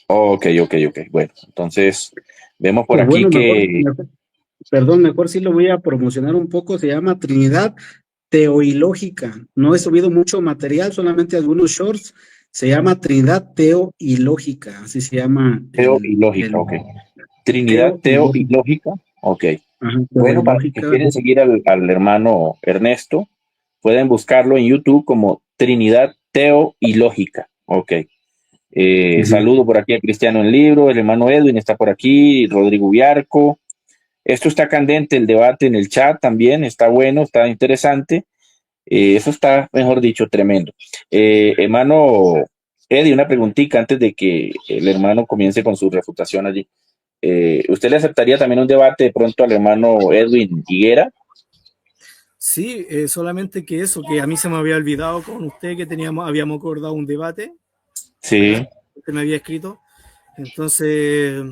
Ok. Bueno, entonces vemos por Pues aquí bueno, que... mejor sí lo voy a promocionar un poco. Se llama Trinidad Teoilógica. No he subido mucho material, solamente algunos shorts. Se llama Trinidad Teoilógica, así se llama Teo y lógica, ok. Trinidad, Teo y Teoilógica. lógica, ok. Ajá, Bueno, para los que Teoilógica. quieren seguir al hermano Ernesto, pueden buscarlo en YouTube como Trinidad, Teo y Lógica. Ok. Saludo por aquí a Cristiano en Libro, el hermano Edwin está por aquí, Rodrigo Viarco. Esto está candente, el debate en el chat también está bueno, está interesante. Eso está, mejor dicho, tremendo. Hermano Eddie, una preguntita antes de que el hermano comience con su refutación allí. ¿Usted le aceptaría también un debate de pronto al hermano Edwin Higuera? Sí, solamente que eso, que a mí se me había olvidado con usted que habíamos acordado un debate. Sí. ¿Verdad? Usted me había escrito. Entonces,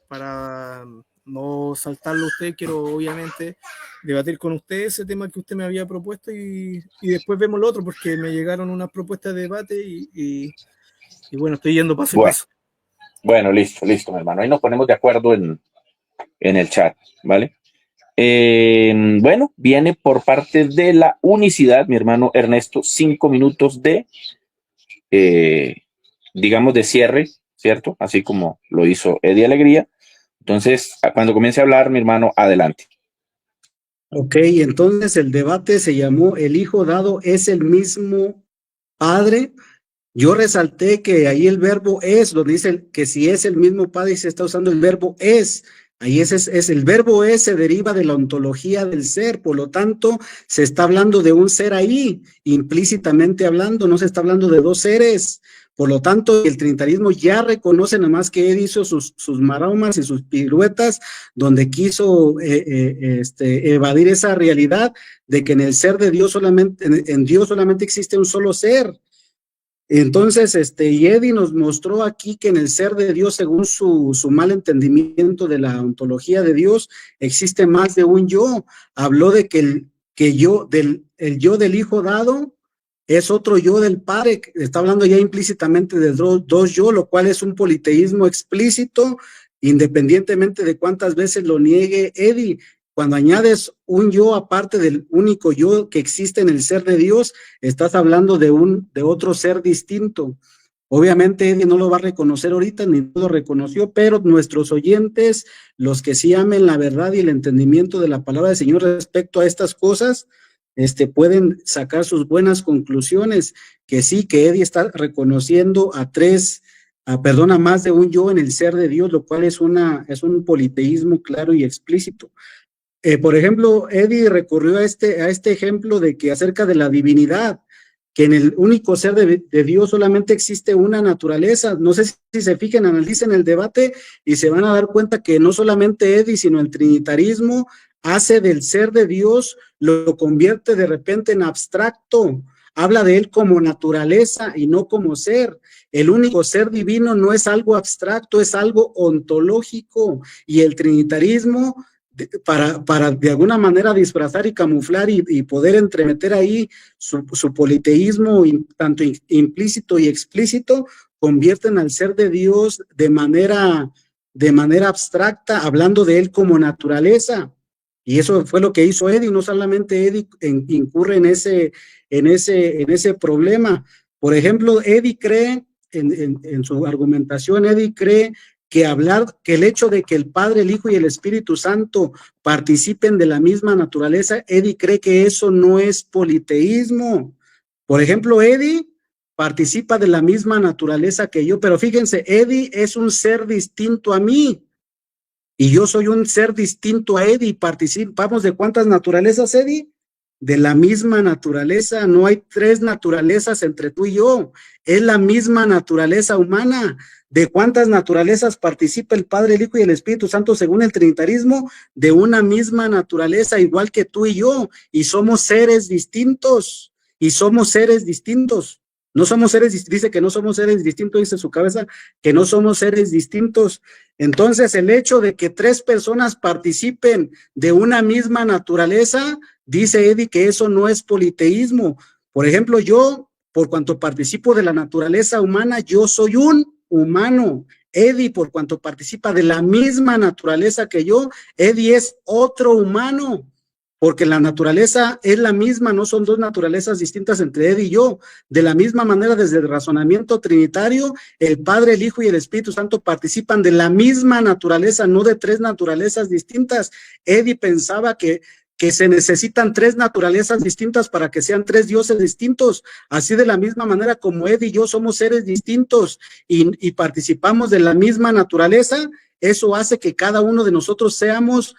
para no saltarlo a usted, quiero obviamente debatir con usted ese tema que usted me había propuesto y después vemos lo otro, porque me llegaron unas propuestas de debate y bueno, estoy yendo paso a paso. Bueno, listo, mi hermano. Ahí nos ponemos de acuerdo en el chat, ¿vale? Bueno, viene por parte de la unicidad, mi hermano Ernesto, 5 minutos de, digamos, de cierre, ¿cierto? Así como lo hizo Eddie Alegría. Entonces, cuando comience a hablar, mi hermano, adelante. Ok, entonces el debate se llamó ¿El Hijo dado es el mismo Padre? Yo resalté que ahí el verbo es, donde dice que si es el mismo Padre y se está usando el verbo es. Ahí es el verbo es, se deriva de la ontología del ser, por lo tanto, se está hablando de un ser ahí, implícitamente hablando, no se está hablando de dos seres. Por lo tanto, el trinitarismo ya reconoce, nada más que él hizo sus maromas y sus piruetas, donde quiso evadir esa realidad de que en el ser de Dios solamente, en Dios solamente existe un solo ser. Entonces, y Eddie nos mostró aquí que en el ser de Dios, según su mal entendimiento de la ontología de Dios, existe más de un yo. Habló de que el yo del Hijo dado es otro yo del Padre. Está hablando ya implícitamente de dos yo, lo cual es un politeísmo explícito, independientemente de cuántas veces lo niegue Eddie. Cuando añades un yo aparte del único yo que existe en el ser de Dios, estás hablando de otro ser distinto. Obviamente Eddie no lo va a reconocer ahorita, ni lo reconoció, pero nuestros oyentes, los que sí amen la verdad y el entendimiento de la palabra del Señor respecto a estas cosas, pueden sacar sus buenas conclusiones, que sí, que Eddie está reconociendo a más de un yo en el ser de Dios, lo cual es un politeísmo claro y explícito. Por ejemplo, Eddie recurrió a este ejemplo de que acerca de la divinidad, que en el único ser de Dios solamente existe una naturaleza. No sé si se fijan, analicen el debate y se van a dar cuenta que no solamente Eddie, sino el trinitarismo hace del ser de Dios, lo convierte de repente en abstracto. Habla de él como naturaleza y no como ser. El único ser divino no es algo abstracto, es algo ontológico. Y el trinitarismo, para de alguna manera disfrazar y camuflar y poder entremeter ahí su politeísmo tanto implícito y explícito, convierten al ser de Dios de manera abstracta, hablando de él como naturaleza. Y eso fue lo que hizo Eddie. No solamente Eddie incurre en ese problema. Por ejemplo, Eddie cree, en su argumentación, Eddie cree que el hecho de que el Padre, el Hijo y el Espíritu Santo participen de la misma naturaleza, Eddie cree que eso no es politeísmo. Por ejemplo, Eddie participa de la misma naturaleza que yo, pero fíjense, Eddie es un ser distinto a mí y yo soy un ser distinto a Eddie. ¿Participamos de cuántas naturalezas, Eddie? De la misma naturaleza. No hay tres naturalezas entre tú y yo, es la misma naturaleza humana. ¿De cuántas naturalezas participa el Padre, el Hijo y el Espíritu Santo según el trinitarismo? De una misma naturaleza, igual que tú y yo, y somos seres distintos, No somos seres, dice que no somos seres distintos, dice su cabeza, que no somos seres distintos. Entonces, el hecho de que tres personas participen de una misma naturaleza, dice Eddie que eso no es politeísmo. Por ejemplo, yo, por cuanto participo de la naturaleza humana, yo soy un humano. Eddie, por cuanto participa de la misma naturaleza que yo, Eddie es otro humano, porque la naturaleza es la misma, no son dos naturalezas distintas entre Eddie y yo. De la misma manera, desde el razonamiento trinitario, el Padre, el Hijo y el Espíritu Santo participan de la misma naturaleza, no de tres naturalezas distintas. Eddie pensaba que se necesitan tres naturalezas distintas para que sean tres dioses distintos. Así, de la misma manera como Eddie y yo somos seres distintos y participamos de la misma naturaleza, eso hace que cada uno de nosotros seamos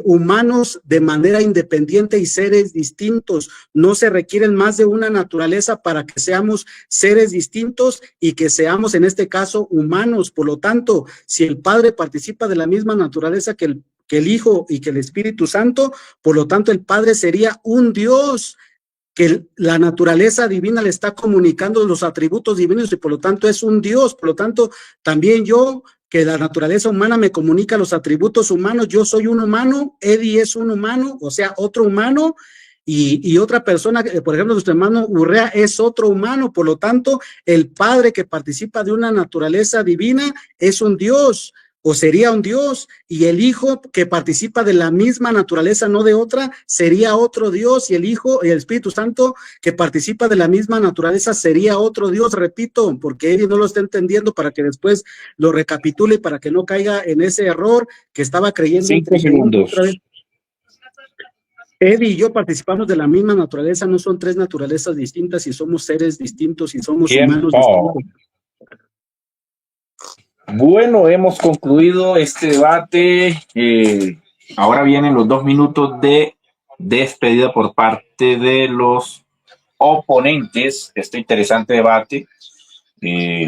humanos de manera independiente y seres distintos. No se requieren más de una naturaleza para que seamos seres distintos y que seamos, en este caso, humanos. Por lo tanto, si el Padre participa de la misma naturaleza que el Hijo y que el Espíritu Santo, por lo tanto el Padre sería un Dios, que la naturaleza divina le está comunicando los atributos divinos y por lo tanto es un Dios. Por lo tanto, también yo, que la naturaleza humana me comunica los atributos humanos, yo soy un humano, Eddie es un humano, o sea, otro humano, y otra persona, por ejemplo, nuestro hermano Urrea es otro humano. Por lo tanto, el Padre que participa de una naturaleza divina es un Dios. o sería un Dios, y el Hijo que participa de la misma naturaleza, no de otra, sería otro Dios, y el Hijo y el Espíritu Santo que participa de la misma naturaleza sería otro Dios, repito, porque Eddie no lo está entendiendo, para que después lo recapitule, para que no caiga en ese error que estaba creyendo. 5 segundos. Otra vez. Eddie y yo participamos de la misma naturaleza, no son tres naturalezas distintas, y somos seres distintos, y somos humanos distintos. Bueno, hemos concluido este debate. Ahora vienen los 2 minutos de despedida por parte de los oponentes de este interesante debate.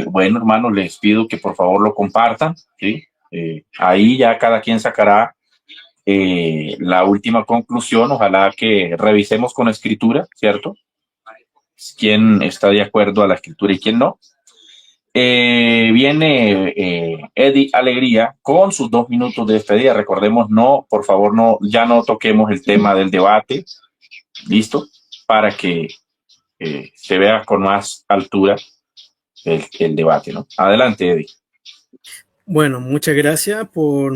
Bueno, hermanos, les pido que por favor lo compartan, ¿sí? Ahí ya cada quien sacará la última conclusión. Ojalá que revisemos con escritura, ¿cierto? Quién está de acuerdo a la escritura y quién no. Viene Eddie Alegría con sus 2 minutos de despedida. Recordemos, no, por favor, no, ya no toquemos el tema del debate, listo, para que se vea con más altura el debate, ¿no? Adelante, Eddie. Bueno, muchas gracias por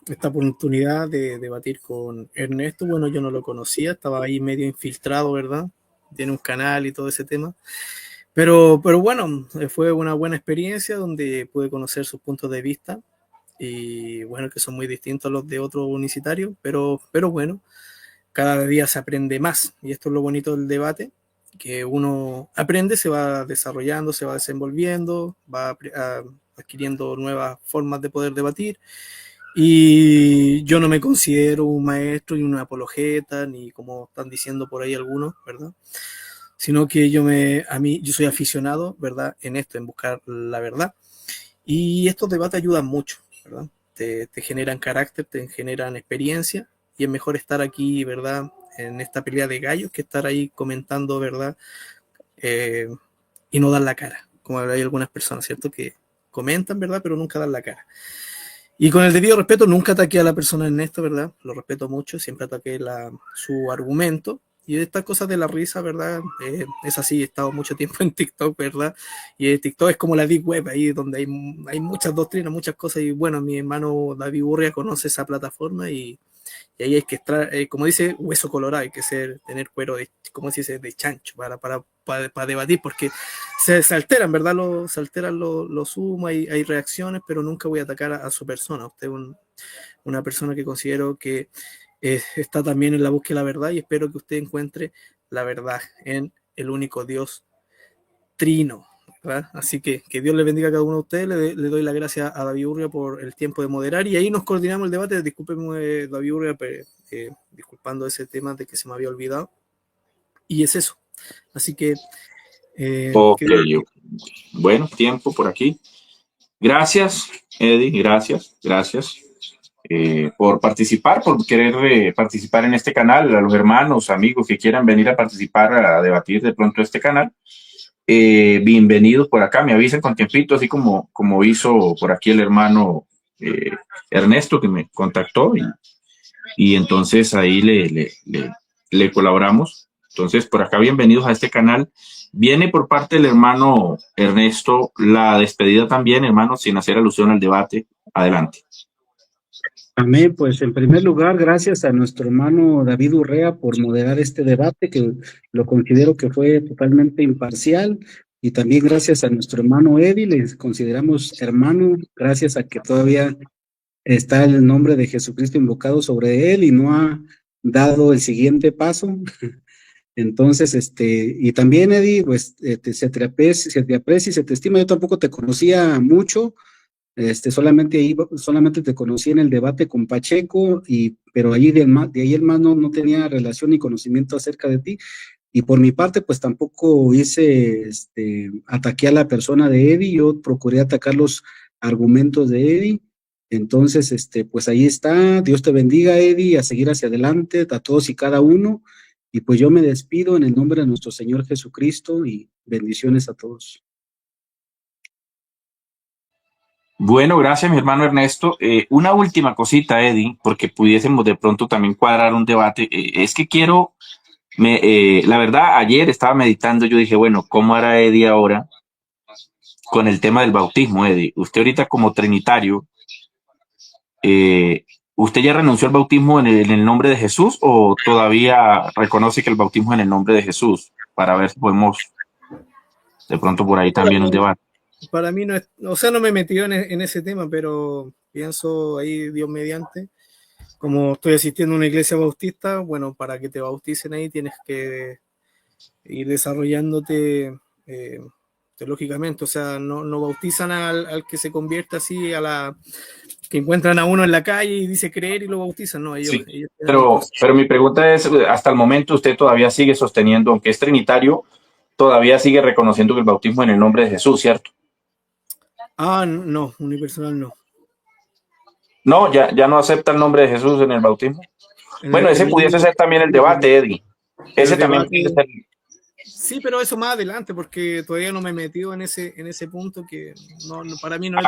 esta oportunidad de debatir con Ernesto. Bueno, yo no lo conocía, estaba ahí medio infiltrado, ¿verdad? Tiene un canal y todo ese tema. Pero bueno, fue una buena experiencia donde pude conocer sus puntos de vista, y bueno, que son muy distintos a los de otros unicitarios, pero bueno, cada día se aprende más, y esto es lo bonito del debate, que uno aprende, se va desarrollando, se va desenvolviendo, va adquiriendo nuevas formas de poder debatir, y yo no me considero un maestro ni un apologeta, ni como están diciendo por ahí algunos, ¿verdad? Sino que yo soy aficionado, ¿verdad?, en esto, en buscar la verdad. Y estos debates ayudan mucho, ¿verdad? Te generan carácter, te generan experiencia, y es mejor estar aquí, ¿verdad?, en esta pelea de gallos, que estar ahí comentando, ¿verdad? Y no dar la cara, como hay algunas personas, ¿cierto?, que comentan, ¿verdad?, pero nunca dan la cara. Y con el debido respeto, nunca ataqué a la persona en esto, ¿verdad? Lo respeto mucho, siempre ataqué su argumento. Y estas cosas de la risa, ¿verdad? Es así, he estado mucho tiempo en TikTok, ¿verdad? Y TikTok es como la Deep Web, ahí donde hay muchas doctrinas, muchas cosas. Y bueno, mi hermano David Urria conoce esa plataforma, y ahí hay que estar, como dice, hueso colorado, hay que tener cuero de, ¿cómo se dice?, de chancho para debatir, porque se alteran, ¿verdad? Se alteran los humos, hay reacciones, pero nunca voy a atacar a su persona. Usted es una persona que considero que está también en la búsqueda de la verdad, y espero que usted encuentre la verdad en el único Dios trino, ¿verdad? Así que Dios le bendiga a cada uno de ustedes. Le doy las gracias a David Urria por el tiempo de moderar, y ahí nos coordinamos el debate. Discúlpeme, David Urria, disculpando ese tema de que se me había olvidado, y es eso. Así que Okay. Bueno, tiempo por aquí. Gracias, Eddie, gracias por participar, por querer participar en este canal. A los hermanos, amigos que quieran venir a participar, a debatir de pronto este canal, bienvenidos por acá. Me avisan con tiempito, así como hizo por aquí el hermano Ernesto, que me contactó, y entonces ahí le colaboramos. Entonces, por acá, bienvenidos a este canal. Viene por parte del hermano Ernesto la despedida también, hermano, sin hacer alusión al debate. Adelante. Amén. Pues en primer lugar, gracias a nuestro hermano David Urrea por moderar este debate, que lo considero que fue totalmente imparcial, y también gracias a nuestro hermano Eddie, les consideramos hermano, gracias a que todavía está el nombre de Jesucristo invocado sobre él y no ha dado el siguiente paso. Entonces, y también, Eddie, pues se te aprecia y se te estima. Yo tampoco te conocía mucho, solamente te conocí en el debate con Pacheco, pero ahí de ahí el más no tenía relación ni conocimiento acerca de ti. Y por mi parte, pues tampoco ataqué a la persona de Eddie, yo procuré atacar los argumentos de Eddie. Entonces, pues ahí está. Dios te bendiga, Eddie, a seguir hacia adelante, a todos y cada uno. Y pues yo me despido en el nombre de nuestro Señor Jesucristo, y bendiciones a todos. Bueno, gracias, mi hermano Ernesto. Una última cosita, Eddie, porque pudiésemos de pronto también cuadrar un debate. Es que quiero, la verdad, ayer estaba meditando, yo dije, bueno, ¿cómo hará Eddie ahora con el tema del bautismo, Eddie? Usted ahorita como trinitario, ¿usted ya renunció al bautismo en el nombre de Jesús o todavía reconoce que el bautismo es en el nombre de Jesús? Para ver si podemos de pronto por ahí también un debate. Para mí no es, o sea, no me he metido en ese tema, pero pienso ahí, Dios mediante, como estoy asistiendo a una iglesia bautista, bueno, para que te bauticen ahí tienes que ir desarrollándote teológicamente, o sea, no bautizan al que se convierte así, que encuentran a uno en la calle y dice creer y lo bautizan, no, ellos, Sí, ellos pero mi pregunta es, hasta el momento usted todavía sigue sosteniendo, aunque es trinitario, todavía sigue reconociendo que el bautismo es en el nombre de Jesús, ¿cierto? No, unipersonal no. No, ya no acepta el nombre de Jesús en el bautismo. Bueno, ese pudiese ser también el debate, Eddie. Ese también pudiese ser. Sí, pero eso más adelante, porque todavía no me he metido en ese punto que para mí no es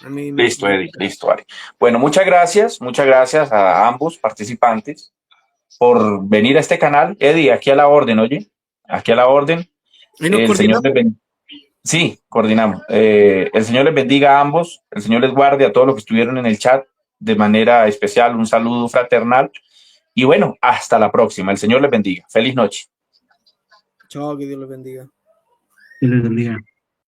de mi interés. Listo, Eddie, listo, Ari. Bueno, muchas gracias a ambos participantes por venir a este canal. Eddie, aquí a la orden, oye, aquí a la orden. El Señor les bendiga. Sí, coordinamos. El Señor les bendiga a ambos, el Señor les guarde a todos los que estuvieron en el chat de manera especial, un saludo fraternal. Y bueno, hasta la próxima. El Señor les bendiga. Feliz noche. Chao, que Dios les bendiga. Que les bendiga.